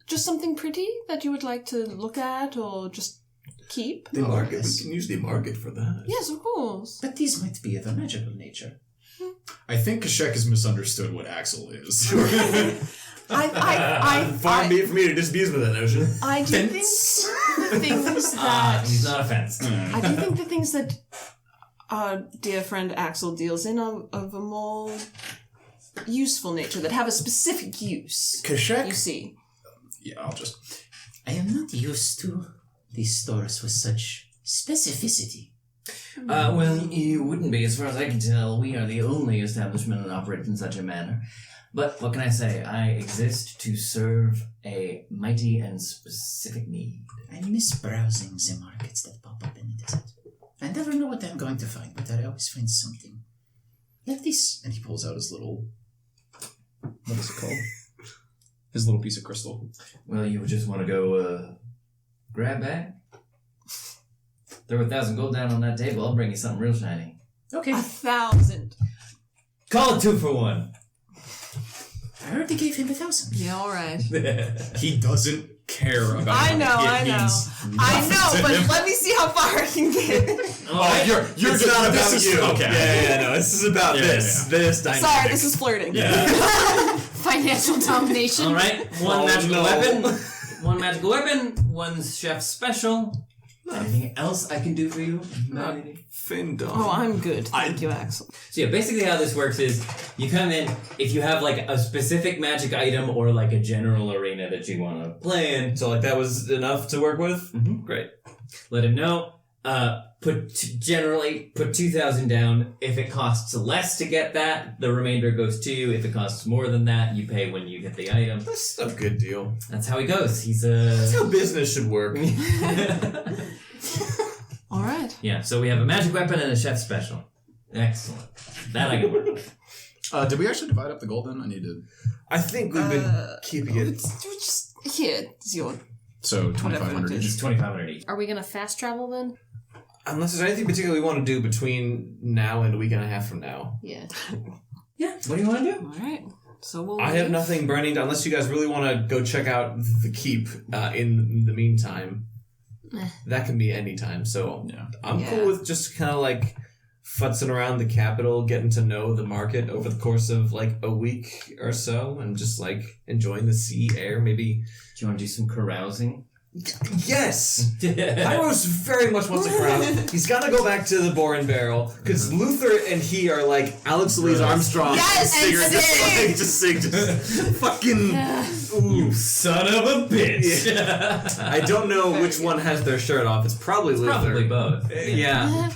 S3: Just something pretty that you would like to look at or just keep?
S4: The market.
S7: yes.
S4: We can use the market for that.
S3: Yes, of course.
S7: But these might be of a magical nature.
S6: I think Q'shek has misunderstood what Axel is.
S4: Sure. Far be it for me to disabuse with that notion.
S3: I do think the things that
S2: He's not offensed.
S3: I do think the things that our dear friend Axel deals in are of a more useful nature, that have a specific use.
S6: Q'shek?
S3: You see.
S6: Yeah, I'll just...
S7: I am not used to these stores with such specificity.
S2: Well, you wouldn't be, as far as I can tell. We are the only establishment that operates in such a manner. But what can I say? I exist to serve a mighty and specific need.
S7: I miss browsing the markets that pop up in the desert. I never know what I'm going to find, but I always find something. Like this.
S6: And he pulls out his little... What is it called? His little piece of crystal.
S2: Well, you would just want to go, grab that? Throw 1,000 gold down on that table. I'll bring you something real shiny.
S7: Okay.
S3: 1,000.
S2: Call it 2 for 1.
S7: I already gave him 1,000.
S3: Yeah, all right.
S6: He doesn't care about
S3: I
S6: money.
S3: know,
S6: It
S3: I know.
S6: means
S3: I
S6: nothing
S3: know,
S6: to
S3: but
S6: him.
S3: let me see how far I can get.
S6: Oh, you're
S4: It's not
S6: this
S4: about
S6: is-
S4: you.
S6: Okay.
S4: Yeah, no. This is about
S6: Yeah,
S4: this.
S6: yeah.
S4: This dynamic.
S3: Sorry, this is flirting.
S5: Financial domination.
S2: All right, one
S4: Oh,
S2: magical
S4: no.
S2: weapon. One magical weapon. One chef special. Anything else I can do for you?
S4: Findom.
S3: Oh, I'm good. Thank you, Axel.
S2: So yeah, basically how this works is you come in, if you have like a specific magic item or like a general arena that you want to play in,
S4: So like that was enough to work with?
S2: Mhm.
S4: Great.
S2: let him know. Generally put 2,000 down. If it costs less to get that, the remainder goes to you. If it costs more than that, you pay when you get the item.
S4: That's a good deal.
S2: That's how he goes. He's
S4: That's how business should work.
S3: All right.
S2: Yeah, so we have a magic weapon and a chef special. Excellent. That I can work with.
S6: Did we actually divide up the gold then? I need to...
S4: I think we've been keeping it.
S3: Just here. It's your.
S6: So 2,500
S2: It's
S6: each.
S2: 2,500 each.
S5: Are we gonna fast travel then?
S4: Unless there's anything particular we want to do between now and a week and a half from now.
S5: Yeah.
S2: Yeah, what do you want to do?
S3: All right. So we'll.
S4: I have nothing burning to, unless you guys really want to go check out the keep in the meantime. That can be any time. So
S6: Yeah.
S4: I'm cool with just kind of like futzing around the capital, getting to know the market over the course of like a week or so, and just like enjoying the sea air. Maybe.
S2: Do you want to do some carousing?
S4: Yes! Hieros very much wants to carouse. He's got to go back to the Boar and Barrel because Luther and he are like Alex Louise Armstrong.
S3: Yes,
S4: singer,
S3: and
S4: just sing, just fucking.
S2: You son of a bitch!
S4: I don't know which one has their shirt off. It's probably Luther.
S2: Probably both.
S4: Yeah.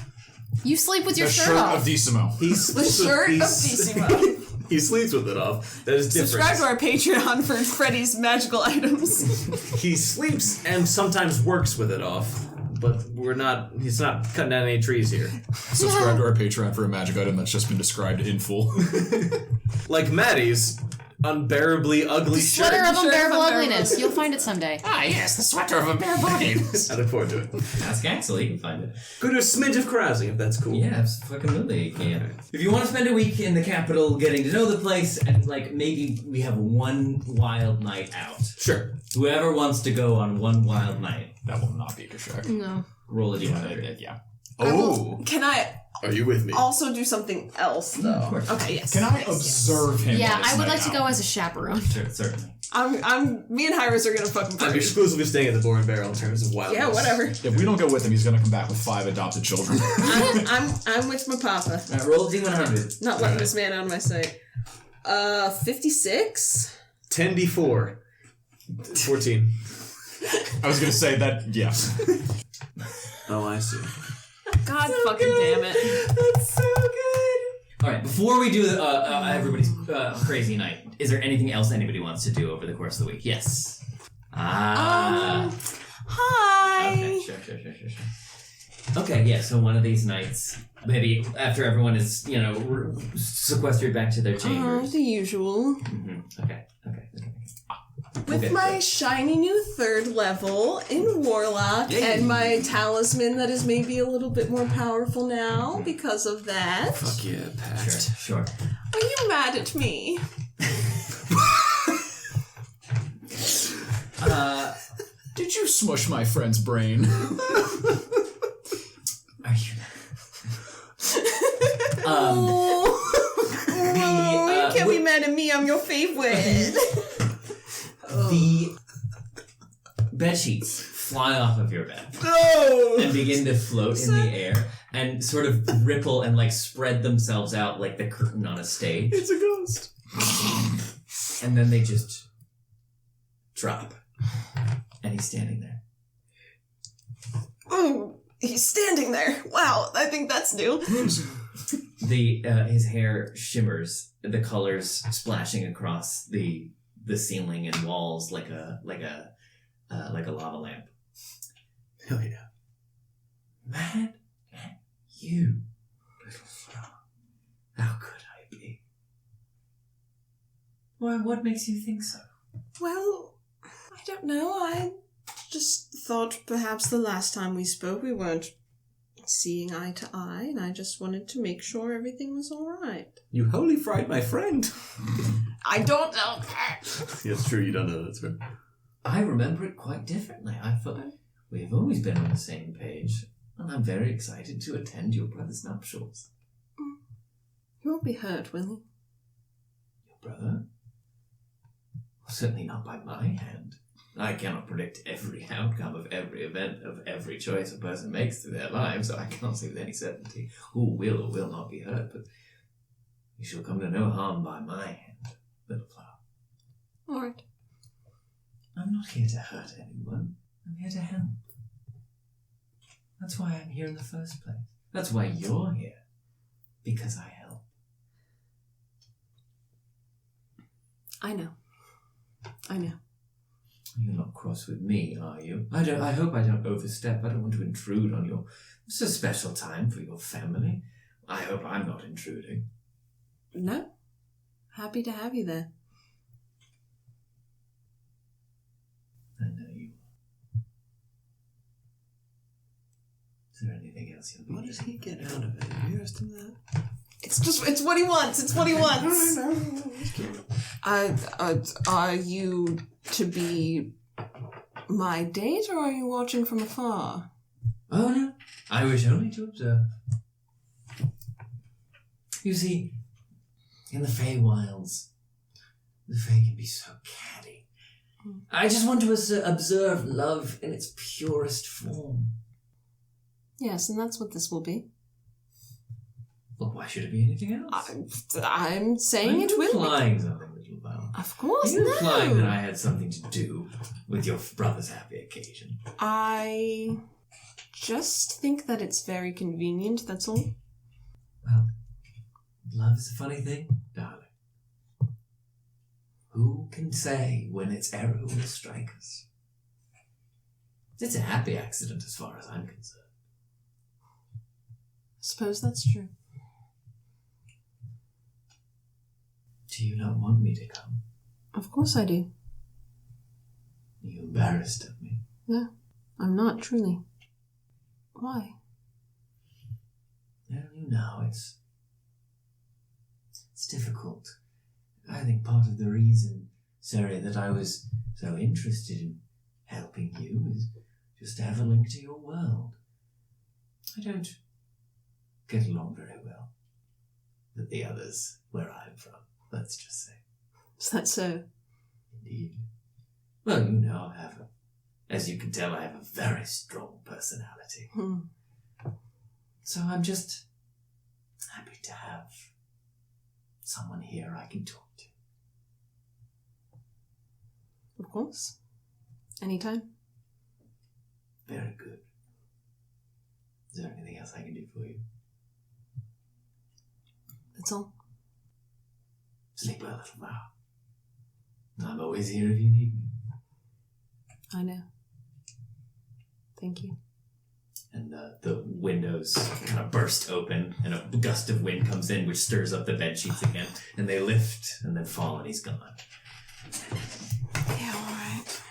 S5: You sleep with your
S6: The
S5: shirt
S6: shirt
S5: off.
S6: of Decimo.
S4: He's
S3: The shirt of Decimo.
S4: He sleeps with it off. That is different.
S3: Subscribe to our Patreon for Freddy's magical items.
S4: He sleeps and sometimes works with it off. But he's not cutting down any trees here.
S6: Subscribe to our Patreon for a magic item that's just been described in full.
S4: Like Maddie's unbearably ugly shirt.
S5: Sweater of
S3: Shirt of
S5: unbearable
S3: unbearable
S5: ugliness. You'll find it someday.
S7: Ah, yes, the sweater of a bare body.
S4: I look forward to it.
S2: Ask Axel, he can find it.
S4: Go to a smidge of carousing if that's cool.
S2: Yeah, fucking can. If you want to spend a week in the capital getting to know the place, and like maybe we have one wild night out.
S4: Sure.
S2: Whoever wants to go on one wild night,
S6: That will not be Q'shek.
S5: No.
S2: roll a d100.
S6: Yeah.
S3: I
S6: Oh!
S3: will- Can I
S4: Are you with me?
S3: also do something else though? Okay. Yes.
S6: Can I
S3: yes,
S6: observe him?
S5: Yeah,
S6: on this
S5: I would
S6: night
S5: like to
S6: out?
S5: go as a chaperone.
S2: Sure, certainly.
S3: Me and Hieros are gonna fucking
S4: I'm
S3: party.
S4: exclusively staying at the Boar and Barrel in terms of wildness.
S3: Yeah, whatever.
S6: If we don't go with him, he's going to come back with 5 adopted children.
S3: I'm with my papa.
S2: Alright, roll a d100.
S3: Not letting this man out of my sight. 56.
S4: 10d4. 14.
S6: I was going to say that, yeah.
S4: Oh, I see.
S3: God fucking damn it.
S2: That's so good. All right, before we do everybody's crazy night, is there anything else anybody wants to do over the course of the week? Yes.
S3: Hi.
S2: Okay, sure. Okay, yeah. So one of these nights, maybe after everyone is, sequestered back to their chambers.
S3: The usual.
S2: Okay.
S3: With my shiny new 3rd level in Warlock and my talisman that is maybe a little bit more powerful now because of that.
S4: Fuck yeah, Pat.
S2: Sure.
S3: Are you mad at me?
S6: Did you smush my friend's brain?
S2: Are you?
S3: You can't be mad at me. I'm your favorite.
S2: The bed sheets fly off of your bed and begin to float in the air and sort of ripple and like spread themselves out like the curtain on a stage.
S6: It's a ghost.
S2: And then they just drop. And he's standing there.
S3: Oh, he's standing there. Wow, I think that's new.
S2: His hair shimmers, the colors splashing across the ceiling and walls like a lava lamp.
S4: Hell yeah.
S2: Mad at you, little star. How could I be? Why, what makes you think so?
S3: Well, I don't know. I just thought perhaps the last time we spoke we weren't seeing eye to eye, and I just wanted to make sure everything was all right.
S4: You holy fried my friend.
S3: I don't know.
S4: It's true, you don't know that's right.
S2: I remember it quite differently. I thought we've always been on the same page, and I'm very excited to attend your brother's nuptials.
S3: You won't be hurt, will he?
S2: Your brother? Well, certainly not by my hand. I cannot predict every outcome of every event, of every choice a person makes through their lives, so I can't say with any certainty who will or will not be hurt, but you shall come to no harm by my hand, little flower.
S3: All right.
S2: I'm not here to hurt anyone. I'm here to help. That's why I'm here in the first place. That's why you're here. Because I help.
S3: I know.
S2: You're not cross with me, are you? I hope I don't overstep. I don't want to intrude on your... It's a special time for your family. I hope I'm not intruding.
S3: No. Happy to have you there.
S2: I know you are. Is there anything else you'll be...
S3: What does he get out of it? Here's to that. It's what he wants. It's what he wants. Are you to be my date, or are you watching from afar?
S2: Oh, no. I wish only to observe. You see, in the Feywilds, the Fey can be so catty. I just want to observe love in its purest form.
S3: Yes, and that's what this will be.
S2: Well, why should it be anything else?
S3: I'm saying it will be.
S2: Implying something, little Val.
S3: Of course,
S2: Are you
S3: no.
S2: implying that I had something to do with your brother's happy occasion?
S3: I just think that it's very convenient, that's all.
S2: Well, love is a funny thing, darling. Who can say when its arrow will strike us? It's a happy accident as far as I'm concerned.
S3: Suppose that's true.
S2: Do you not want me to come?
S3: Of course I do.
S2: Are you embarrassed of me?
S3: No, I'm not, truly. Why?
S2: Well, you know, it's difficult. I think part of the reason, Surrie, that I was so interested in helping you is just to have a link to your world. I don't get along very well with the others where I'm from, let's just say.
S3: Is that so?
S2: Indeed. Well, you know, as you can tell, I have a very strong personality. So I'm just happy to have someone here I can talk to.
S3: Of course. Anytime.
S2: Very good. Is there anything else I can do for you?
S3: That's all.
S2: Sleep well, little Val. I'm always here if you need me.
S3: I know. Thank you.
S2: And the windows kind of burst open, and a gust of wind comes in, which stirs up the bed sheets again, and they lift and then fall, and he's gone.
S3: Yeah, alright.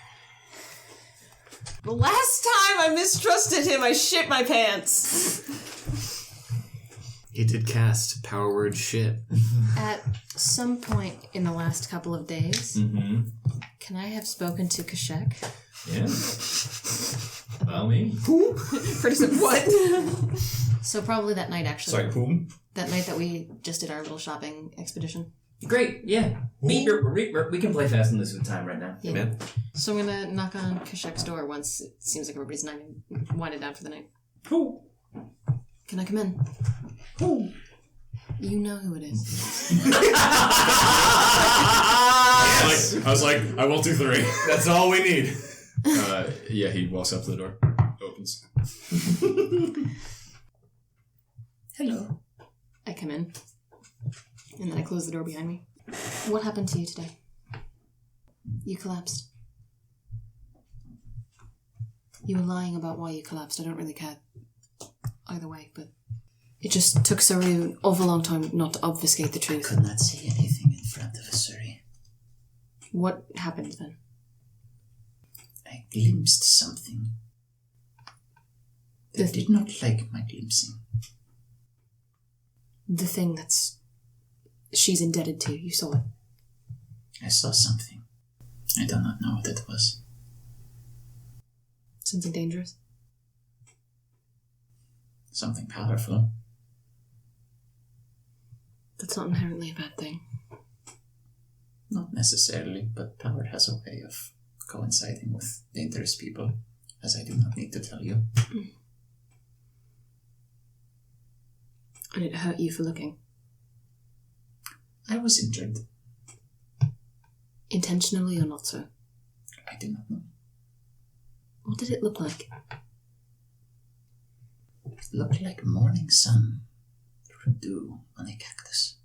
S3: The last time I mistrusted him, I shit my pants.
S4: He did cast power word shit.
S5: At some point in the last couple of days, can I have spoken to Q'shek?
S2: Yeah. Well, me.
S3: Pretty simple. What?
S5: So probably that night, actually.
S6: Sorry, whom?
S5: That night that we just did our little shopping expedition.
S2: Great, yeah. We can play fast on this with time right now.
S5: Yeah.
S4: Man.
S5: So I'm gonna knock on Q'shek's door once it seems like everybody's winded down for the night.
S2: Who?
S5: Can I come in?
S2: Who?
S5: You know who it is.
S6: I was like, I will do 3.
S4: That's all we need.
S6: Yeah, he walks up to the door, opens.
S7: Hello.
S5: I come in. And then I close the door behind me. What happened to you today? You collapsed. You were lying about why you collapsed. I don't really care either way, but it just took Surrie an awful long time not to obfuscate the
S7: I
S5: truth.
S7: could not say anything in front of Surrie.
S5: What happened then?
S7: I glimpsed something. They did not like my glimpsing.
S5: The thing she's indebted to. You saw it.
S7: I saw something. I do not know what it was.
S5: Something dangerous?
S7: Something powerful.
S5: That's not inherently a bad thing.
S7: Not necessarily, but power has a way of coinciding with dangerous people, as I do not need to tell you.
S5: And it hurt you for looking.
S7: I was injured.
S5: Intentionally or not so?
S7: I do not know.
S5: What did it look like?
S7: It looked like morning sun through dew on a cactus.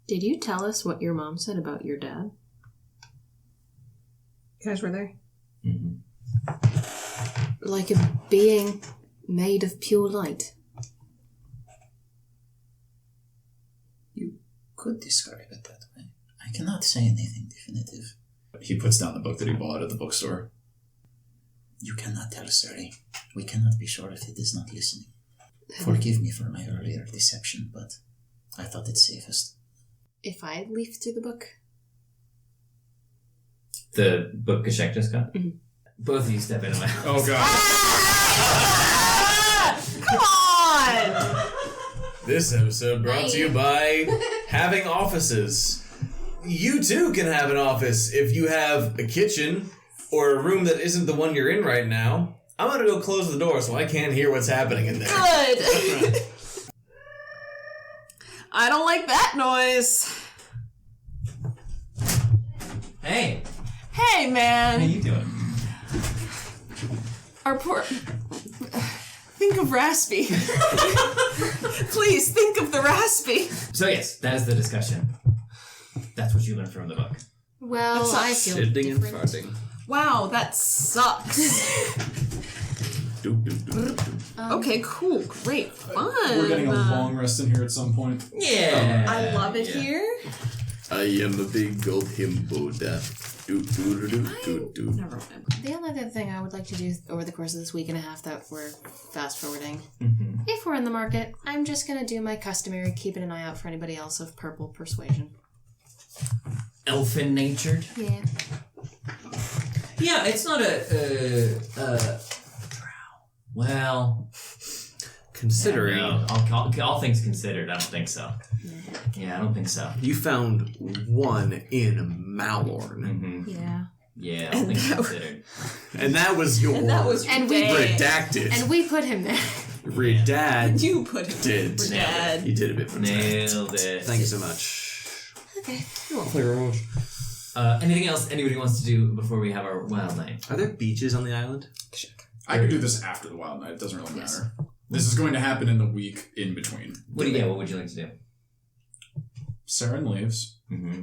S5: Did you tell us what your mom said about your dad?
S3: You guys were there?
S5: Like a being made of pure light.
S7: You could describe it that way. I cannot say anything definitive.
S6: He puts down the book that he bought at the bookstore.
S7: You cannot tell, Surrie. We cannot be sure if it is not listening. Forgive me for my earlier deception, but I thought it safest.
S5: If I had leafed through the book.
S2: The book Q'shek just got?
S5: Mhm.
S2: Both of you step into my house.
S6: Oh, God.
S3: Come on!
S4: This episode brought to you by having offices. You too can have an office if you have a kitchen or a room that isn't the one you're in right now. I'm gonna go close the door so I can't hear what's happening in there.
S3: Good! I don't like that noise.
S2: Hey,
S3: Hey,
S2: how
S3: man.
S2: you doing?
S3: Our poor... Think of Raspy. Please, think of the Raspy.
S2: So yes, that is the discussion. That's what you learned from the book.
S5: Well,
S3: That
S5: I
S3: sucks.
S5: feel
S4: Shitting and
S5: different.
S4: farting.
S3: Wow, that sucks.
S4: Doop, doop, doop, doop.
S3: Okay, cool, great, fun.
S6: We're getting a long rest in here at some point.
S2: Yeah.
S3: I love it here.
S4: I am a big old himbo da. Doop, doop, doop, doop, doop.
S3: Never mind.
S5: The only other thing I would like to do over the course of this week and a half that we're fast forwarding,
S2: Mm-hmm.
S5: if we're in the market, I'm just going to do my customary keeping an eye out for anybody else of purple persuasion.
S2: Elfin-natured.
S5: Yeah.
S2: Yeah, it's not well,
S4: Considering
S2: all things considered, I don't think so. Yeah, I don't think so.
S4: you found one in Malorn,
S2: Mm-hmm.
S5: Yeah.
S2: Yeah, all things considered.
S4: and that was yours.
S3: And that was
S5: And we-
S4: redacted.
S5: And we put him there.
S4: Redad
S3: You put it.
S4: did.
S3: Dad.
S4: You did a bit for me.
S2: Nailed it.
S4: Thank you so much.
S5: Okay.
S4: Thank you very much.
S2: Anything else anybody wants to do before we have our wild night?
S4: Are there beaches on the island?
S6: I could do this after the Wild Night. It doesn't really matter. This is going to happen in the week in between.
S2: What would you like to do?
S6: Seren leaves.
S2: Mm-hmm.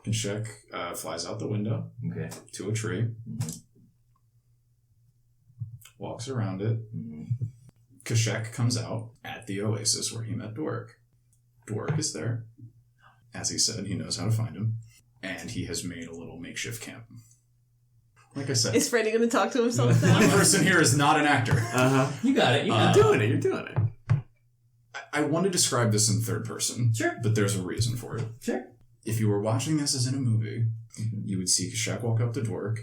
S6: Q'shek flies out the window
S2: Okay.
S6: to a tree. Walks around it.
S2: Mm-hmm.
S6: Q'shek comes out at the oasis where he met Dwork. Dwork is there. As he said, he knows how to find him. and he has made a little makeshift camp. Like I said,
S1: Is Freddie going to talk to himself now?
S6: one person here is not an actor.
S2: You got it.
S4: You're doing it. You're doing it.
S6: I want to describe this in third person.
S2: Sure.
S6: But there's a reason for it.
S2: Sure.
S6: If you were watching this as in a movie, you would see Q'shek walk up to Dwark,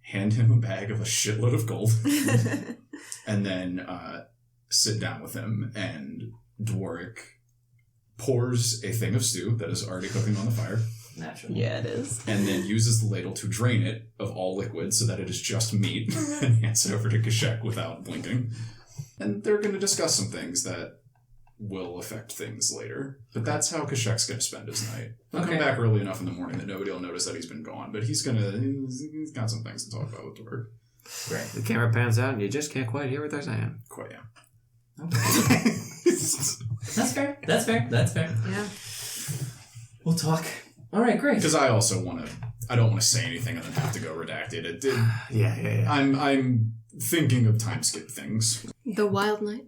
S6: hand him a bag of a shitload of gold, and then sit down with him, and Dwark pours a thing of stew that is already cooking on the fire,
S2: Naturally.
S1: Yeah, it is.
S6: and then uses the ladle to drain it of all liquid so that it is just meat, and hands it over to Q'shek without blinking. And they're going to discuss some things that will affect things later. But that's how Q'shek's going to spend his night. He'll come back early enough in the morning that nobody will notice that he's been gone, but he's got some things to talk about with Dwark.
S2: Great.
S8: The camera pans out and you just can't quite hear what they're saying.
S6: Quite, yeah.
S2: That's fair. That's fair. That's fair.
S5: Yeah.
S2: We'll talk. All right, great.
S6: Because I also I don't want to say anything and then have to go redacted.
S8: Yeah.
S6: I'm thinking of time skip things.
S5: The Wild Night.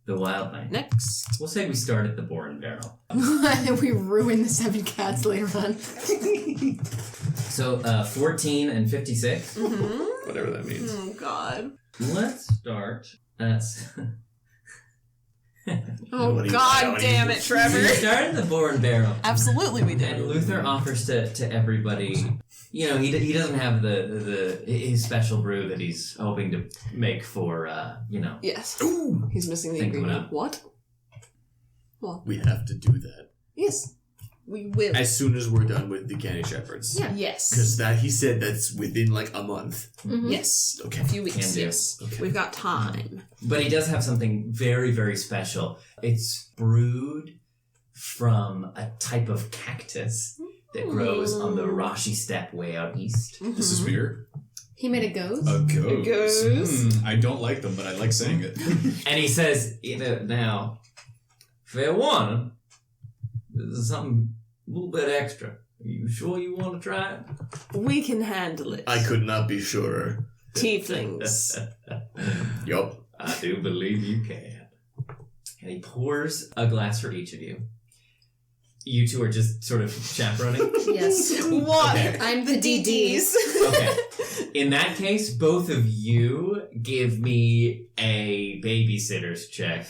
S2: The Wild Night.
S1: Next.
S2: We'll say we start at the Boar Barrel.
S5: And we ruin the 7 cats later on.
S2: So 14 and 56.
S4: Whatever that means.
S1: Oh, God.
S2: Let's start at...
S1: Oh,
S4: Nobody-
S1: God
S4: nobody-
S1: damn it, Trevor.
S2: We start at the Boar Barrel.
S1: Absolutely we
S2: And
S1: did.
S2: Luther offers to everybody, you know, he doesn't have his special brew that he's hoping to make for, you know.
S1: Yes. He's missing the
S2: Think of it
S1: ingredient.
S2: up.
S1: What?
S4: We have to do that
S1: Yes. We will.
S4: as soon as we're done with the Canny Shepherds.
S5: Yeah.
S1: Yes.
S4: Because he said that's within like a month.
S1: Yes.
S4: Okay.
S1: A few weeks.
S2: Can do.
S1: Yes.
S4: Okay.
S1: We've got time.
S2: But he does have something very, very special. It's brewed from a type of cactus that grows on the Rashi steppe way out east.
S6: This is beer.
S5: He made a ghost.
S6: A ghost.
S1: ghost.
S6: I don't like them, but I like saying it.
S2: And he says, you know, now, fair warning, this is something a little bit extra. Are you sure you want to try it?
S1: We can handle it.
S4: I could not be surer.
S1: Tieflings.
S4: Yup.
S2: I do believe you can. And he pours a glass for each of you. You two are just sort of chaperoning.
S5: Yes.
S1: What?
S2: Okay.
S5: I'm the DDs.
S2: Okay. In that case, both of you give me a babysitter's check.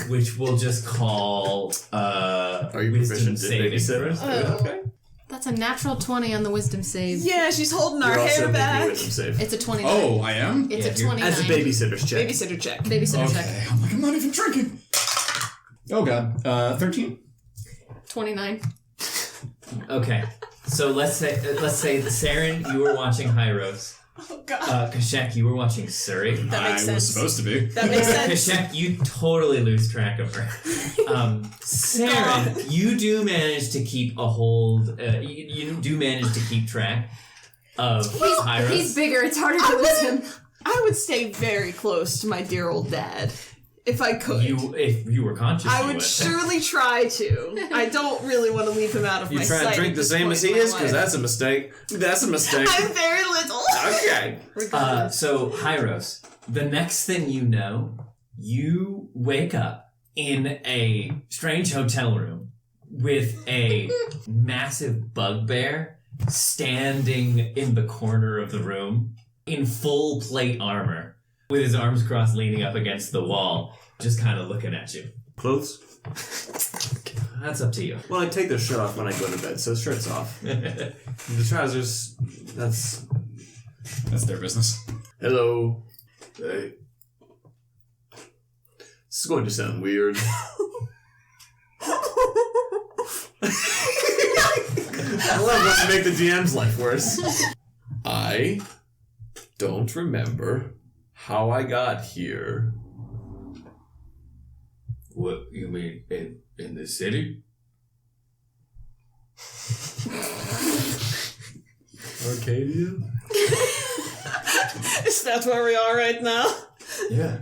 S2: Which we'll just call
S4: Are you
S2: wisdom
S4: proficient in
S2: saving
S4: babysitters?
S2: throw.
S4: Okay.
S5: That's a natural 20 on the wisdom save.
S1: Yeah, she's holding our
S4: You're also
S1: hair
S4: making a
S1: back.
S4: wisdom save.
S5: It's a 29.
S6: Oh, I am?
S5: It's
S2: Yeah,
S5: a
S2: you're-
S5: 29.
S4: As a babysitter's check.
S1: Babysitter check.
S5: Babysitter check.
S6: Okay. I'm like, I'm not even drinking. Oh, God. 13?
S5: 29.
S2: Okay. So let's say Seren, you were watching Hieros.
S1: Oh, God.
S2: Q'shek, you were watching Surrie.
S1: That makes
S6: I
S1: sense.
S6: was supposed to be.
S1: That makes sense.
S2: Q'shek, you totally lose track of her. Seren, you do manage to keep a hold. You do manage to keep track of Hieros.
S5: He's bigger. It's harder to lose him.
S1: I would stay very close to my dear old dad. If I could.
S2: If you were conscious,
S1: I
S2: you
S1: would surely try to. I don't really want to leave him out of
S8: You
S1: my
S8: try
S1: sight.
S8: to drink
S1: at
S8: the
S1: this
S8: same
S1: point
S8: as he
S1: in my
S8: is? Because
S1: life.
S8: that's a mistake. That's a mistake.
S1: I'm very little.
S8: Okay.
S2: So Hieros, the next thing you know, you wake up in a strange hotel room with a massive bugbear standing in the corner of the room in full plate armor with his arms crossed leaning up against the wall, just kind of looking at you.
S8: Clothes?
S2: That's up to you.
S8: Well, I take the shirt off when I go to bed, so shirt's off. The trousers, that's...
S6: That's their business.
S4: Hello. Hey. This is going to sound weird. I love when you make the DM's life worse. I don't remember how I got here.
S2: What, you mean in the city?
S4: Arcadia?
S1: Is that where we are right now?
S4: Yeah.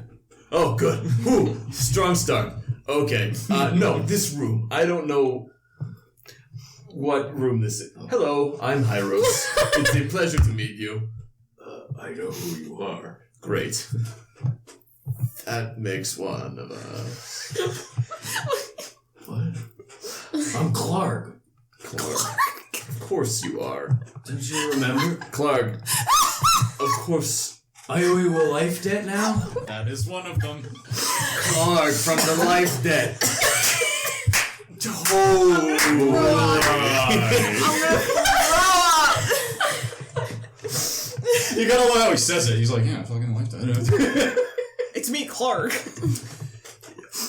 S4: Oh, good. Ooh, strong start. Okay. No, this room. I don't know what room this is. Hello, I'm Hieros. It's a pleasure to meet you. I know who you are. Great. That makes one of us.
S2: What? I'm Clark.
S4: Clark. Of course you are.
S9: Don't you remember?
S4: Clark, of course.
S9: I owe you a life debt now?
S6: That is one of them.
S9: Clark from the life debt.
S6: You gotta love how he says it. He's like, yeah, fucking like that.
S3: It's me, Clark.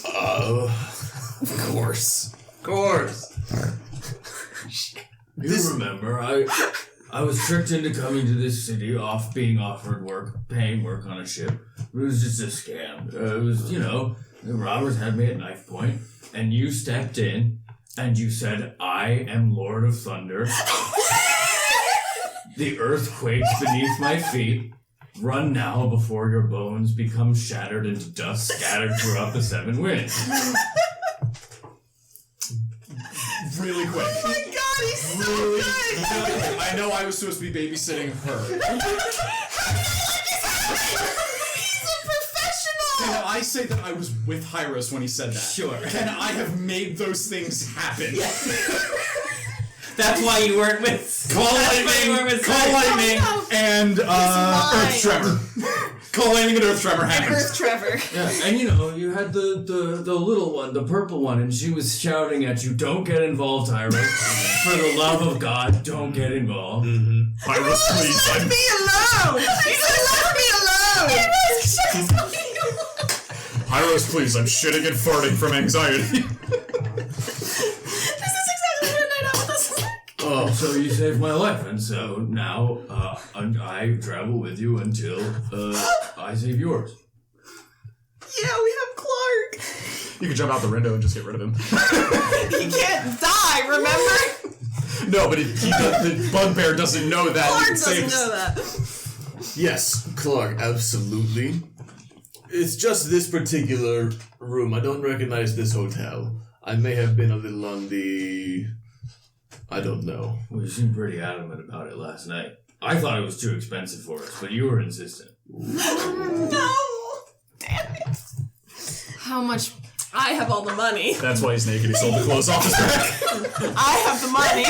S4: Of course.
S9: Of course. You remember, I was tricked into coming to this city off being offered work, paying work on a ship. It was just a scam. It was, the robbers had me at knife point, and you stepped in, and you said, I am Lord of Thunder. The earth quakes beneath my feet. Run now before your bones become shattered into dust scattered throughout the seven winds.
S6: Really quick.
S3: Oh my god, he's so good!
S6: I know I was supposed to be babysitting her.
S3: He's a professional!
S6: Can I say that I was with Hieros when he said that?
S2: Sure.
S6: Can I have made those things happen?
S2: That's why you weren't with.
S6: Call lightning, and Earth Tremor. Call lightning and Earth Tremor happens.
S3: Earth Trevor.
S9: Yeah, and you had the little one, the purple one, and she was shouting at you, don't get involved, Hieros. For the love of God, don't get involved.
S6: Hieros, please.
S3: Leave me alone! He said, leave me alone!
S6: Hieros, please. I'm shitting and farting from anxiety.
S9: Oh, so you saved my life, and so now I travel with you until I save yours.
S3: Yeah, we have Clark.
S6: You can jump out the window and just get rid of him.
S3: He can't die, remember?
S6: No, but the bugbear doesn't know that.
S3: Clark doesn't know that.
S4: Yes, Clark, absolutely. It's just this particular room. I don't recognize this hotel. I may have been a little on the... I don't know.
S9: Well, you seemed pretty adamant about it last night. I thought it was too expensive for us, but you were insistent.
S3: No! Damn it.
S5: How much?
S3: I have all the money.
S6: That's why he's naked. He sold the clothes off his back.
S3: I have the money.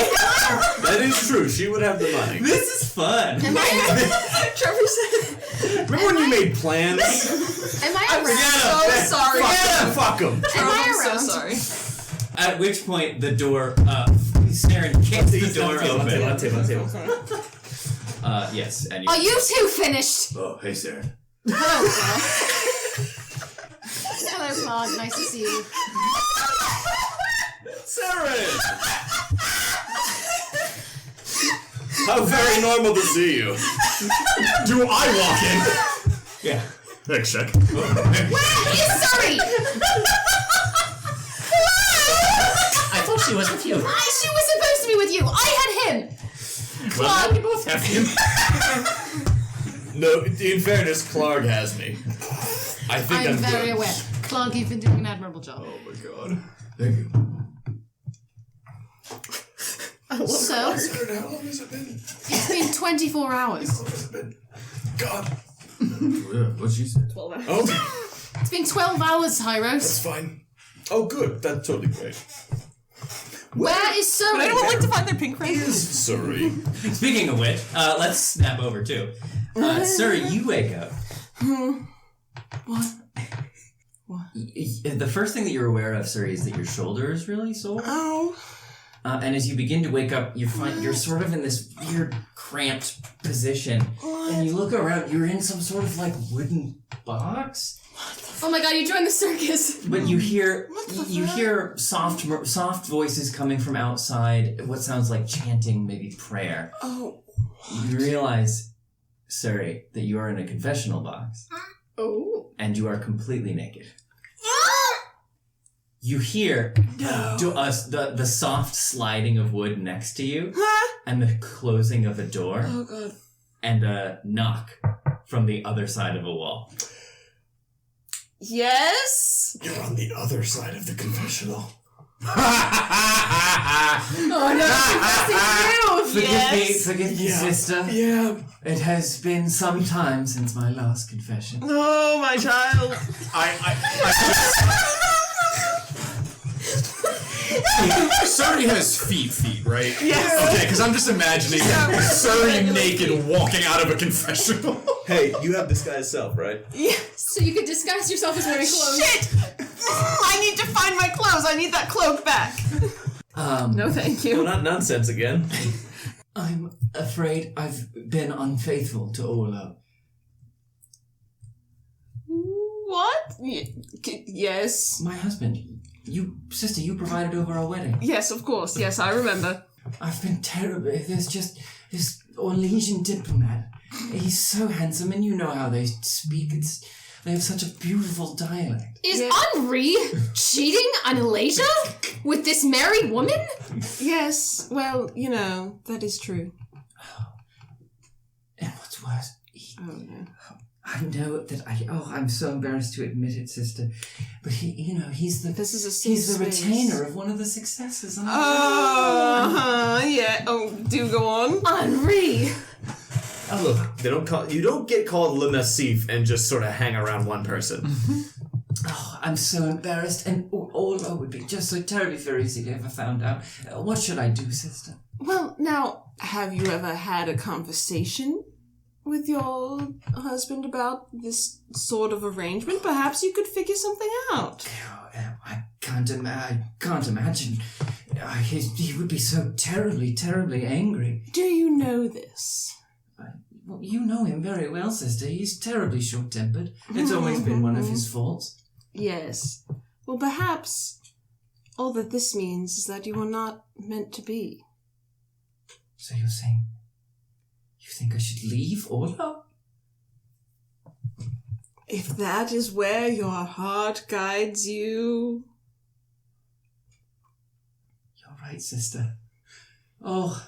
S4: That is true. She would have the money.
S2: This is fun.
S5: Am I
S3: Trevor said,
S4: Remember when you made plans?
S5: am I
S3: I'm
S5: around?
S3: so sorry.
S4: Fuck them.
S5: Am I
S3: I'm
S5: around?
S3: so sorry.
S2: At which point the door, Seren kicks the door open. Yes, and
S5: Are you two finished?
S9: Oh, hey, Seren.
S5: Hello, Hello, Claude. Nice to see you.
S4: Seren! How very normal to see you.
S6: Do I walk in?
S2: Yeah.
S6: Thanks, Check.
S5: Where is Surrie?
S7: I thought she was with you.
S5: She was supposed to be with you. I had him.
S6: Well, we both have him.
S4: No, in fairness, Clark has me. I think I'm
S5: very
S4: good.
S5: aware. Clark, you've been doing an admirable job.
S9: Oh my god. Thank you.
S5: So,
S4: How long has it been?
S5: it's been 24 hours.
S4: How long has it been? God.
S9: Yeah, what she said.
S3: 12 hours.
S4: Oh,
S5: It's been 12 hours,
S4: that's
S5: Hieros.
S4: fine. Oh, good. That's totally great.
S5: Where is
S3: Would
S5: Surrie?
S3: anyone like to find their pink friend?
S4: Sorry.
S2: Speaking of which, let's snap over too. Surrie, you wake up.
S3: What?
S2: The first thing that you're aware of, Surrie, is that your shoulder is really sore.
S3: Oh.
S2: And as you begin to wake up, you find you're sort of in this weird, cramped position. And you look around, you're in some sort of like wooden box.
S5: Oh my god, you joined the circus.
S2: But you hear soft voices coming from outside, what sounds like chanting, maybe prayer.
S3: Oh.
S2: You realize, Surrie, that you are in a confessional box.
S3: Oh.
S2: And you are completely naked. You hear the soft sliding of wood next to you, and the closing of a door,
S3: Oh god.
S2: and a knock from the other side of a wall.
S3: Yes?
S4: You're on the other side of the confessional.
S5: Oh no,
S2: Forgive me, sister.
S4: Yeah.
S2: It has been some time since my last confession.
S3: Oh, my child.
S6: I Surrie has feet, right?
S3: Yes.
S6: Okay, because I'm just imagining Surrie naked walking out of a confessional.
S4: Hey, you have disguised self, right?
S3: Yes.
S5: So you could disguise yourself as wearing clothes.
S3: Shit! I need to find my clothes. I need that cloak back. No, thank you.
S4: Well, not nonsense again.
S9: I'm afraid I've been unfaithful to Orlo.
S3: What? Yes.
S9: My husband. Sister, you provided over our wedding.
S3: Yes, of course. Yes, I remember.
S9: I've been terribly. There's just this Orlesian diplomat. He's so handsome, and you know how they speak. They have such a beautiful dialect.
S5: Is Henri cheating on Elijah with this married woman?
S3: Yes. Well, that is true.
S9: And what's worse,
S3: Oh, no.
S9: I know that I'm so embarrassed to admit it, sister, but he's the
S3: This is a safe
S9: he's the
S3: space.
S9: retainer of one of the successors.
S3: Yeah. Oh, do go on.
S5: Henri!
S4: Oh, look, you don't get called Le Nassif and just sort of hang around one person.
S9: Oh, I'm so embarrassed, and Orlo would be just so terribly furious if he ever found out. What should I do, sister?
S3: Well, now, have you ever had a conversation with your husband about this sort of arrangement? Perhaps you could figure something out.
S9: I can't imagine. He would be so terribly, terribly angry.
S3: Do you know this?
S9: Well, you know him very well, sister. He's terribly short-tempered. It's always been one of his faults.
S3: Yes. Well, perhaps all that this means is that you are not meant to be.
S9: So you're saying you think I should leave Orlo?
S3: If that is where your heart guides you.
S9: You're right, sister. Oh,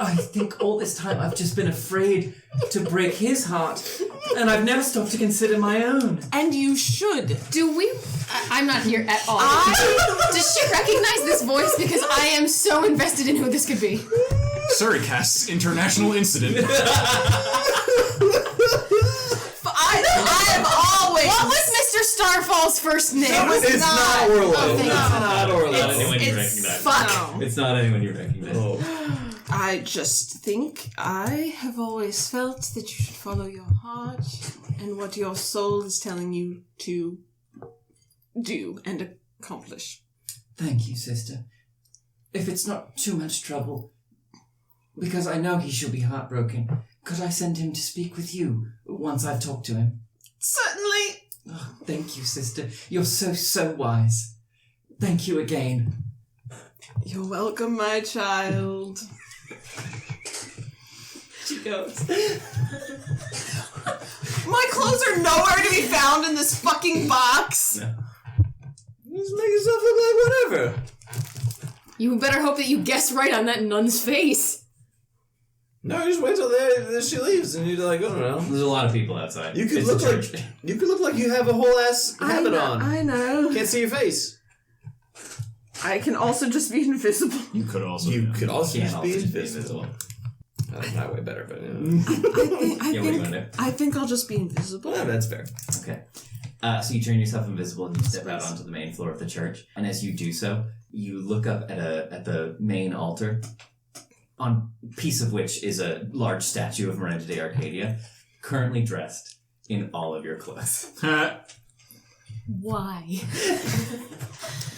S9: I think all this time I've just been afraid to break his heart, and I've never stopped to consider my own.
S3: And you should.
S5: Do we... I'm not here at all. Does she recognize this voice? Because I am so invested in who this could be.
S6: Surrie casts international incident.
S3: I am always...
S5: What was Mr. Starfall's first name?
S4: It's not Orlo.
S5: Oh, thank
S4: It's not Orlo.
S2: Not anyone you recognize.
S5: Fuck.
S3: No.
S2: It's not anyone you recognize.
S4: Oh.
S3: I just think I have always felt that you should follow your heart and what your soul is telling you to do and accomplish.
S9: Thank you, sister. If it's not too much trouble, because I know he shall be heartbroken, could I send him to speak with you once I've talked to him?
S3: Certainly.
S9: Oh, thank you, sister. You're so wise. Thank you again.
S3: You're welcome, my child. She goes. My clothes are nowhere to be found in this fucking box.
S2: No.
S4: Just make yourself look like whatever.
S5: You better hope that you guess right on that nun's face.
S4: No, you just wait till she leaves, and you're like, I don't know.
S2: There's a lot of people outside.
S4: You could
S2: It's
S4: look
S2: a
S4: like
S2: church.
S4: you have a whole ass habit on.
S3: I know.
S4: Can't see your face.
S3: I can also just be invisible.
S6: You could also.
S4: You could also
S2: Can't
S4: just
S2: also
S4: be
S2: just be
S4: invisible.
S2: invisible.
S4: I think that way better, but
S2: Yeah, what do you wanna do?
S3: I think I'll just be invisible.
S4: yeah, that's fair.
S2: Okay. So you turn yourself invisible and you step out onto the main floor of the church. And as you do so, you look up at the main altar, on piece of which is a large statue of Miranda de Arcadia, currently dressed in all of your clothes.
S5: Why?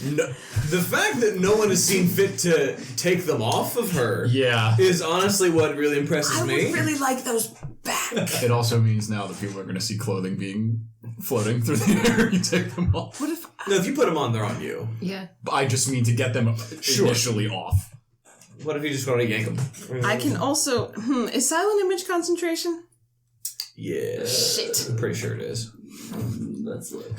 S4: No, the fact that no one has seen fit to take them off of her
S6: Yeah.
S4: is honestly what really impresses
S3: I
S4: me.
S3: would really like those back.
S6: It also means now that people are going to see clothing being floating through the air. You take them off.
S3: What if
S4: No, if you put them on, they're on you.
S5: Yeah.
S6: I just mean to get them initially off.
S4: What if you just want to yank them?
S3: I can also... is silent image concentration?
S4: Yeah.
S3: Shit.
S4: I'm pretty sure it is.
S2: Let's look.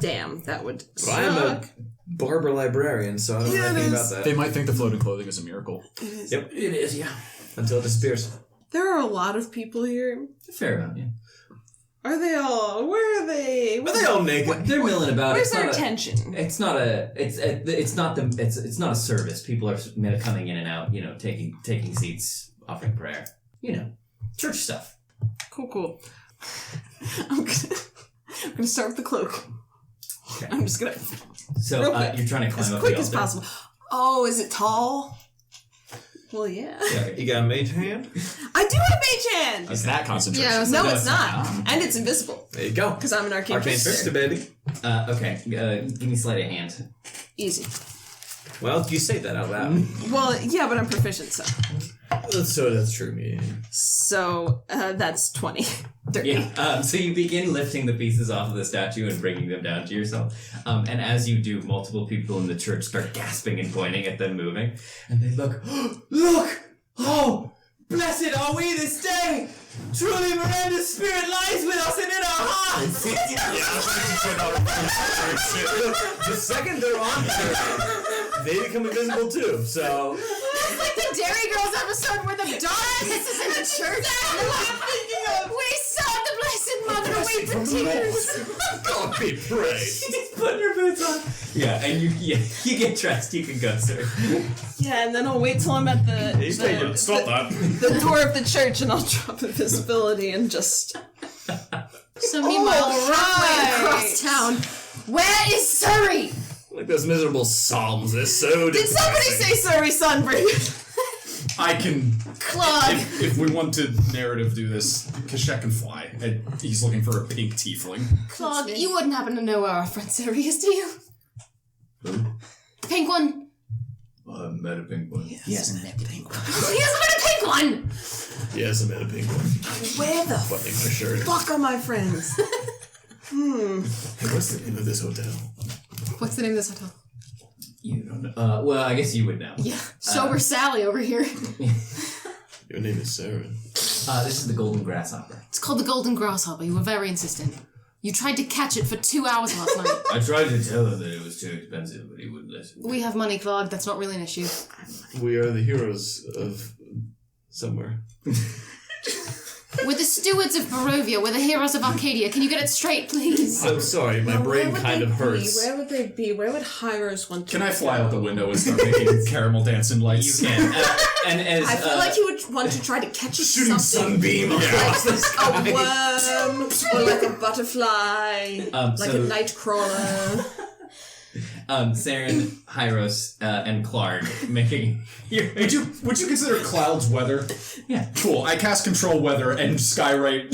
S3: Damn, that would
S4: But I am a
S3: suck.
S4: barber librarian, so I don't know
S3: Yeah, it
S4: anything
S3: is.
S4: about that.
S6: They might think the floating clothing is a miracle.
S3: It is.
S4: Yep.
S9: It is, yeah.
S4: Until it disappears.
S3: There are a lot of people here.
S2: A fair amount, yeah.
S3: Are they all... Where are they?
S4: Are they all naked?
S2: They're milling about.
S3: Where's
S2: It's
S3: their
S2: not a-
S3: attention?
S2: It's not a service. People are coming in and out, taking seats, offering prayer. Church stuff.
S3: Cool. I'm gonna start with the cloak.
S2: Okay.
S3: I'm just gonna
S2: So
S3: Real quick.
S2: you're trying to climb
S3: As
S2: up
S3: quick
S2: the
S3: as
S2: altar.
S3: possible. Oh, is it tall? Well, yeah.
S8: You got a mage hand?
S3: I do have mage hand!
S10: Is that concentration?
S5: Yeah,
S3: No, it's not. And it's invisible.
S8: There you go.
S3: Because I'm an arcane
S8: Arcane
S3: trickster.
S8: trickster, baby.
S2: Okay, give me sleight of hand.
S3: Easy.
S8: Well, you say that out loud.
S3: Well, yeah, but I'm proficient, so.
S8: So that's true, yeah.
S3: So, that's 20. 30.
S2: Yeah. So you begin lifting the pieces off of the statue and bringing them down to yourself. And as you do, multiple people in the church start gasping and pointing at them moving. And they look, look! Oh! Blessed are we this day! Truly Miranda's spirit lies with us and in our hearts!
S8: The second they're on her, they become invisible too, so...
S5: It's like the Dairy Girls episode where the Donuts is in the church. We saw the Blessed Mother weep for tears.
S8: God be praised!
S2: She's putting her boots on. Yeah, and you get dressed. You can go, sir.
S3: Yeah, and then I'll wait till I'm at
S10: Stop that.
S3: the door of the church and I'll drop invisibility and just...
S5: So meanwhile, halfway across town, where is Surrie?
S8: Like those miserable psalms, they're so
S3: Did somebody say Surrie Sunbreak?
S10: I can.
S5: Clog.
S10: If we want to narrative do this, Q'shek can fly. And he's looking for a pink tiefling.
S5: Clog, you wouldn't happen to know where our friend Surrie is, do you?
S8: Who?
S5: The pink one.
S8: I met a pink one.
S7: He hasn't met the pink one.
S5: He hasn't been a pink one!
S8: Yes, I met a pink one.
S3: Where the
S8: Buttoning my shirt.
S3: fuck are my friends?
S8: Hey, what's the name of this hotel?
S5: What's the name of this hotel?
S2: You don't know. Well, I guess you would know.
S5: Yeah, sober Sally over here.
S8: Your name is Seren.
S2: This is the Golden Grasshopper.
S5: It's called the Golden Grasshopper. You were very insistent. You tried to catch it for 2 hours last night.
S2: I tried to tell him that it was too expensive, but he wouldn't listen.
S5: We have money, Clog. That's not really an issue.
S8: We are the heroes of somewhere.
S5: We're the stewards of Barovia. We're the heroes of Arcadia. Can you get it straight, please?
S8: I'm sorry, my brain kind of hurts.
S3: Where would they be? Where would Hieros want to
S10: Can I fly
S3: go?
S10: out the window and start making caramel dancing lights?
S2: You can. And as
S3: I feel like you would want to try to catch
S8: Shooting
S3: something.
S8: sunbeam across the sky.
S3: A worm, or like a butterfly, like a night crawler.
S2: Seren, Hieros, and Clark making your
S10: Would you consider clouds weather?
S2: Yeah.
S10: Cool. I cast control weather and skywrite.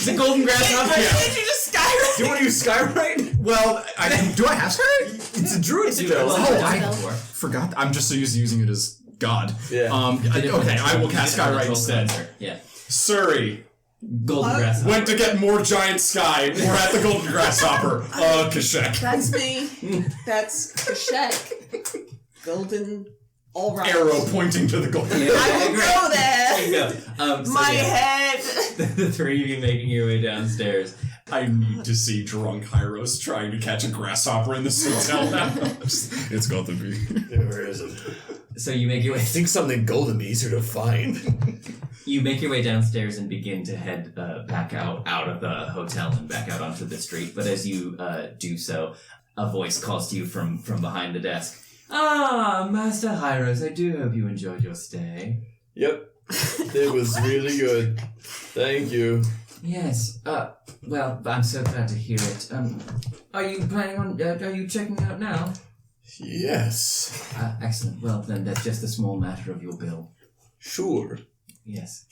S2: the Golden Grasshopper?
S3: Did you just skywrite?
S8: Do you want to use skywrite?
S10: Well, do I have skywrite?
S8: It's a druid spell.
S10: I forgot. I'm just so used to using it as God.
S8: Yeah.
S10: Okay, I will cast skywrite instead.
S2: Yeah.
S10: Surrie
S2: Golden Grasshopper.
S10: went to get more giant sky. We're at the Golden Grasshopper. Q'shek.
S3: That's me. That's Q'shek. Golden. All right.
S10: Arrow pointing to the golden.
S3: I will go there.
S2: There you go.
S3: My head.
S2: The three of you making your way downstairs.
S10: I need to see drunk Hieros trying to catch a grasshopper in this hotel now. It's got to be.
S8: Where is it?
S2: So you make your way.
S8: I think something golden be easier to find.
S2: You make your way downstairs and begin to head back out of the hotel and back out onto the street. But as you do so, a voice calls to you from behind the desk. Ah, Master Hieros, I do hope you enjoyed your stay.
S8: Yep. It was really good. Thank you.
S2: Yes. Well, I'm so glad to hear it. Are you planning on? Are you checking out now?
S8: Yes.
S2: Excellent. Well, then that's just a small matter of your bill.
S8: Sure.
S2: Yes.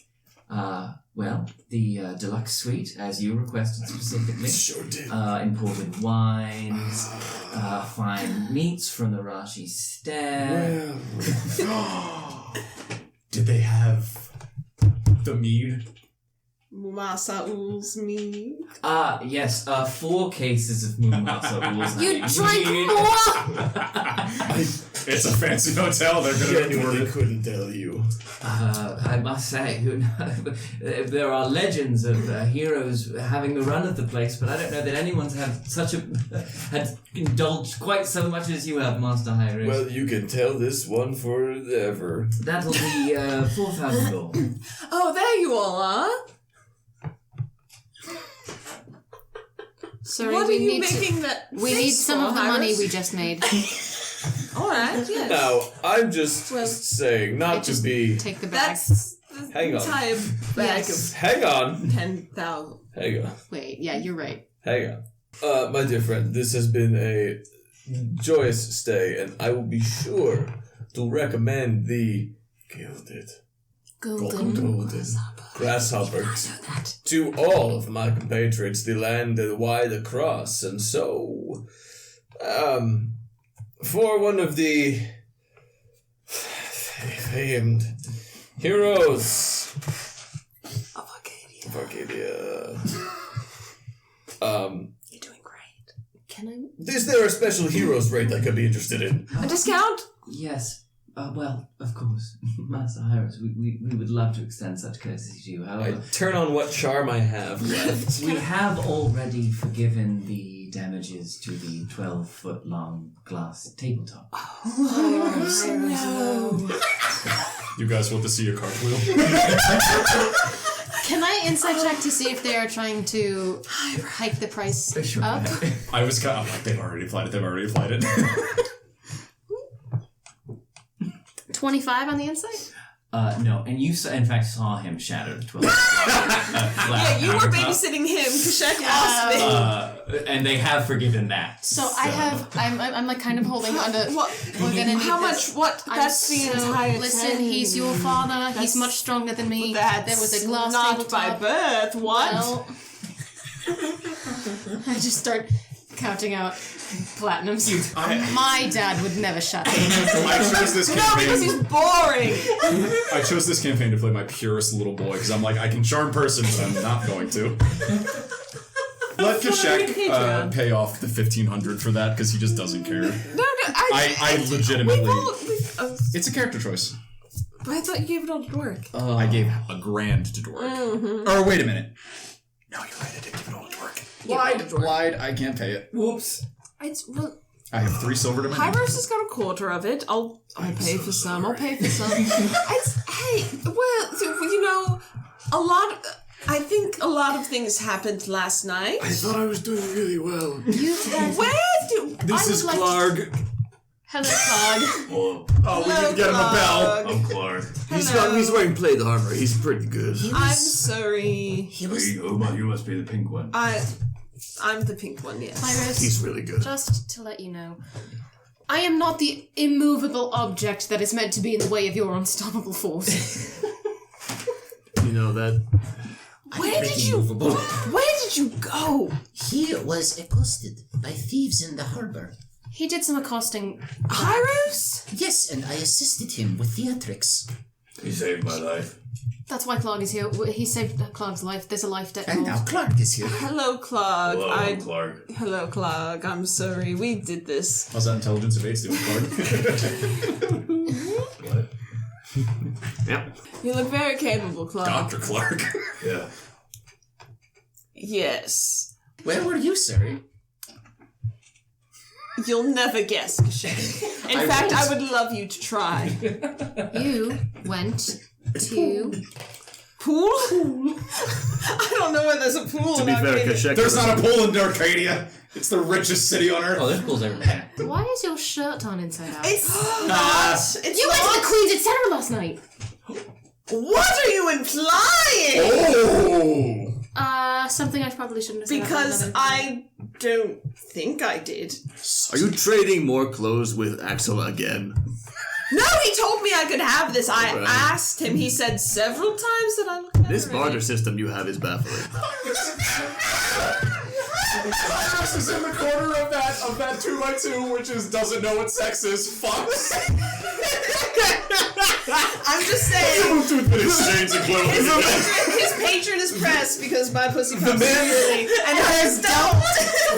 S2: Well, the deluxe suite, as you requested specifically.
S8: Sure did.
S2: Imported wines, fine meats from the Rashi Steppe.
S8: Well,
S10: Did they have the mead?
S3: Mumasaul's me.
S2: Yes, 4 cases of Mumasa rules.
S5: You drank more!
S10: It's a fancy hotel. They're gonna
S8: genuinely couldn't tell you.
S2: I must say, there are legends of heroes having the run of the place, but I don't know that anyone's had indulged quite so much as you have, Master Hieros.
S8: Well, you can tell this one forever.
S2: That'll be 4,000 gold.
S3: Oh, there you all are.
S5: Sorry,
S3: What are
S5: we
S3: you
S5: need
S3: making that?
S5: we
S3: face
S5: need some
S3: for,
S5: of the
S3: Hieros?
S5: money we just made.
S3: All right. Yes.
S8: Now, I'm just
S3: Well,
S8: saying, not to
S5: just
S8: be...
S5: Take the bag.
S3: That's the
S8: Hang on.
S3: entire bag
S5: Yes.
S8: Hang on.
S3: of 10,000.
S8: Hang on.
S5: Wait, yeah, you're right.
S8: Hang on. My dear friend, this has been a
S4: joyous stay, and I will be sure to recommend the golden grasshopper to all of my compatriots, the land wide across. And so, for one of the famed heroes
S3: Of Arcadia. You're doing great.
S5: Can I?
S4: Is there a special heroes rate I could be interested in?
S3: A discount?
S2: Yes. Well, of course, Master Hieros, we would love to extend such courtesy to you.
S4: I
S2: However,
S4: turn on what charm I have left.
S2: we have already forgiven the damages to the 12-foot-long glass tabletop.
S3: No.
S10: You guys want to see a cartwheel?
S5: Can I insight check to see if they are trying to hike the price up?
S10: I was kind of like, they've already applied it.
S5: 25 on the inside?
S2: No, and you, in fact, saw him shatter the 12.
S3: Yeah, you were babysitting him. Q'shek lost me.
S2: And they have forgiven that.
S5: So I'm like kind of holding on to.
S3: What?
S5: We're gonna need
S3: How
S5: this.
S3: much? What? That's the entire.
S5: Listen, he's your father. He's much stronger than me.
S3: That's
S5: There was a glass
S3: not by
S5: tabletop.
S3: birth. What?
S5: Well, I just start counting out platinums. My dad would never shut up.
S10: I chose this
S3: No,
S10: campaign.
S3: because he's boring.
S10: I chose this campaign to play my purest little boy because I'm like, I can charm person, but I'm not going to. Let Q'shek pay off the 1,500 for that because he just doesn't care.
S3: No,
S10: I legitimately.
S3: It's
S10: a character choice.
S3: But I thought you gave it all to Dwark.
S10: I gave $1,000 to Dwark.
S3: Mm-hmm.
S10: Or wait a minute. No, you're right. I did give it all to Dwark. Lied. I can't pay it.
S9: Whoops.
S3: Well,
S10: I have 3 silver to my name.
S3: Hieros has got a quarter of it. I'll pay for some. I'll pay for some. I think a lot of things happened last night.
S9: I thought I was doing really well.
S3: This
S9: is Clark.
S5: Hello, Claude.
S10: Oh, we didn't get him a bell.
S9: I'm Clark.
S3: Hello.
S9: He's wearing plate armor. He's pretty good.
S3: I'm Surrie.
S9: You must be the pink one.
S3: I'm the pink one, yes.
S5: Hieros,
S9: He's really good.
S5: just to let you know, I am not the immovable object that is meant to be in the way of your unstoppable force.
S9: You know that.
S3: Where did you go?
S7: He was accosted by thieves in the harbor.
S5: He did some accosting.
S3: Hieros?
S7: Yes, and I assisted him with theatrics.
S9: He saved my life.
S5: That's why Clark is here. He saved Clark's life. There's a life debt.
S7: And now Clark is here.
S3: Hello, Clark.
S9: Hello, I'm Clark.
S3: Hello, Clark. I'm sorry. We did this.
S10: How's that intelligence of 8 doing, Clark?
S9: What? Yep.
S3: You look very capable, Clark.
S10: Dr. Clark.
S9: Yeah.
S3: Yes.
S7: Where were you, Surrie?
S3: You'll never guess, Q'shek. In fact, I would love you to try.
S5: You went to...
S3: Pool? I don't know where there's a pool
S9: To
S3: in
S9: be fair,
S3: Arcadia.
S9: Q'shek.
S10: There's not a pool in Arcadia. It's the richest city on earth.
S2: Oh, there's pools everywhere.
S5: Why is your shirt on inside out?
S3: It's not. It's
S5: You went to
S3: not.
S5: the Queen's Etc. last night.
S3: What are you implying?
S10: Oh!
S5: Something I probably shouldn't have said.
S3: Because I don't think I did.
S9: Are you trading more clothes with Axel again?
S3: No, he told me I could have this. I
S9: Right.
S3: asked him. He said several times that I look better
S9: This
S3: in
S9: barter
S3: it.
S9: system you have is baffling.
S10: Hieros is in the corner of that 2x2, which doesn't know what sex is. Fucks.
S3: I'm just saying.
S10: Exchange of clothing.
S3: His patron is pressed because my pussy comes really, and hers don't.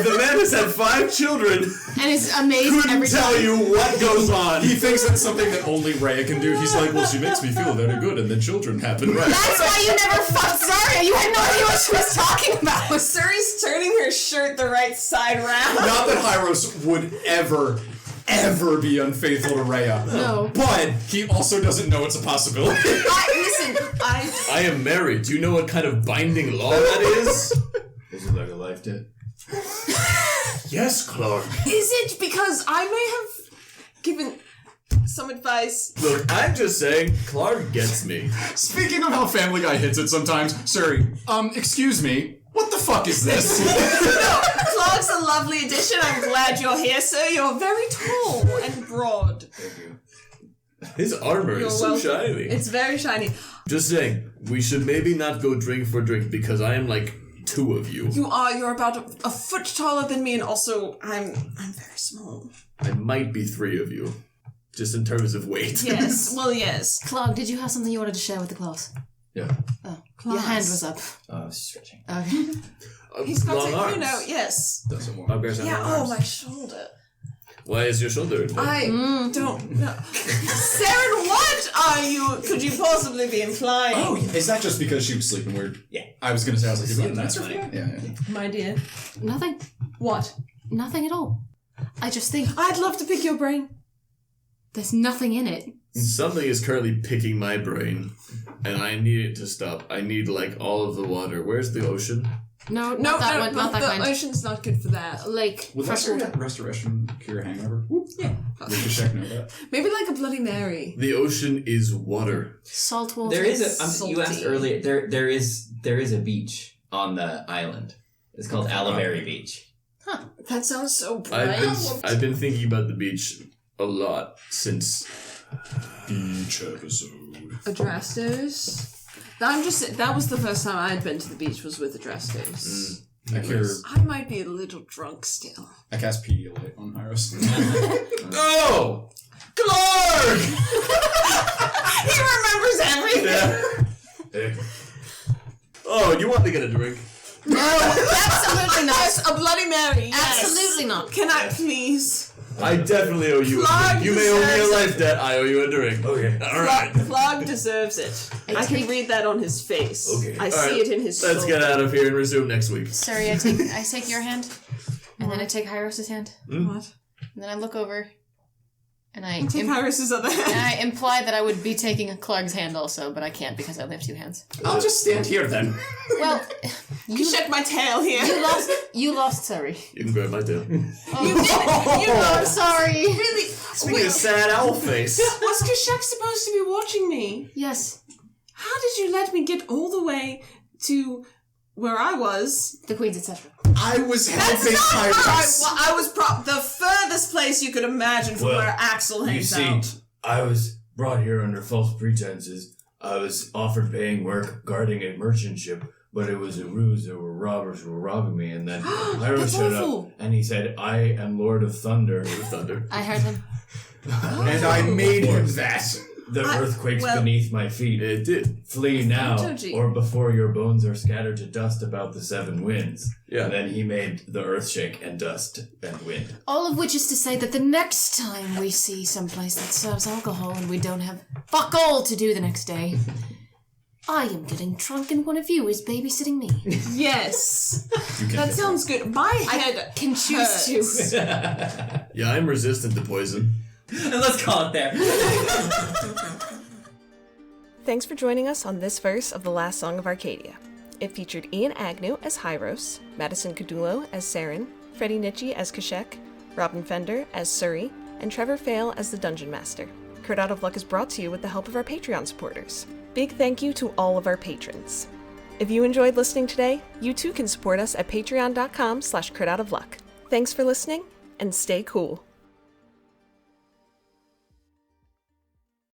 S9: The man has had 5 children.
S5: And it's amazing
S9: Couldn't
S5: every
S9: tell
S5: time.
S9: you what goes on.
S10: He thinks that's something that only Rhea can do. He's like, well, she makes me feel very good, and then children happen. Right.
S5: That's why you never fucked Zarya. You had no idea what she was talking about.
S3: Surrey's turning her shirt the right side round.
S10: Not that Hieros would ever be unfaithful to Rhea.
S5: No.
S10: But he also doesn't know it's a possibility.
S9: I am married. Do you know what kind of binding law that is? Is it like a life debt? Yes, Clark.
S3: Is it because I may have given some advice?
S9: Look, I'm just saying, Clark gets me.
S10: Speaking of how Family Guy hits it sometimes, Surrie, excuse me, what the
S6: fuck is this?
S3: No, Clog's a lovely addition. I'm glad you're here, sir. You're very tall and broad.
S4: His armor
S3: You're
S4: is so
S3: welcome.
S4: shiny.
S3: It's very shiny.
S4: Just saying, we should maybe not go drink for drink because I am like 2 of you.
S3: You're about a foot taller than me, and also I'm very small.
S4: I might be 3 of you, just in terms of weight.
S3: Yes, well, yes.
S5: Clog, did you have something you wanted to share with the class?
S8: Yeah.
S5: Oh, your hand was up.
S8: I was stretching.
S5: Okay.
S3: He's got
S4: long
S3: to,
S4: arms.
S3: yes.
S6: Doesn't work.
S4: Bugbears have
S3: Yeah,
S4: long
S3: oh,
S4: arms.
S3: my shoulder.
S4: Why is your shoulder?
S3: I don't know. Seren, what could you possibly be implying?
S6: Oh, is that just because she was sleeping weird?
S8: Yeah.
S6: I was gonna say, I was like, is that an
S8: That's
S6: answer for
S8: funny.
S6: that? Yeah.
S3: My dear.
S5: Nothing.
S3: What?
S5: Nothing at all. I just think
S3: I'd love to pick your brain.
S5: there's nothing in it.
S4: Something is currently picking my brain, and I need it to stop. I need like all of the water. Where's the ocean?
S5: No,
S3: No,
S5: not that one. Not that
S3: the
S5: kind.
S3: ocean's not good for that.
S5: Lake.
S6: Would
S5: Freshwater.
S6: restoration cure a hangover? Whoop.
S3: Yeah.
S6: Would Q'shek know that?
S3: Maybe like a Bloody Mary.
S4: The ocean is water.
S5: Salt water.
S8: There is a. You asked
S3: Salty.
S8: earlier. There is a beach on the island. It's called Alaberry Beach.
S3: That sounds so bright.
S4: I've been thinking about the beach a lot since.
S6: Beach episode.
S3: Adrastos. That was the first time I'd been to the beach was with Adrastos.
S6: I cure.
S3: I might be a little drunk still.
S6: I cast Pedialyte on Hieros.
S4: Oh! Clark!
S3: He remembers everything.
S4: Oh, you want to get a drink?
S5: No, absolutely not.
S3: Yes, a Bloody Mary. Yes.
S5: Absolutely not.
S3: Can I please?
S4: I definitely owe you a
S3: Clark
S4: drink. You may owe me a
S3: deserves
S4: life debt. I owe you a drink. Okay. Alright.
S3: Flog deserves it. I can read that on his face.
S4: Okay.
S3: I
S4: All
S3: see
S4: right.
S3: it in his
S4: Let's
S3: soul.
S4: get out of here and resume next week.
S5: Sorry, I take your hand, and then I take Hieros' hand,
S3: What?
S5: and then I look over, and I
S3: Take Hieros' other hand.
S5: and I imply that I would be taking a Clark's hand also, but I can't because I only have 2 hands.
S6: I'll just stand here then.
S5: Well,
S3: You check my tail here.
S5: you lost, Surrie.
S4: You can grab my tail.
S5: I'm sorry.
S3: Really?
S4: Speaking of sad owl face.
S3: Was Q'shek supposed to be watching me?
S5: Yes,
S3: How did you let me get all the way to where I was?
S5: the Queen's, etc.
S6: I was helping
S3: That's not where
S6: Hieros.
S3: I was the furthest place you could imagine from
S9: Well,
S3: where Axel
S9: You
S3: hangs
S9: see,
S3: out.
S9: I was brought here under false pretenses. I was offered paying work guarding a merchant ship, but it was a ruse. There were robbers who were robbing me, and then Hieros
S3: That's
S9: showed
S3: awful.
S9: up, and he said, "I am Lord of Thunder."
S5: I heard him.
S6: And I made him that.
S9: The earth quakes
S3: well-
S9: beneath my feet.
S4: It did.
S9: Flee now,
S3: Toji.
S9: or before your bones are scattered to dust about the 7 winds.
S4: Yeah.
S9: And then he made the earth shake and dust and wind.
S5: All of which is to say that the next time we see someplace that serves alcohol and we don't have fuck all to do the next day, I am getting drunk and one of you is babysitting me.
S3: Yes.
S6: You can
S3: That sounds good. My head
S5: Can choose to.
S3: hurts.
S4: Yeah, I'm resistant to poison.
S8: Let's call it there.
S1: Thanks for joining us on this verse of The Last Song of Arcadia. It featured Ian Agnew as Hieros, Madison Cadulo as Seren, Freddie Nietzsche as Q'shek, Robin Fender as Surrie, and Trevor Fail as the Dungeon Master. Crit Out of Luck is brought to you with the help of our Patreon supporters. Big thank you to all of our patrons. If you enjoyed listening today, you too can support us at patreon.com/critoutofluck. Thanks for listening, and stay cool.